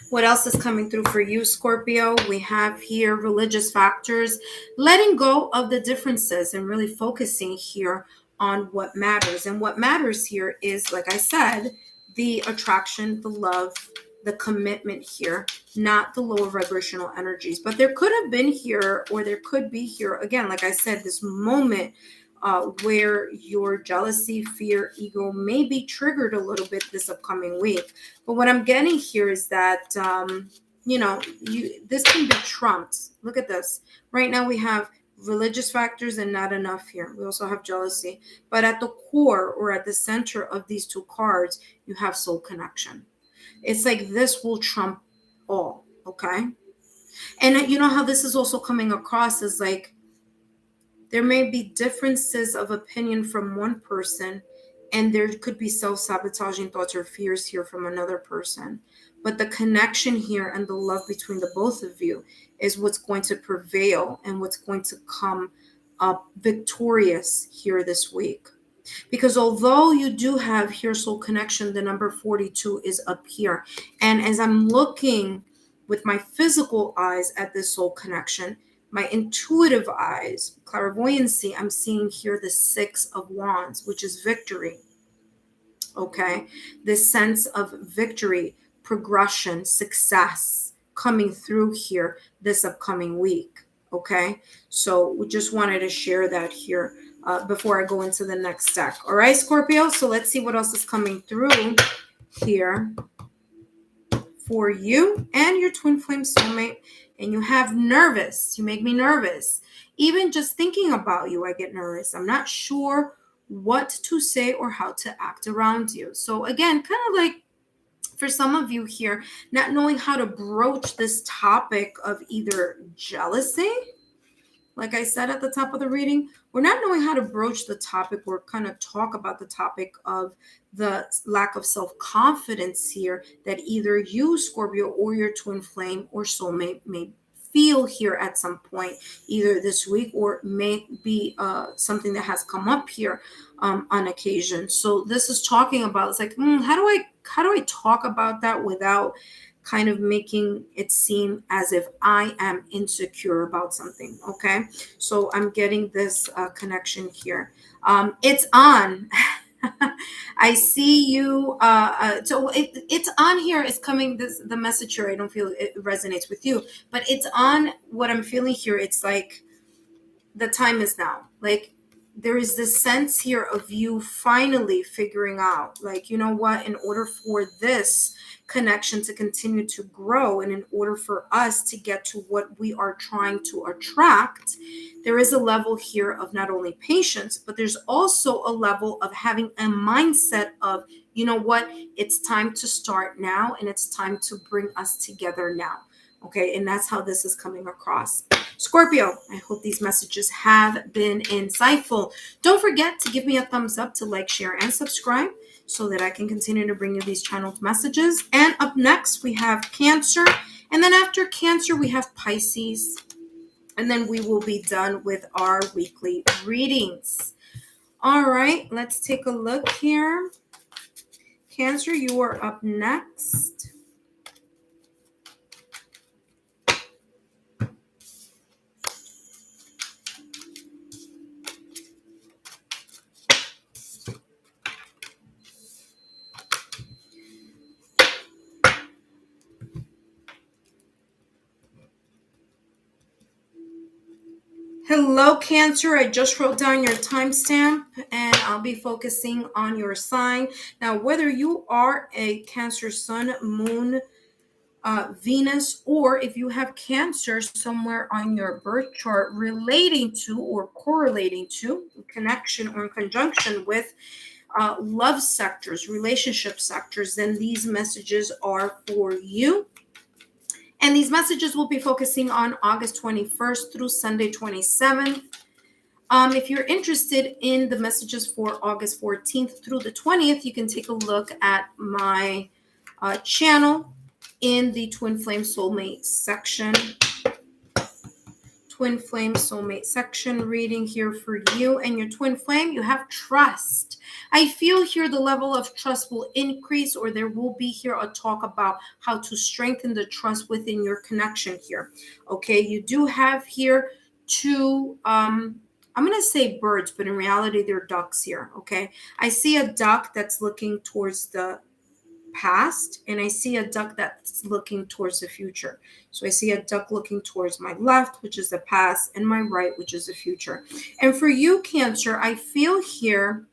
What else is coming through for you, Scorpio? We have here religious factors, letting go of the differences and really focusing here on what matters. And what matters here is, like I said, the attraction, the love, the commitment here, not the lower vibrational energies. But there could have been here, or there could be here, again, like I said, this moment where your jealousy, fear, ego may be triggered a little bit this upcoming week. But what I'm getting here is that, this can be trumped. Look at this. Right now we have religious factors and not enough here. We also have jealousy. But at the core, or at the center of these two cards, you have soul connection. It's like this will trump all, okay? And you know how this is also coming across as like, there may be differences of opinion from one person, and there could be self-sabotaging thoughts or fears here from another person. But the connection here and the love between the both of you is what's going to prevail and what's going to come up victorious here this week. Because although you do have here soul connection, the number 42 is up here. And as I'm looking with my physical eyes at this soul connection, my intuitive eyes, clairvoyancy, I'm seeing here the 6 of Wands, which is victory. Okay. This sense of victory, progression, success coming through here this upcoming week. Okay. So we just wanted to share that here before I go into the next deck. All right, Scorpio. So let's see what else is coming through here for you and your twin flame soulmate. And you have nervous. You make me nervous. Even just thinking about you, I get nervous. I'm not sure what to say or how to act around you. So again, kind of like for some of you here, not knowing how to broach this topic of either jealousy, like I said at the top of the reading, we're not knowing how to broach the topic or kind of talk about the topic of the lack of self-confidence here that either you, Scorpio, or your twin flame or soulmate may feel here at some point, either this week or may be something that has come up here on occasion. So this is talking about, it's like, how do I talk about that without kind of making it seem as if I am insecure about something. Okay. So I'm getting this connection here. It's on. I see you. So it's on here. It's coming. The message here. I don't feel it resonates with you, but it's on. What I'm feeling here. It's like the time is now. Like there is this sense here of you finally figuring out, like, you know what, in order for this connection to continue to grow and in order for us to get to what we are trying to attract, there is a level here of not only patience, but there's also a level of having a mindset of, you know what, it's time to start now and it's time to bring us together now. Okay, and that's how this is coming across. Scorpio, I hope these messages have been insightful. Don't forget to give me a thumbs up, to like, share, and subscribe so that I can continue to bring you these channeled messages. And up next, we have Cancer. And then after Cancer, we have Pisces. And then we will be done with our weekly readings. All right, let's take a look here. Cancer, you are up next. Hello, Cancer. I just wrote down your timestamp, and I'll be focusing on your sign. Now, whether you are a Cancer sun, moon, Venus, or if you have Cancer somewhere on your birth chart relating to or correlating to, connection or in conjunction with love sectors, relationship sectors, then these messages are for you. And these messages will be focusing on August 21st through Sunday 27th. If you're interested in the messages for August 14th through the 20th, you can take a look at my channel in the Twin Flame Soulmate section. Twin Flame Soulmate section reading here for you and your twin flame. You have trust. I feel here the level of trust will increase, or there will be here a talk about how to strengthen the trust within your connection here. Okay, you do have here two, I'm going to say birds, but in reality, they're ducks here. Okay, I see a duck that's looking towards the past, and I see a duck that's looking towards the future. So I see a duck looking towards my left, which is the past, and my right, which is the future. And for you, Cancer, I feel here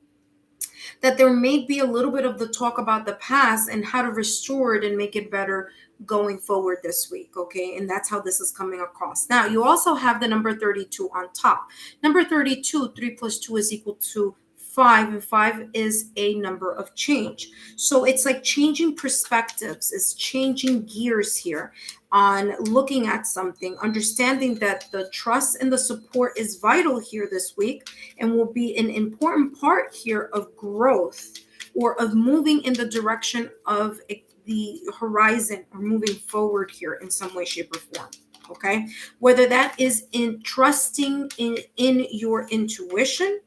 that there may be a little bit of the talk about the past and how to restore it and make it better going forward this week. Okay, and that's how this is coming across. Now, you also have the number 32 on top. Number 32, 3 plus 2 is equal to 5, and 5 is a number of change. So it's like changing perspectives, it's changing gears here on looking at something, understanding that the trust and the support is vital here this week and will be an important part here of growth or of moving in the direction of the horizon or moving forward here in some way, shape, or form. Okay, whether that is in trusting in your intuition,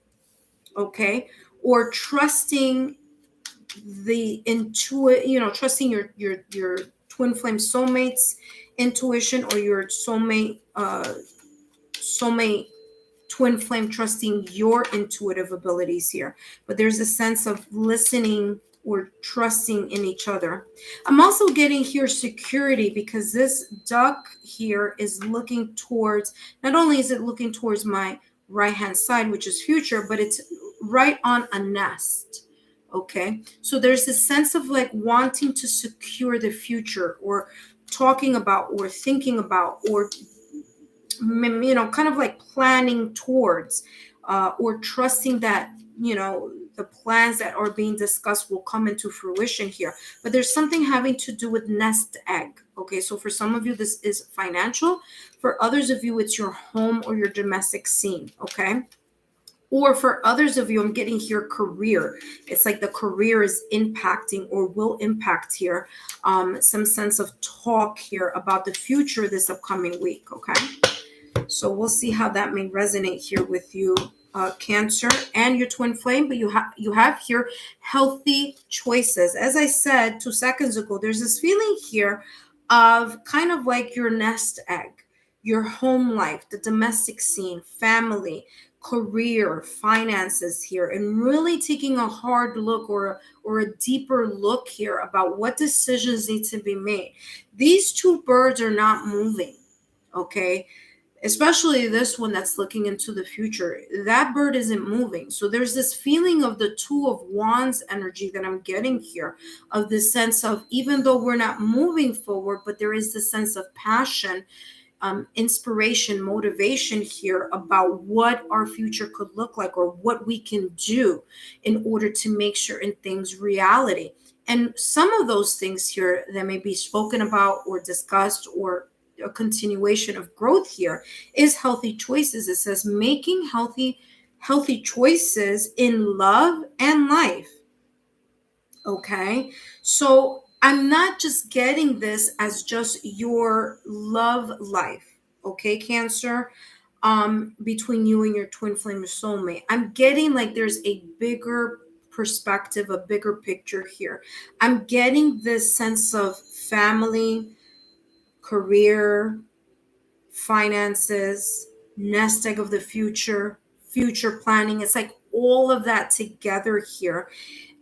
okay, or trusting the trusting your twin flame soulmate's intuition, or your soulmate twin flame trusting your intuitive abilities here. But there's a sense of listening or trusting in each other. I'm also getting here security, because this duck here is looking towards, not only is it looking towards my right hand side, which is future, but it's right on a nest. Okay, so there's a sense of like wanting to secure the future, or talking about, or thinking about, or kind of like planning towards, or trusting that the plans that are being discussed will come into fruition here. But there's something having to do with nest egg. Okay, so for some of you, this is financial. For others of you, it's your home or your domestic scene. Okay, or for others of you, I'm getting here career. It's like the career is impacting or will impact here. Some sense of talk here about the future this upcoming week. Okay, so we'll see how that may resonate here with you, Cancer, and your twin flame. But you have here healthy choices. As I said 2 seconds ago, there's this feeling here of kind of like your nest egg, your home life, the domestic scene, family, career, finances here, and really taking a hard look or a deeper look here about what decisions need to be made. These two birds are not moving. Okay, especially this one that's looking into the future. That bird isn't moving. So there's this feeling of the 2 of Wands energy that I'm getting here, of this sense of, even though we're not moving forward, but there is this sense of passion, inspiration, motivation here about what our future could look like, or what we can do in order to make certain things reality. And some of those things here that may be spoken about or discussed or a continuation of growth here is healthy choices. It says making healthy choices in love and life. Okay, so I'm not just getting this as just your love life, okay, Cancer, between you and your twin flame or soulmate. I'm getting like there's a bigger perspective, a bigger picture here. I'm getting this sense of family, career, finances, nest egg of the future planning. It's like all of that together here.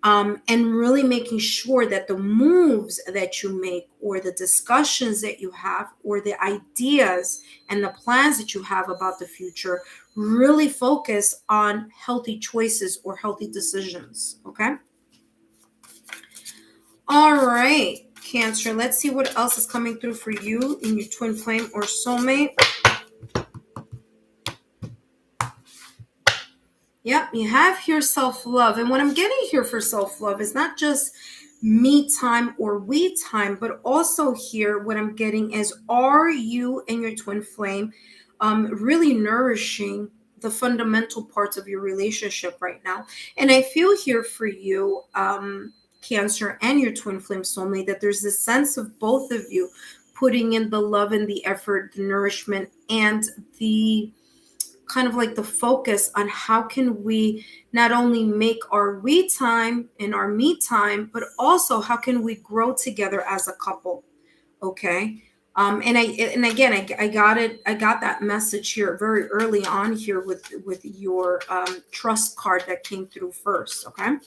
And really making sure that the moves that you make or the discussions that you have or the ideas and the plans that you have about the future really focus on healthy choices or healthy decisions. Okay. All right, Cancer, let's see what else is coming through for you in your twin flame or soulmate. Yep, you have here self-love. And what I'm getting here for self-love is not just me time or we time, but also here what I'm getting is, are you and your twin flame really nourishing the fundamental parts of your relationship right now? And I feel here for you, Cancer, and your twin flame soulmate, that there's this sense of both of you putting in the love and the effort, the nourishment, and the kind of like the focus on how can we not only make our we time and our me time, but also how can we grow together as a couple. Okay. And I got it. I got that message here very early on here with your trust card that came through first. Okay.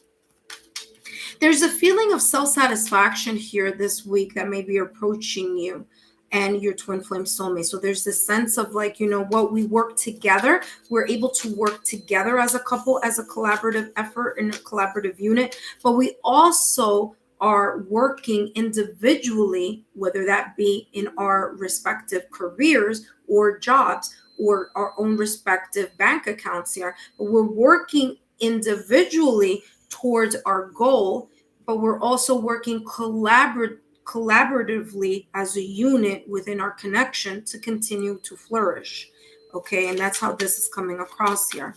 There's a feeling of self-satisfaction here this week that may be approaching you and your twin flame soulmate. So there's this sense of like, you know what, we work together. We're able to work together as a couple, as a collaborative effort in a collaborative unit, but we also are working individually, whether that be in our respective careers or jobs or our own respective bank accounts here. But we're working individually towards our goal, but we're also working collaboratively as a unit within our connection to continue to flourish. Okay, and that's how this is coming across here.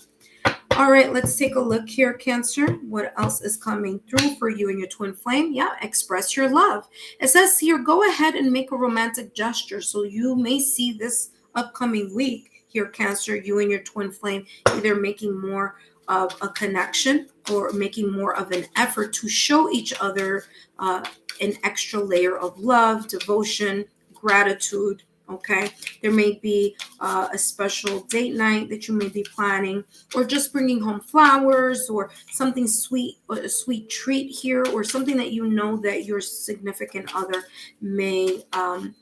All right, let's take a look here, Cancer. What else is coming through for you and your twin flame? Yeah, express your love. It says here, go ahead and make a romantic gesture. So you may see this upcoming week here, Cancer, you and your twin flame either making more of a connection or making more of an effort to show each other an extra layer of love, devotion, gratitude. Okay, there may be a special date night that you may be planning, or just bringing home flowers or something sweet, or a sweet treat here, or something that you know that your significant other may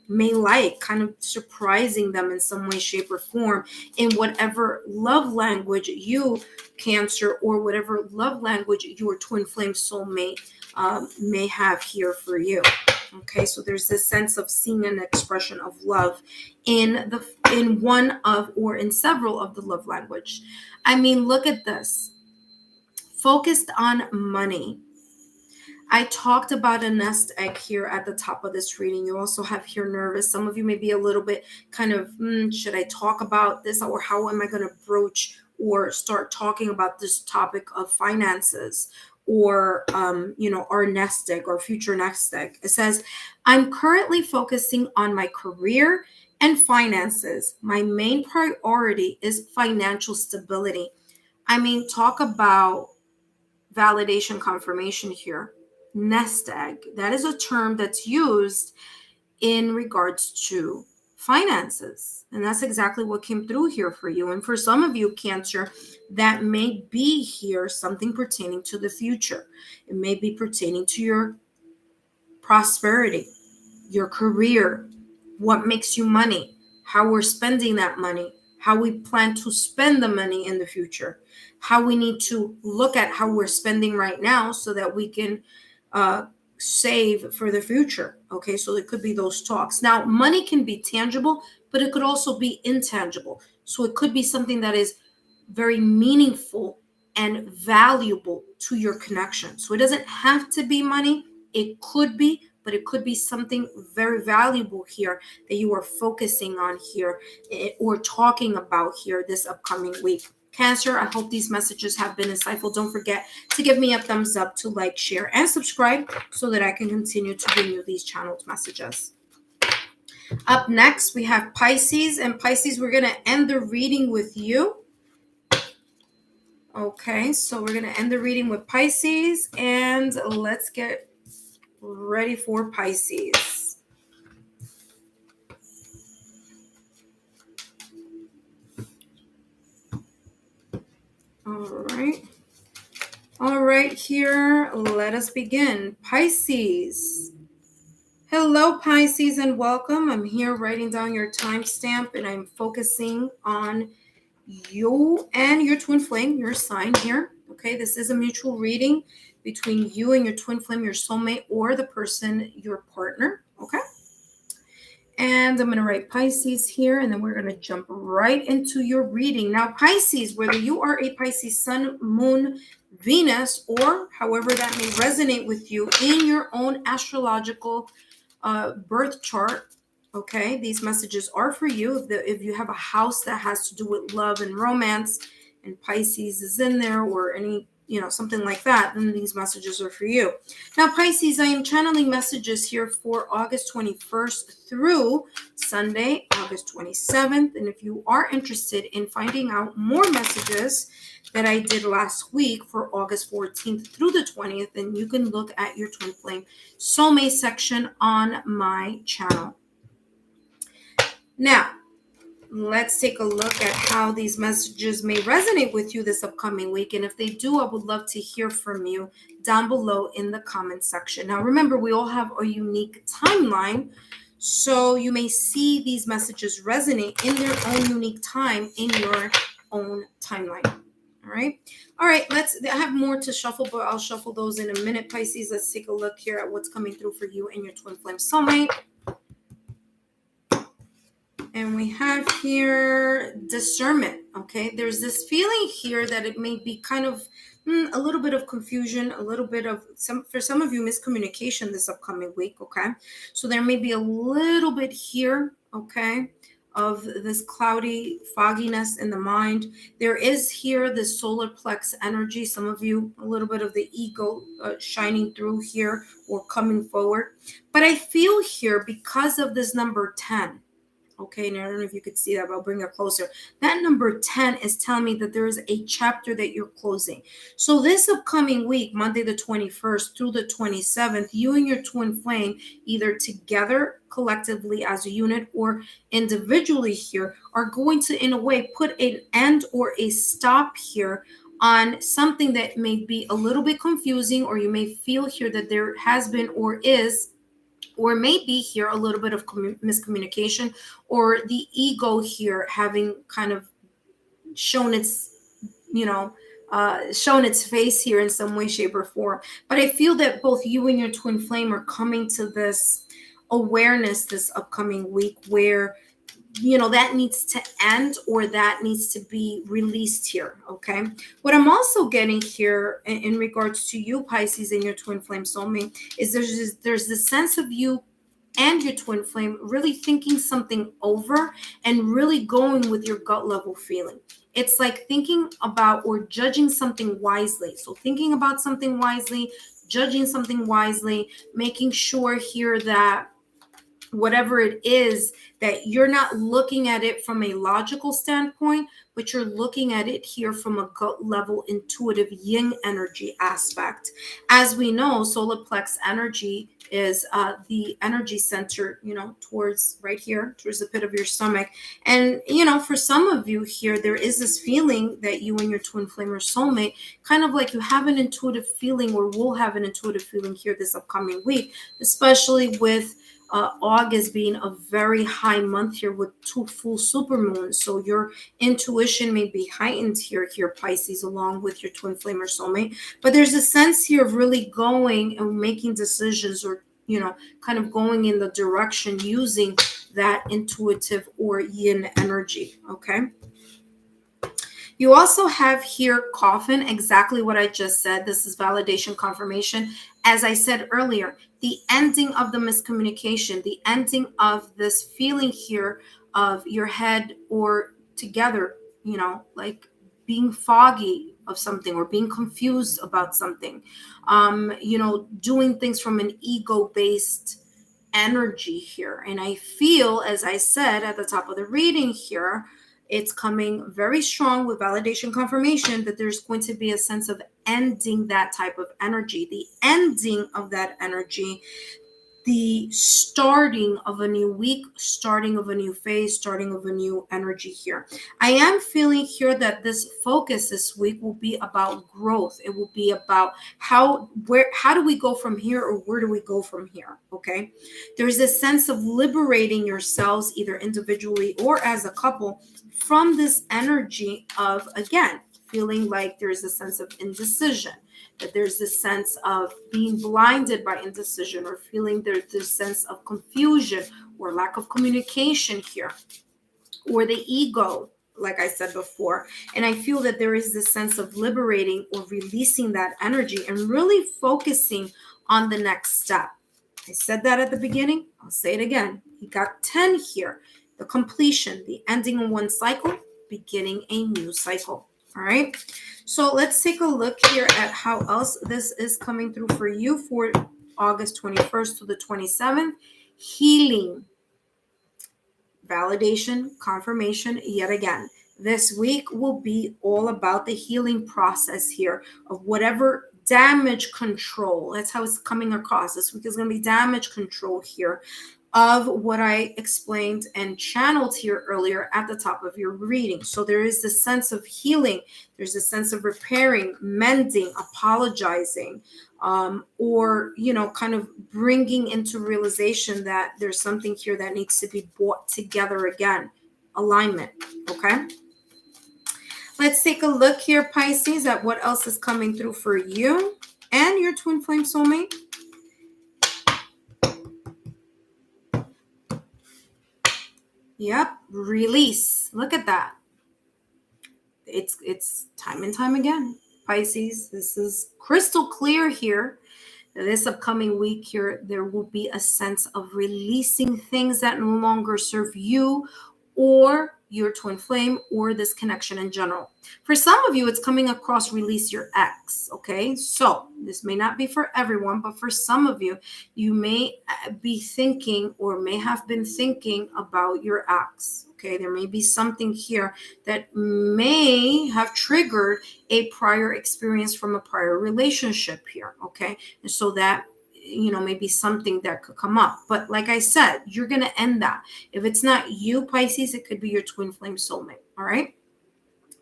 like, kind of surprising them in some way, shape, or form in whatever love language you, Cancer, or whatever love language your twin flame soulmate may have here for you. Okay, so there's this sense of seeing an expression of love in one of or in several of the love language. I mean, look at this. Focused on money. I talked about a nest egg here at the top of this reading. You also have here nervous. Some of you may be a little bit kind of, should I talk about this, or how am I going to broach or start talking about this topic of finances? Or, our nest egg or future nest egg. It says, I'm currently focusing on my career and finances. My main priority is financial stability. I mean, talk about validation confirmation here. Nest egg. That is a term that's used in regards to finances. And that's exactly what came through here for you. And for some of you, Cancer, that may be here something pertaining to the future. It may be pertaining to your prosperity, your career, what makes you money, how we're spending that money, how we plan to spend the money in the future, how we need to look at how we're spending right now so that we can save for the future. Okay, so it could be those talks. Now, money can be tangible, but it could also be intangible. So it could be something that is very meaningful and valuable to your connection. So it doesn't have to be money. It could be, but it could be something very valuable here that you are focusing on here or talking about here this upcoming week. Cancer, I hope these messages have been insightful. Don't forget to give me a thumbs up, to like, share, and subscribe so that I can continue to bring you these channeled messages. Up next, we have Pisces. And Pisces, we're going to end the reading with you. Okay, so we're going to end the reading with Pisces. And let's get ready for Pisces. All right, here, let us begin. Pisces. Hello, Pisces, and welcome. I'm here writing down your timestamp, and I'm focusing on you and your twin flame, your sign here. Okay, this is a mutual reading between you and your twin flame, your soulmate, or the person, your partner. Okay. And I'm going to write Pisces here, and then we're going to jump right into your reading. Now, Pisces, whether you are a Pisces sun, moon, Venus, or however that may resonate with you in your own astrological birth chart, okay, these messages are for you. If you have a house that has to do with love and romance, and Pisces is in there, or any, something like that, then these messages are for you. Now, Pisces, I am channeling messages here for August 21st through Sunday, August 27th. And if you are interested in finding out more messages that I did last week for August 14th through the 20th, then you can look at your twin flame soulmate section on my channel. Now, let's take a look at how these messages may resonate with you this upcoming week. And if they do, I would love to hear from you down below in the comment section. Now, remember, we all have a unique timeline, so you may see these messages resonate in their own unique time in your own timeline. All right. I have more to shuffle, but I'll shuffle those in a minute, Pisces. Let's take a look here at what's coming through for you and your twin flame soulmate. And we have here discernment. Okay, there's this feeling here that it may be kind of a little bit of confusion, a little bit of for some of you, miscommunication this upcoming week. Okay, so there may be a little bit here, okay, of this cloudy fogginess in the mind. There is here the solar plex energy. Some of you, a little bit of the ego shining through here or coming forward. But I feel here, because of this number 10, okay, and I don't know if you could see that, but I'll bring it closer. That number 10 is telling me that there is a chapter that you're closing. So this upcoming week, Monday the 21st through the 27th, you and your twin flame, either together collectively as a unit or individually here, are going to, in a way, put an end or a stop here on something that may be a little bit confusing, or you may feel here that there has been or is, or maybe here a little bit of miscommunication, or the ego here having kind of shown its, shown its face here in some way, shape, or form. But I feel that both you and your twin flame are coming to this awareness this upcoming week where, that needs to end, or that needs to be released here. Okay. What I'm also getting here in regards to you, Pisces, and your twin flame soulmate, is there's this sense of you and your twin flame really thinking something over and really going with your gut level feeling. It's like thinking about or judging something wisely. So thinking about something wisely, judging something wisely, making sure here that whatever it is, that you're not looking at it from a logical standpoint, but you're looking at it here from a gut level, intuitive yin energy aspect. As we know, solar plex energy is the energy center, towards right here, towards the pit of your stomach. And, for some of you here, there is this feeling that you and your twin flame or soulmate, kind of like you have an intuitive feeling, or will have an intuitive feeling here this upcoming week, especially with August being a very high month here with 2 full supermoons. So your intuition may be heightened here, Pisces, along with your twin flame or soulmate. But there's a sense here of really going and making decisions, or, kind of going in the direction using that intuitive or yin energy. Okay. You also have here coffin, exactly what I just said. This is validation confirmation. As I said earlier, the ending of the miscommunication, the ending of this feeling here of your head or together, like being foggy of something or being confused about something, doing things from an ego-based energy here. And I feel, as I said at the top of the reading here, it's coming very strong with validation confirmation that there's going to be a sense of ending that type of energy, the ending of that energy, the starting of a new week, starting of a new phase, starting of a new energy here. I am feeling here that this focus this week will be about growth. It will be about how do we go from here, or where do we go from here? Okay. There's a sense of liberating yourselves either individually or as a couple from this energy of, again, feeling like there's a sense of indecision, that there's this sense of being blinded by indecision, or feeling there's this sense of confusion or lack of communication here, or the ego, like I said before. And I feel that there is this sense of liberating or releasing that energy and really focusing on the next step. I said that at the beginning. I'll say it again. You got 10 here. The completion, the ending of one cycle, beginning a new cycle. All right. So let's take a look here at how else this is coming through for you for August 21st to the 27th. Healing, validation, confirmation yet again. This week will be all about the healing process here of whatever damage control. That's how it's coming across. This week is going to be damage control here of what I explained and channeled here earlier at the top of your reading. So there is this sense of healing. There's a sense of repairing, mending, apologizing, or, kind of bringing into realization that there's something here that needs to be brought together again. Alignment. Okay. Let's take a look here, Pisces, at what else is coming through for you and your twin flame soulmate. Yep, release. Look at that. It's time and time again, Pisces. This is crystal clear here. This upcoming week here, there will be a sense of releasing things that no longer serve you or your twin flame or this connection in general. For some of you, it's coming across release your ex. Okay, so this may not be for everyone, but for some of you, you may be thinking or may have been thinking about your ex. Okay, there may be something here that may have triggered a prior experience from a prior relationship here. Okay, and so that maybe something that could come up. But like I said, you're going to end that. If it's not you, Pisces, it could be your twin flame soulmate. All right.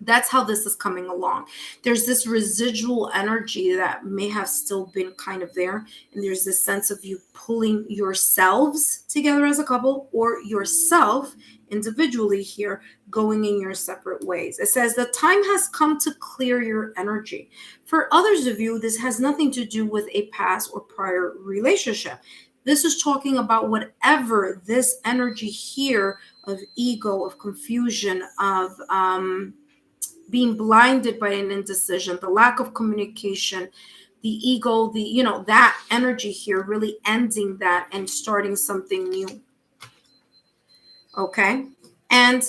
That's how this is coming along. There's this residual energy that may have still been kind of there. And there's this sense of you pulling yourselves together as a couple or yourself individually here, going in your separate ways. It says the time has come to clear your energy. For others of you, this has nothing to do with a past or prior relationship. This is talking about whatever this energy here of ego, of confusion, of being blinded by an indecision, the lack of communication, the ego, that energy here, really ending that and starting something new. Okay. And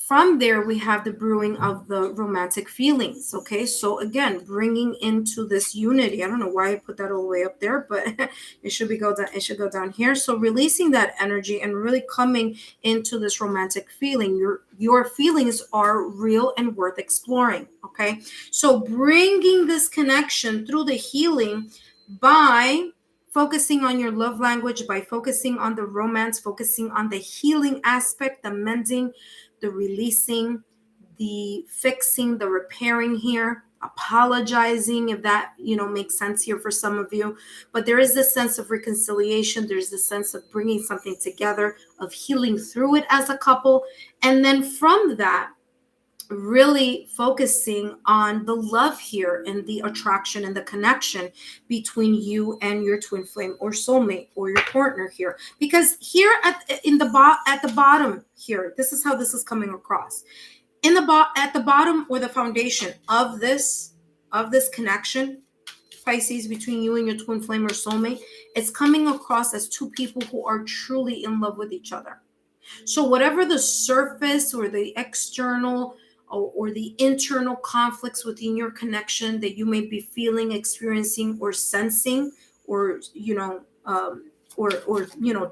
from there, we have the brewing of the romantic feelings. Okay. So again, bringing into this unity. I don't know why I put that all the way up there, but it should go down here. So releasing that energy and really coming into this romantic feeling. Your feelings are real and worth exploring. Okay. So bringing this connection through the healing by focusing on your love language, by focusing on the romance, focusing on the healing aspect, the mending, the releasing, the fixing, the repairing here, apologizing, if that, makes sense here for some of you. But there is this sense of reconciliation. There's this sense of bringing something together, of healing through it as a couple. And then from that, really focusing on the love here and the attraction and the connection between you and your twin flame or soulmate or your partner here. Because here at the bottom here, this is how this is coming across. At the bottom or the foundation of this connection, Pisces, between you and your twin flame or soulmate, it's coming across as two people who are truly in love with each other. So whatever the surface or the external or the internal conflicts within your connection that you may be feeling, experiencing, or sensing, or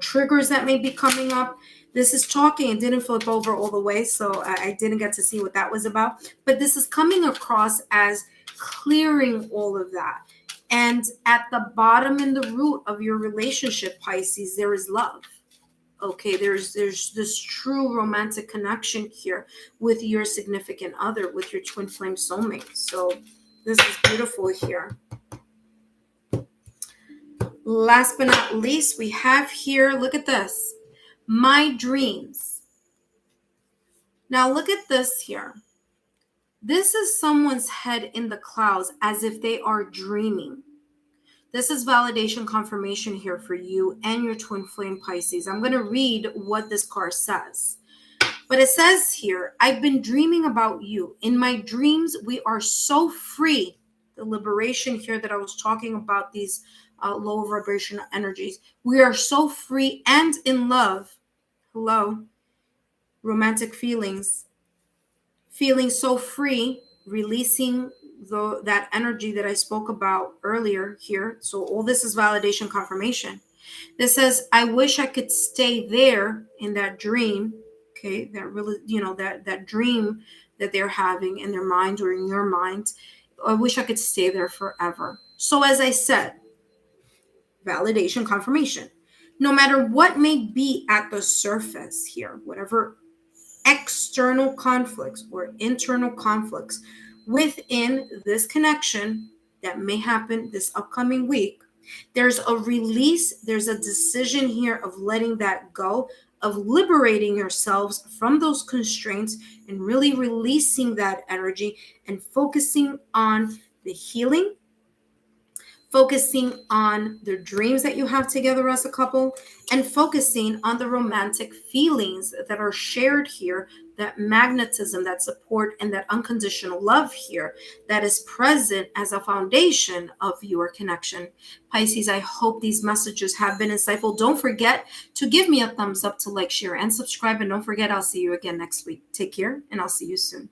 triggers that may be coming up. This is talking. It didn't flip over all the way, so I didn't get to see what that was about. But this is coming across as clearing all of that. And at the bottom and the root of your relationship, Pisces, there is love. Okay, there's this true romantic connection here with your significant other, with your twin flame soulmate. So this is beautiful here. Last but not least, we have here, look at this, my dreams. Now look at this here. This is someone's head in the clouds as if they are dreaming. This is validation confirmation here for you and your twin flame, Pisces. I'm going to read what this card says. But it says here, I've been dreaming about you. In my dreams, we are so free. The liberation here that I was talking about, these low vibrational energies. We are so free and in love. Hello. Romantic feelings. Feeling so free, releasing that energy that I spoke about earlier here. So all this is validation confirmation. This says, I wish I could stay there in that dream. Okay, that really, that dream that they're having in their mind or in your mind. I wish I could stay there forever. So as I said, validation confirmation. No matter what may be at the surface here, whatever external conflicts or internal conflicts within this connection that may happen this upcoming week, there's a release, there's a decision here of letting that go, of liberating yourselves from those constraints and really releasing that energy and focusing on the healing, focusing on the dreams that you have together as a couple, and focusing on the romantic feelings that are shared here, that magnetism, that support, and that unconditional love here that is present as a foundation of your connection. Pisces, I hope these messages have been insightful. Don't forget to give me a thumbs up, to like, share, and subscribe. And don't forget, I'll see you again next week. Take care, and I'll see you soon.